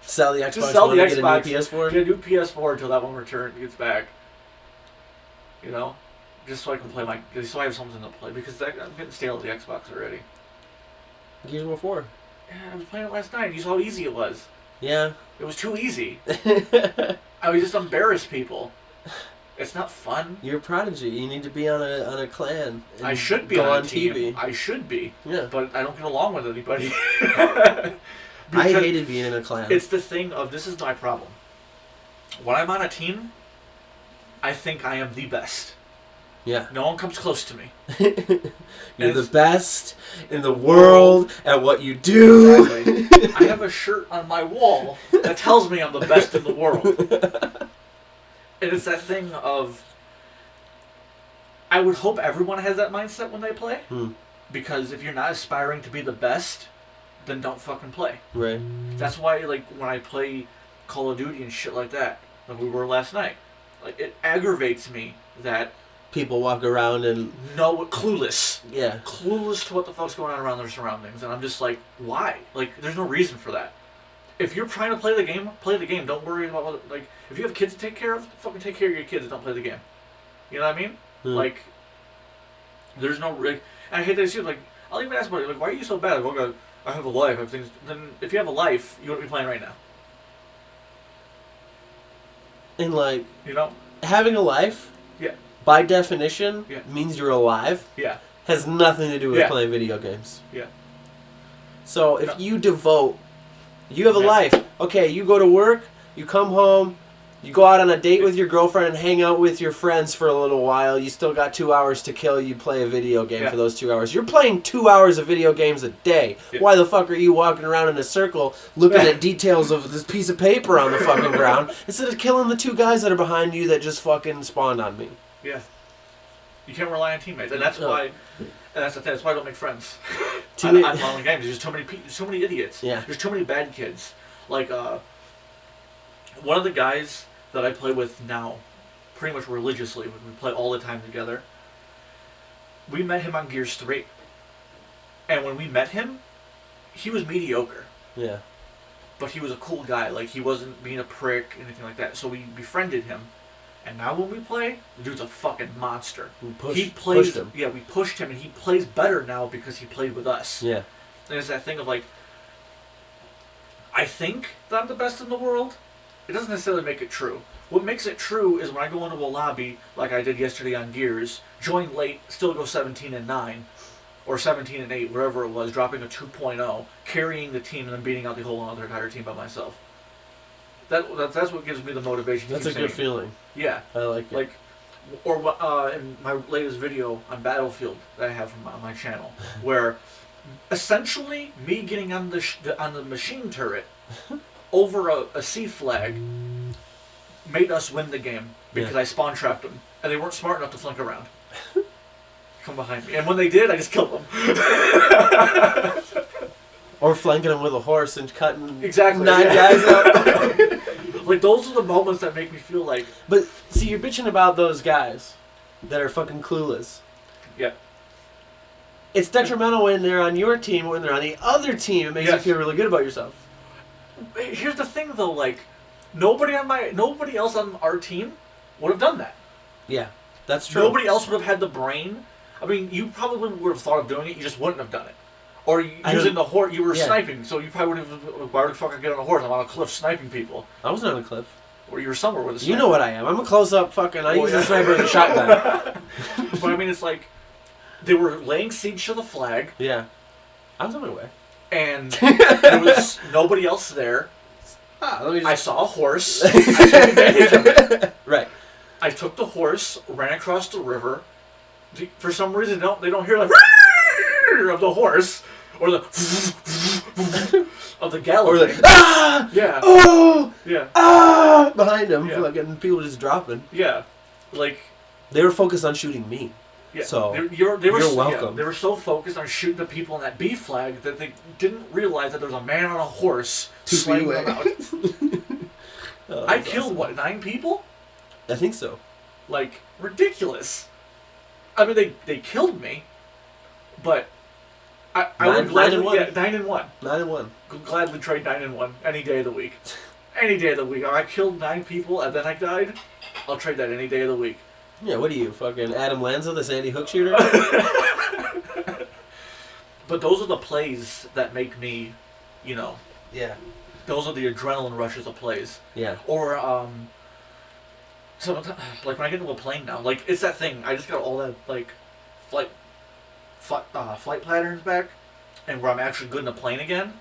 Sell the Xbox sell One the and get a Xbox, new PS4? Get a new PS4 until that one gets back. You know? Just so I can play so I have something to play. Because I'm getting stale with the Xbox already. Gears of War 4. Yeah, I was playing it last night. You saw how easy it was. Yeah. It was too easy. I would just embarrass people. It's not fun. You're a prodigy. You need to be on a clan. I should be on a team. I should be. Yeah. But I don't get along with anybody. I hated being in a clan. It's the thing of, this is my problem. When I'm on a team, I think I am the best. Yeah. No one comes close to me. You're the best in the world at what you do. Exactly. I have a shirt on my wall that tells me I'm the best in the world. And it's that thing of... I would hope everyone has that mindset when they play. Because if you're not aspiring to be the best, then don't fucking play. Right. That's why, like, when I play Call of Duty and shit like that, like we were last night, like, it aggravates me that... People walk around and... clueless. Yeah. Clueless to what the fuck's going on around their surroundings. And I'm just like, why? Like, there's no reason for that. If you're trying to play the game, play the game. Don't worry about what... Like, if you have kids to take care of, fucking take care of your kids and don't play the game. You know what I mean? Like, there's no... Like, and I hate that too. Like, I'll even ask somebody, like, why are you so bad? Like, okay, I have a life. I have things... Then, if you have a life, you wouldn't be playing right now. And, like... You know? Having a life... Yeah. By definition, means you're alive. Yeah. Has nothing to do with playing video games. Yeah. So if you devote, you have a life. Okay, you go to work, you come home, You go out on a date with your girlfriend and hang out with your friends for a little while. You still got 2 hours to kill. You play a video game for those 2 hours. You're playing 2 hours of video games a day. Yeah. Why the fuck are you walking around in a circle looking at details of this piece of paper on the fucking ground instead of killing the 2 guys that are behind you that just fucking spawned on me? Yeah. You can't rely on teammates, and that's why. And that's the thing. That's why I don't make friends. on online games. There's just too many idiots. Yeah. There's too many bad kids. Like one of the guys that I play with now, pretty much religiously, when we play all the time together. We met him on Gears 3. And when we met him, he was mediocre. Yeah. But he was a cool guy. Like, he wasn't being a prick, anything like that. So we befriended him. And now when we play, the dude's a fucking monster. Pushed him. Yeah, we pushed him, and he plays better now because he played with us. Yeah. And it's that thing of, like, I think that I'm the best in the world. It doesn't necessarily make it true. What makes it true is when I go into a lobby, like I did yesterday on Gears, join late, still go 17-9, or 17-8, wherever it was, dropping a 2.0, carrying the team, and then beating out the whole other entire team by myself. That's what gives me the motivation. That's a good feeling. Yeah. I like it. Or in my latest video on Battlefield that I have on my channel, where essentially me getting on the machine turret over a C flag made us win the game because I spawn trapped them, and they weren't smart enough to flank around. Come behind me, and when they did, I just killed them. Or flanking them with a horse and cutting 9 guys up. Like, those are the moments that make me feel like. But see, you're bitching about those guys that are fucking clueless. Yeah. It's detrimental when they're on your team, when they're on the other team. It makes you feel really good about yourself. Here's the thing, though. Like, nobody else on our team would have done that. Yeah, that's true. Nobody else would have had the brain. I mean, you probably would have thought of doing it. You just wouldn't have done it. Or using the horse. You were sniping, so you probably wouldn't have. Why the fuck I get on a horse? I'm on a cliff sniping people. I wasn't on a cliff. Or you were somewhere with a sniper. You know what I am. I'm a close-up fucking. I use the sniper as a shotgun. But I mean, it's like they were laying siege to the flag. Yeah, I was on my way. And there was nobody else there. I saw a horse. I took advantage of it. Right. I took the horse, ran across the river. For some reason, they don't hear the of the horse or the of the gallop. Or the yeah. Oh yeah. Behind them, fucking people just dropping. Yeah, like they were focused on shooting me. Yeah. So you're welcome. Yeah, they were so focused on shooting the people on that B flag that they didn't realize that there was a man on a horse slaying them out. I killed awesome. 9 people? I think so. Like, ridiculous. I mean, they killed me, but I would gladly 9-1. 9-1. Gladly trade 9-1 any day of the week. Any day of the week. I killed 9 people and then I died. I'll trade that any day of the week. Yeah, what are you, fucking Adam Lanza, the Sandy Hook shooter? But those are the plays that make me, Yeah. Those are the adrenaline rushes of plays. Yeah. Or, so, like, when I get into a plane now, like, it's that thing. I just got all that, like, flight patterns back, and where I'm actually good in a plane again,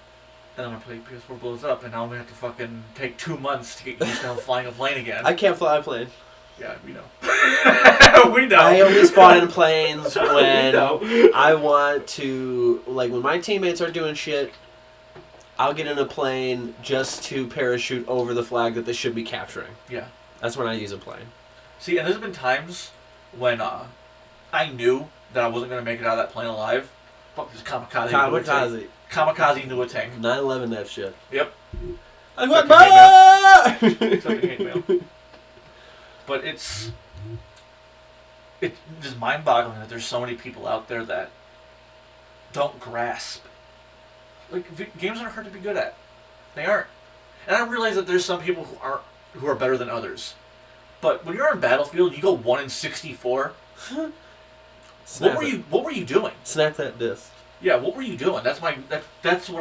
and then my PS4 blows up, and now I'm going to have to fucking take 2 months to get used to flying a plane again. I can't fly a plane. Yeah, we know. We know. I only spawn in planes when I want to, like, when my teammates are doing shit, I'll get in a plane just to parachute over the flag that they should be capturing. Yeah. That's when I use a plane. See, and there's been times when I knew that I wasn't going to make it out of that plane alive. Fuck this kamikaze. Kamikaze knew a tank. 9/11 that shit. Yep. I went back! Except hate mail. But it's just mind-boggling that there's so many people out there that don't grasp. Like, games aren't hard to be good at. They aren't. And I realize that there's some people who are better than others. But when you're on Battlefield, you go 1 in 64. What were you doing? Snap that disc. Yeah, what were you doing? That's what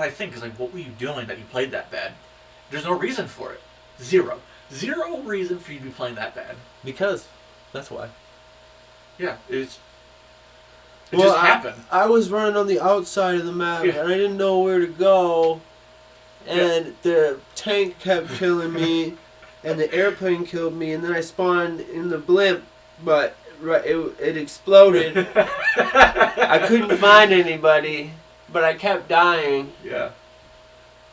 I think is like, what were you doing that you played that bad? There's no reason for it. Zero reason for you to be playing that bad. Because that's why. Yeah, it just happened. I was running on the outside of the map and I didn't know where to go, and the tank kept killing me, and the airplane killed me, and then I spawned in the blimp, but it exploded. I couldn't find anybody, but I kept dying. Yeah.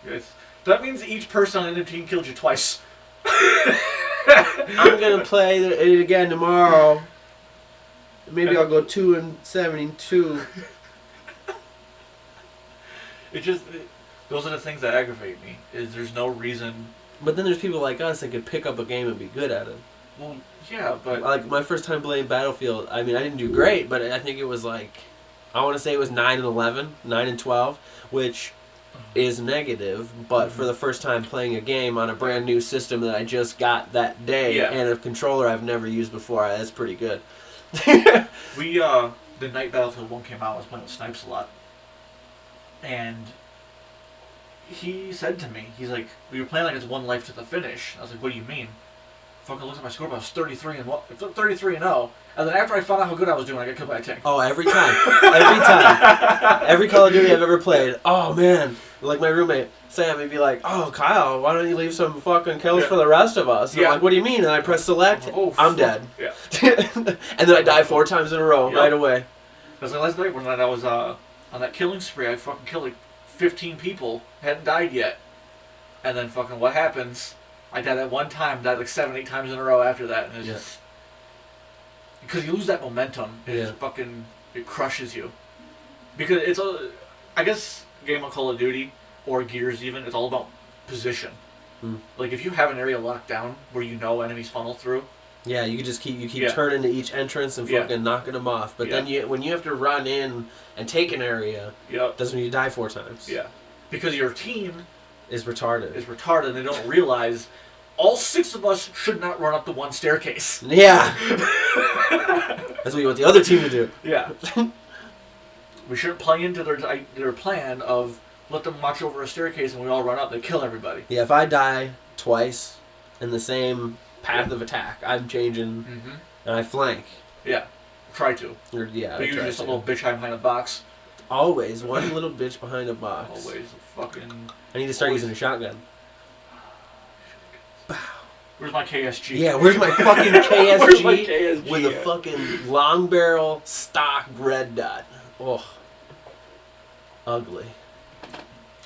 Yes. That means each person on the team killed you twice. I'm gonna play it again tomorrow. Maybe I'll go 2-72. Those are the things that aggravate me. Is there's no reason. But then there's people like us that could pick up a game and be good at it. Well, yeah, but Like my first time playing Battlefield, I mean, I didn't do great, but I think it was like, I want to say it was 9-11, 9-12, which is negative. But for the first time playing a game on a brand new system that I just got that day, and a controller I've never used before, that's pretty good. The night Battlefield 1 came out, I was playing with Snipes a lot. And he said to me, he's like, we were playing like it's one life to the finish. I was like, what do you mean? Fucking looked at my scoreboard, I was 33-0. And then after I found out how good I was doing, I got killed by a tank. Oh, every time. Every time. Every Call of Duty I've ever played. Oh, man. Like my roommate, Sam, he'd be like, oh, Kyle, why don't you leave some fucking kills for the rest of us? And I'm like, what do you mean? And I press select, I'm dead. Yeah. And then I die 4 times in a row right away. That's like last night when I was on that killing spree, I fucking killed like 15 people, hadn't died yet. And then fucking what happens? I died at one time, died like 7-8 times in a row after that, and it's just because you lose that momentum. It just fucking crushes you. Because it's I guess game of Call of Duty or Gears even, it's all about position. Like if you have an area locked down where you know enemies funnel through. Yeah, you just keep turning to each entrance and fucking knocking them off. But then when you have to run in and take an area, that's when you die 4 times. Yeah, because your team is retarded. They don't realize all 6 of us should not run up the one staircase. Yeah. That's what you want the other team to do. Yeah. We shouldn't play into their plan of let them march over a staircase and we all run up. They kill everybody. Yeah, if I die twice in the same path of attack, I'm changing and I flank. Yeah. Try to. But you're just a little bitch hiding behind a box. Always. One little bitch behind a box. Always. Fucking... I need to start using a shotgun. Where's my KSG? Yeah, where's my fucking KSG? Where's my KSG with a fucking long barrel stock red dot. Oh. Ugly.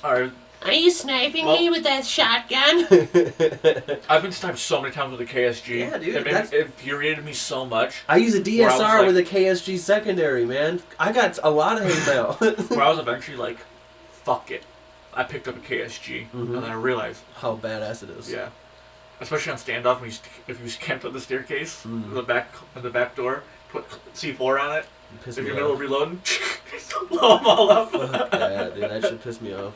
Alright. Are you sniping me with that shotgun? I've been sniped so many times with a KSG. Yeah, dude. It infuriated me so much. I use a DSR with a KSG secondary, man. I got a lot of hate mail. Where I was eventually like, fuck it. I picked up a KSG, and then I realized how badass it is. Yeah. Especially on standoff, if you camped up the staircase, in the back door, put C4 on it. If you're in the middle of reloading, blow them all up. Fuck yeah, dude, that should piss me off.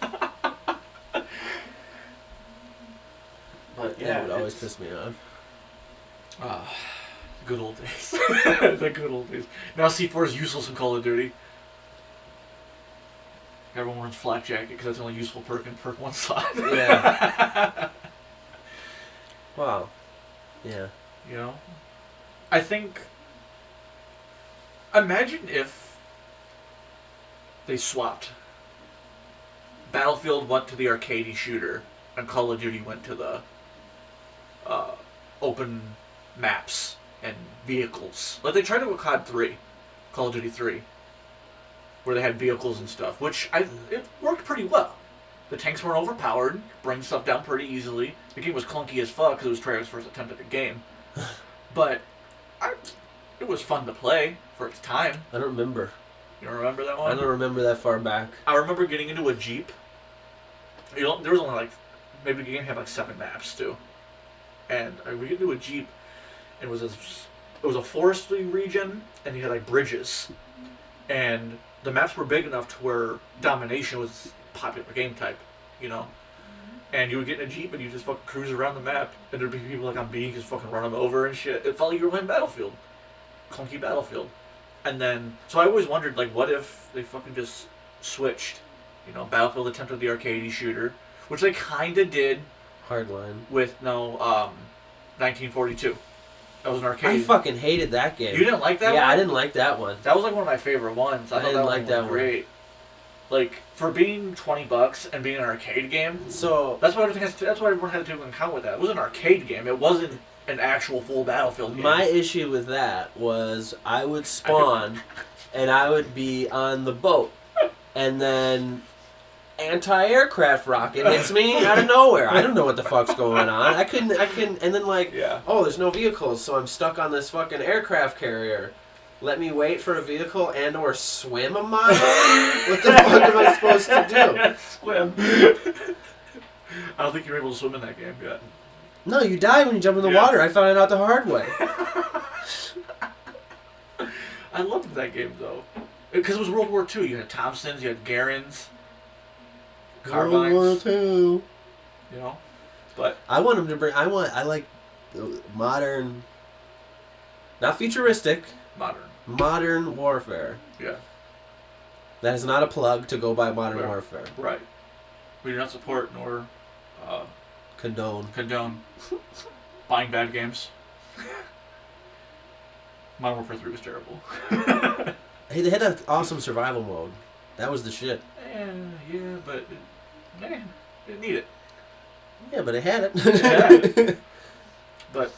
But yeah, it would always piss me off. Good old days. The good old days. Now C4 is useless in Call of Duty. Everyone runs flak jacket because that's the only useful perk in perk 1 slot. Yeah. Wow. Yeah. You know? I think... Imagine if they swapped. Battlefield went to the arcadey shooter, and Call of Duty went to the open maps and vehicles. Like they tried it with COD 3, Call of Duty 3, where they had vehicles and stuff, which it worked pretty well. The tanks weren't overpowered, bring stuff down pretty easily. The game was clunky as fuck because it was Treyarch's first attempt at the game. But it was fun to play for its time. I don't remember. You don't remember that one? I don't remember that far back. I remember getting into a Jeep. There was only like, maybe the game had like 7 maps too. And we get into a Jeep, and it was a forestry region, and you had like bridges. And the maps were big enough to where domination was popular game type, you know? And you would get in a Jeep and you just fucking cruise around the map, and there'd be people like on B just fucking run them over and shit. It felt like you were playing Battlefield. Clunky Battlefield. And then, so I always wondered, like, what if they fucking just switched? You know, Battlefield attempted the arcade shooter, which they kinda did. Hardline. With, 1942. That was an arcade. I fucking hated that game. You didn't like that one? Yeah, I didn't like that one. That was like one of my favorite ones. I thought didn't like that one was great. Like, for being $20 and being an arcade game, So that's why everyone had to take into account with that. It was an arcade game. It wasn't an actual full Battlefield game. my issue with that was I would spawn, and I would be on the boat, and then anti-aircraft rocket hits me out of nowhere. I don't know what the fuck's going on. I couldn't, and then like, Yeah. oh, there's no vehicles, so I'm stuck on this fucking aircraft carrier. Let me wait for a vehicle and or swim a mile? What the fuck am I supposed to do? Swim. I don't think you're able to swim in that game yet. No, you die when you jump in the water. I found it out the hard way. I loved that game though, because it was World War II. You had Thompsons, you had Garins, carbines. World War II. You know, but I want them to bring. I like modern, not futuristic, modern warfare. Yeah. That is not a plug to go by Modern Right. Warfare. Right. We do not support nor Condone. buying bad games. Modern Warfare 3 was terrible. Hey, they had an awesome survival mode. That was the shit. Yeah, but didn't need it. Yeah, but it had it. Yeah. But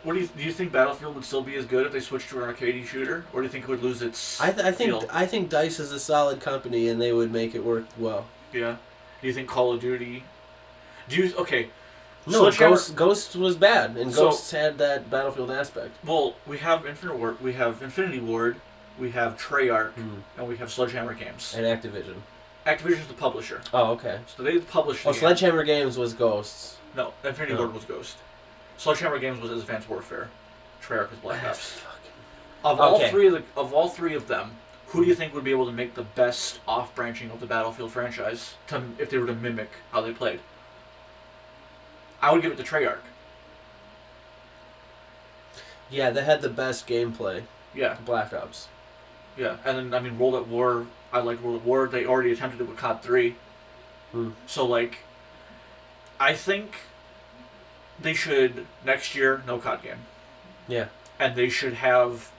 what do you think Battlefield would still be as good if they switched to an arcade shooter, or do you think it would lose its I feel? think DICE is a solid company, and they would make it work well. Yeah. Do you think Call of Duty? Okay? No, Sledgehammer- Ghost was bad, and So- Ghost had that Battlefield aspect. Well, we have Infinity Ward, we have Treyarch, and we have Sledgehammer Games. And Activision. Activision's the publisher, Oh, okay. so they published. Oh, the game. Sledgehammer Games was Ghosts. No, Infinity No. Ward was Ghost. Sledgehammer Games was Advanced Warfare. Treyarch was Black Ops. Fucking... Of Okay. all three of them, who do you think would be able to make the best off-branching of the Battlefield franchise if they were to mimic how they played? I would give it to Treyarch. Yeah, they had the best gameplay. Yeah, Black Ops. yeah. And then World at War, I liked World at War. They already attempted it with COD 3. So, like, I think they should, next year, no COD game. Yeah. And they should have...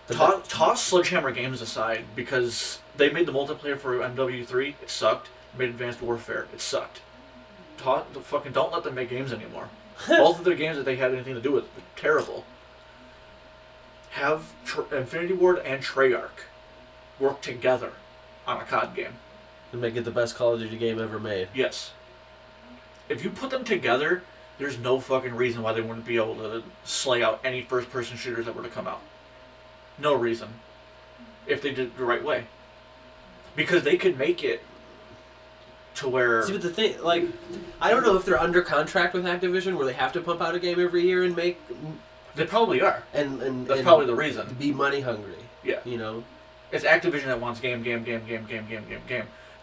Toss Sledgehammer Games aside, because they made the multiplayer for MW3, it sucked. They made Advanced Warfare, it sucked. Don't let them make games anymore. Both of their games that they had anything to do with were terrible. Have Infinity Ward and Treyarch work together on a COD game. And make it the best Call of Duty game ever made. Yes. If you put them together, there's no fucking reason why they wouldn't be able to slay out any first-person shooters that were to come out. No reason. If they did it the right way. Because they could make it to where... See, but the thing, like, I don't know if they're under contract with Activision where they have to pump out a game every year and make... They probably are. And That's probably the reason. Be money hungry. Yeah. You know? It's Activision that wants game.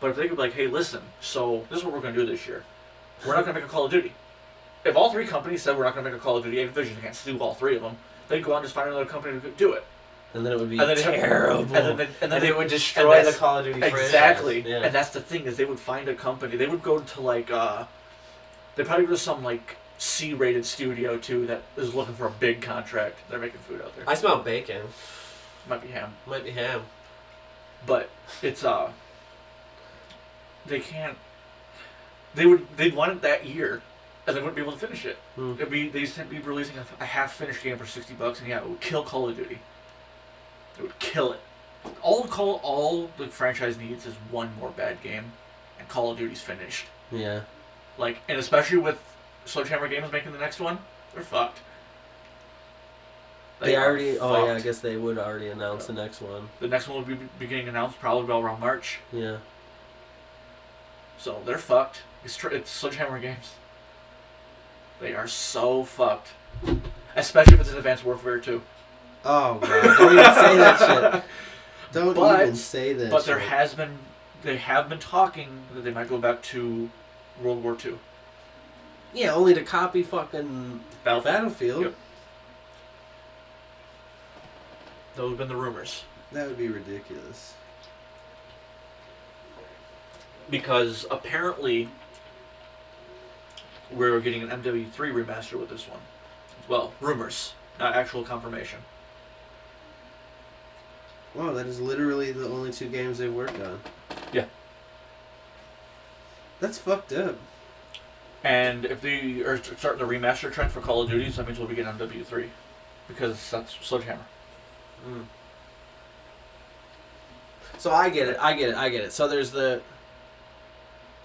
But if they could be like, hey, listen, so this is what we're going to do this year. We're not going to make a Call of Duty. If all three companies said we're not going to make a Call of Duty, Activision can't sue all three of them. They'd go out and just find another company to do it. And then it would be And then terrible. And then it would destroy the Call of Duty franchise. Exactly. Yeah. And that's the thing, is they would find a company. They would go to like, they'd probably go to some like C-rated studio too that is looking for a big contract. They're making food out there. I smell bacon. Might be ham. Might be ham. But it's they can't. They'd want it that year, and they wouldn't be able to finish it. They'd be releasing a half-finished game for $60, and yeah, it would kill Call of Duty. It would kill it. All the franchise needs is one more bad game, and Call of Duty's finished. Yeah. Like, and especially with Sledgehammer Games making the next one, they're fucked. They already. fucked. Oh yeah, I guess they would already announce the next one. The next one will be getting announced probably about around March. Yeah. So they're fucked. It's Sledgehammer Games. They are so fucked. Especially if it's an Advanced Warfare 2. Oh god! Don't even say that shit. Don't even say that. But shit. they have been talking that they might go back to World War II. Yeah, only to copy fucking Battlefield. Yep. Those have been the rumors. That would be ridiculous. Because apparently we're getting an MW3 remaster with this one. Well, rumors, not actual confirmation. Wow, that is literally the only two games they've worked on. Yeah. That's fucked up. And if they are starting the remaster trend for Call of Duty, that means we'll be getting MW3. Because that's Sledgehammer. Mm. So I get it. So there's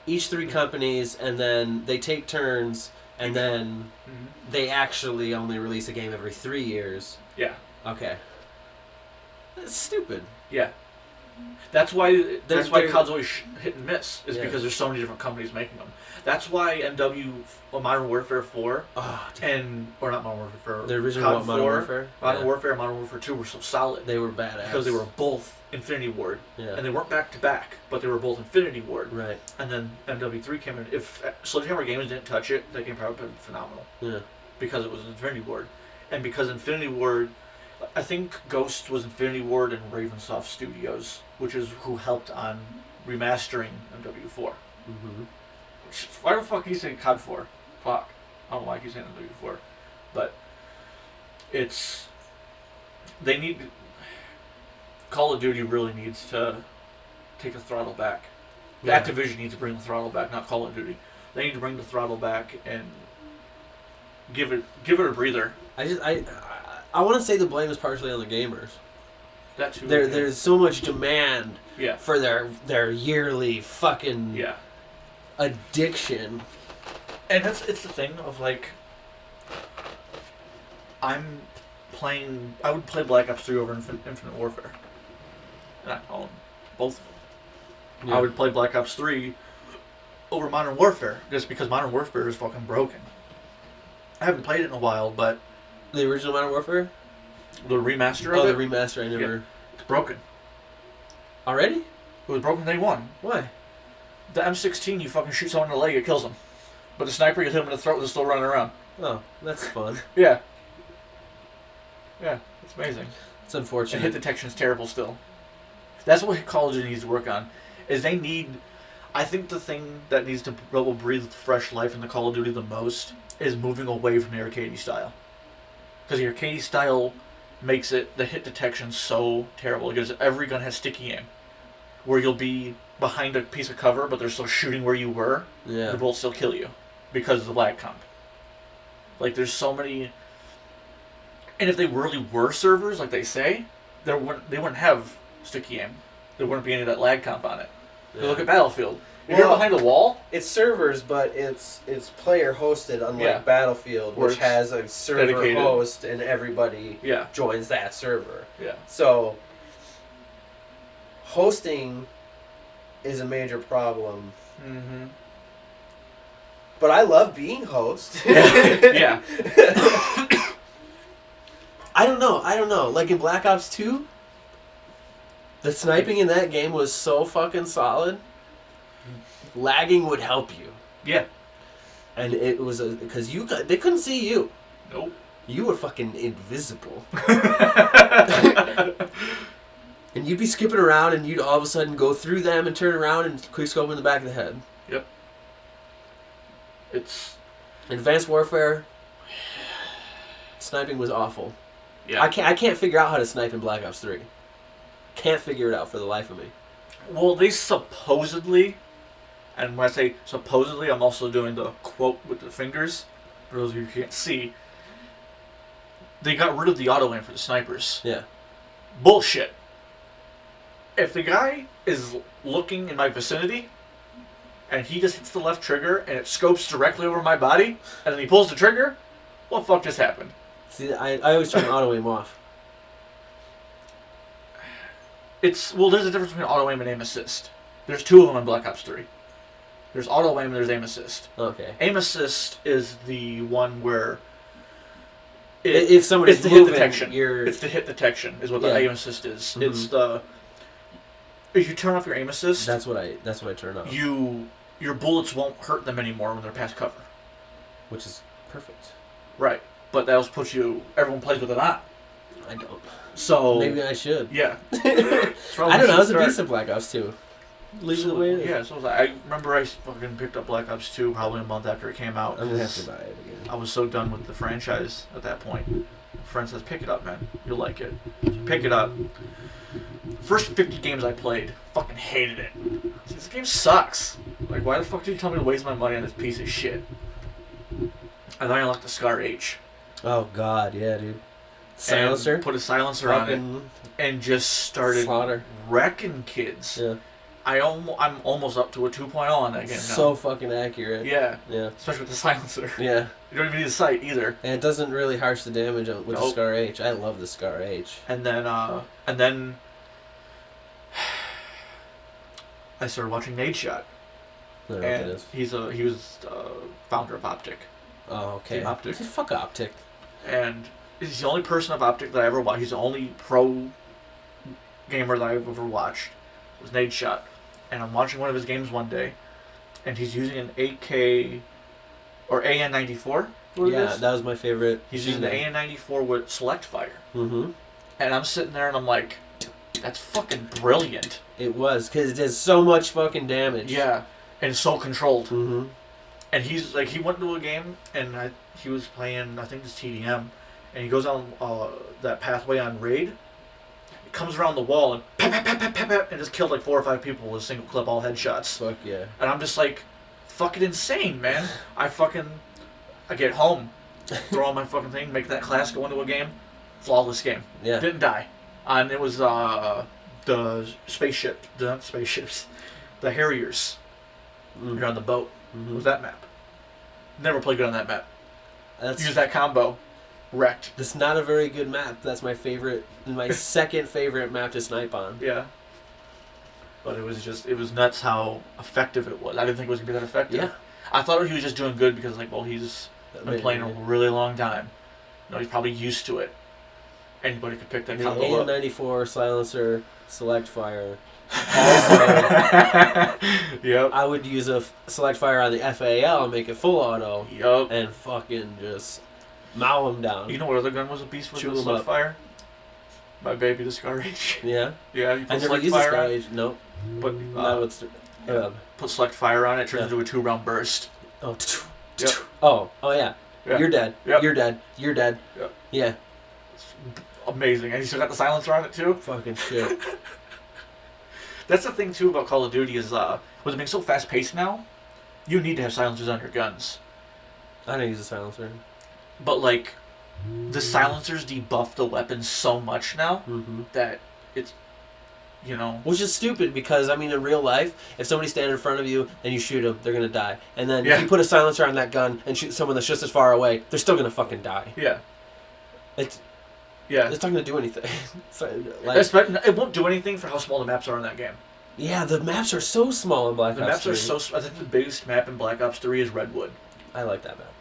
each 3 companies, and then they take turns, and then they actually only release a game every 3 years. Yeah. Okay. That's stupid. Yeah. That's why COD's always hit and miss, is Yeah. because there's so many different companies making them. That's why Modern Warfare 4 or not Modern Warfare 4, The original COD Modern 4, Warfare? Modern Yeah. Warfare and Modern Warfare 2 were so solid. They were badass. Because they were both Infinity Ward. Yeah. And they weren't back to back, but they were both Infinity Ward. Right. And then MW3 came in. If Sledgehammer Games didn't touch it, that game probably would have been phenomenal. Yeah. Because it was Infinity Ward. And because Infinity Ward, I think Ghost was Infinity Ward and Ravensoft Studios, which is who helped on remastering MW4. Mm-hmm. Why the fuck are you saying COD 4? Fuck. I don't know why I keep saying MW4. But Call of Duty really needs to take the throttle back. Yeah. Activision needs to bring the throttle back, not Call of Duty. They need to bring the throttle back and give it a breather. I want to say the blame is partially on the gamers. That too. There's so much demand Yeah. for their yearly fucking Yeah. addiction. And it's the thing of like, I would play Black Ops 3 over Infinite Warfare. And I own both of them. Yeah. I would play Black Ops 3 over Modern Warfare, just because Modern Warfare is fucking broken. I haven't played it in a while, but The original Modern Warfare? the remaster of The it, remaster, I never... Yeah. It's broken. Already? It was broken day one. Why? The M16, you fucking shoot someone in the leg, it kills them. But the sniper, you hit him in the throat, they're still running around. Oh, that's fun. Yeah. Yeah, it's amazing. It's And unfortunate. hit detection is terrible still. That's what Call of Duty needs to work on. I think the thing that needs to will breathe fresh life in the Call of Duty the most is moving away from the arcadey style. Because the arcadey style makes the hit detection so terrible. Because every gun has sticky aim, where you'll be behind a piece of cover, but they're still shooting where you were. Yeah. The bullets still kill you because of the lag comp. Like, there's so many. And if they really were servers, like they say, they wouldn't have sticky aim. There wouldn't be any of that lag comp on it. Yeah. Look at Battlefield. If Well, you're behind a wall, It's servers, but it's player hosted, unlike Yeah. Battlefield, Where which it's has a server dedicated. host and everybody yeah, joins that server. yeah, So hosting is a major problem. mm-hmm. But I love being host. yeah. I don't know. Like in Black Ops 2, the sniping in that game was so fucking solid. Lagging would help you. Yeah. And it was because they couldn't see you. Nope. You were fucking invisible. And you'd be skipping around and you'd all of a sudden go through them and turn around and quick scope in the back of the head. Yep. It's Advanced Warfare, sniping was awful. yeah. I can't figure out how to snipe in Black Ops 3. Can't figure it out for the life of me. Well, they supposedly, and when I say supposedly, I'm also doing the quote with the fingers. For those of you who can't see, they got rid of the auto aim for the snipers. Yeah. Bullshit. If the guy is looking in my vicinity, and he just hits the left trigger, and it scopes directly over my body, and then he pulls the trigger, what the fuck just happened? See, I always turn auto aim off. There's a difference between auto aim and aim assist. There's two of them in Black Ops 3. There's auto aim and there's aim assist. Okay. Aim assist is the one where If somebody's it's the hit moving, detection. you're... It's the hit detection is what the Yeah. aim assist is. Mhm. It's the if you turn off your aim assist, That's what I turn off. your bullets won't hurt them anymore when they're past cover. Which is perfect. Right. But that also puts everyone plays with it on. I don't. So Maybe I should. yeah. I don't know. It was a decent Black Ops 2. Leave it the way it is. Yeah, so I remember I fucking picked up Black Ops 2 probably a month after it came out. I'm gonna have to buy it again. I was so done with the franchise at that point. A friend says, pick it up, man. You'll like it. So pick it up. First 50 games I played, fucking hated it. This game sucks. Like, why the fuck did you tell me to waste my money on this piece of shit? And then I unlocked the Scar H. Oh God, yeah, dude. Silencer. And put a silencer on it, and just started slaughter. wrecking kids. Yeah. I'm almost up to a 2.0 on that game now. So fucking accurate. Yeah. Yeah. Especially with the silencer. Yeah. You don't even need the sight either. And it doesn't really harsh the damage with the Nope. Scar H. I love the Scar H. And then I started watching Nade Shot. I don't know what that And is. he was founder of Optic. Oh, okay. Team Optic. Fuck Optic. And he's the only person of Optic that I ever watched. He's the only pro gamer that I've ever watched. It was Nade Shot. And I'm watching one of his games one day, and he's using an 8K or AN94. Yeah, that was my favorite. He's using the AN94 with Select Fire. Mm-hmm. And I'm sitting there and I'm like, that's fucking brilliant. It was, because it does so much fucking damage. Yeah. And it's so controlled. Mm-hmm. And he's like, he went to a game and he was playing, I think it's TDM, and he goes on that pathway on Raid. He comes around the wall and and just killed like 4 or 5 people with a single clip, all headshots. Fuck yeah. And I'm just like, fucking insane, man. I get home, throw on my fucking thing, make that class, go into a game, flawless game. Yeah. Didn't die. And it was the spaceships, the Harriers. Mm. You're on the boat. Mm-hmm. It was that map. Never played good on that map. That's Use that combo. Wrecked. That's not a very good map. That's my favorite, my second favorite map to snipe on. Yeah. But it was nuts how effective it was. I didn't think it was going to be that effective. Yeah. I thought he was just doing good because, like, well, he's been playing a really long time. You know, he's probably used to it. Anybody could pick that The combo up. AN94 silencer, Select Fire. Also, Yep. I would use a Select Fire on the FAL and make it full auto. Yep. And fucking just mow them down. You know what other gun was a beast with Chew the 'em Select up. Fire? My baby, the Scar H. Yeah? Yeah, you I put never Select used the Fire Sky on Age. Nope. But That would put Select Fire on it, turns Yeah. into a 2-round burst. oh, Yep. oh yeah. Yeah. You're dead. Yep. You're dead. You're dead. Yep. Yeah. It's amazing. And you still got the silencer on it too? Fucking shit. That's the thing too about Call of Duty is with it being so fast paced now, you need to have silencers on your guns. I don't use a silencer. But like the silencers debuff the weapons so much now Mm-hmm. that it's Which is stupid because, I mean, in real life, if somebody's standing in front of you and you shoot them, they're going to die. And then Yeah. if you put a silencer on that gun and shoot someone that's just as far away, they're still going to fucking die. Yeah. It's Yeah. not going to do anything. So, It won't do anything for how small the maps are in that game. yeah, the maps are so small in Black The Ops maps 3. are so. I think the biggest map in Black Ops 3 is Redwood, I like that map.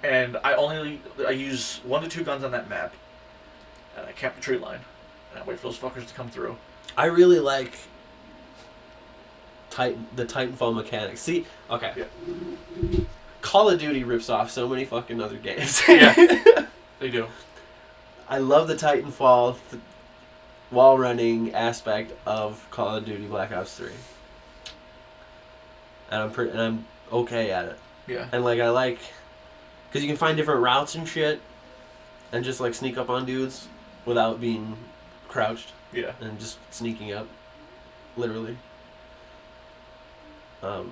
and I use 1 to 2 guns on that map, and I camp the tree line, and I wait for those fuckers to come through. I really like the Titanfall mechanics. See, okay. Yeah. Call of Duty rips off so many fucking other games. Yeah. They do. I love the Titanfall wall running aspect of Call of Duty Black Ops 3. And I'm okay at it. Yeah. And like I like cuz you can find different routes and shit and just like sneak up on dudes without being crouched Yeah. and just sneaking up literally. I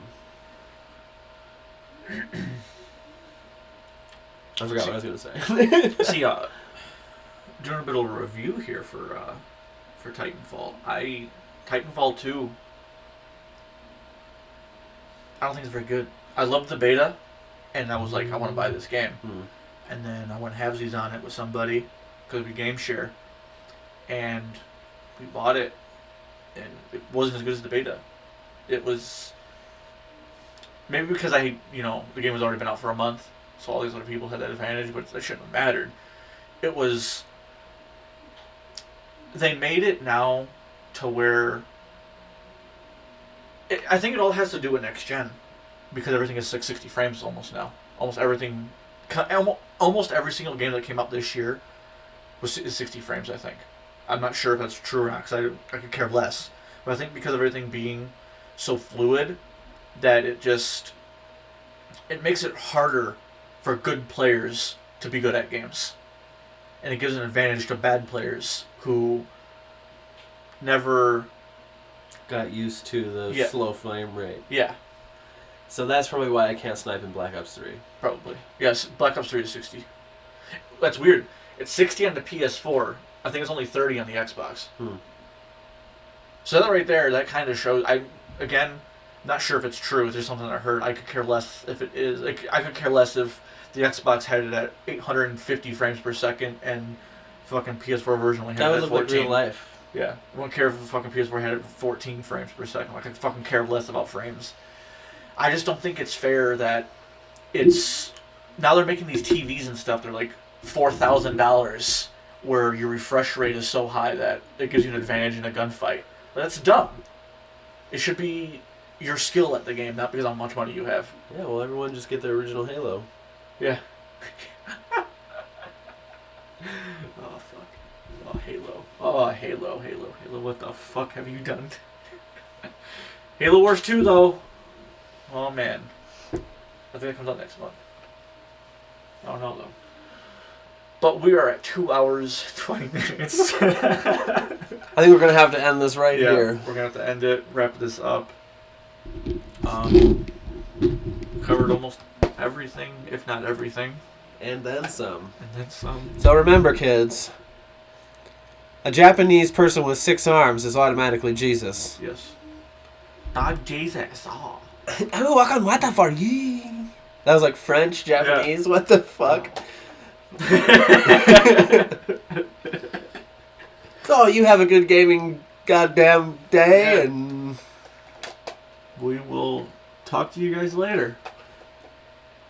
forgot what I was going to say. See, doing a bit of a review here for Titanfall. Titanfall 2. I don't think it's very good. I loved the beta, and I was like, I want to buy this game. And then I went halvesies on it with somebody because we game share, and we bought it, and it wasn't as good as the beta. It was maybe because the game was already been out for a month, so all these other people had that advantage, but that shouldn't have mattered. It was. They made it now to where. I think it all has to do with next gen, because everything is 660 frames almost now. Almost everything, almost every single game that came out this year is 60 frames. I think. I'm not sure if that's true or not, because I could care less. But I think because of everything being so fluid, that it makes it harder for good players to be good at games, and it gives an advantage to bad players who never Got used to the Yeah. slow frame rate. Yeah. So that's probably why I can't snipe in Black Ops 3. Probably. Yes, Black Ops 3 is 60. That's weird. It's 60 on the PS4. I think it's only 30 on the Xbox. So that right there, that kind of shows. Again, not sure if it's true. It's just something I heard. I could care less if it is. Like, I could care less if the Xbox had it at 850 frames per second and fucking PS4 version only had That it would at look like 14. real life. Yeah, I wouldn't care if the fucking PS4 had it at 14 frames per second. Like, I could fucking care less about frames. I just don't think it's fair that it's now they're making these TVs and stuff. They're like $4,000, where your refresh rate is so high that it gives you an advantage in a gunfight. That's dumb. It should be your skill at the game, not because how much money you have. Yeah, well, everyone just get the original Halo. Yeah. Oh fuck. Oh Halo. Oh Halo. What the fuck have you done? Halo Wars 2 though. Oh man. I think it comes out next month. I don't know though. But we are at 2 hours 20 minutes. I think we're gonna have to end this right here. We're gonna have to end it, wrap this up. Covered almost everything, if not everything. And then some. And then some. So remember, kids, a Japanese person with 6 arms is automatically Jesus. Yes. Not Jesus. Oh. Oh, I can what for you? That was like French, Japanese. Yeah. What the fuck? So you have a good gaming goddamn day, and we will talk to you guys later.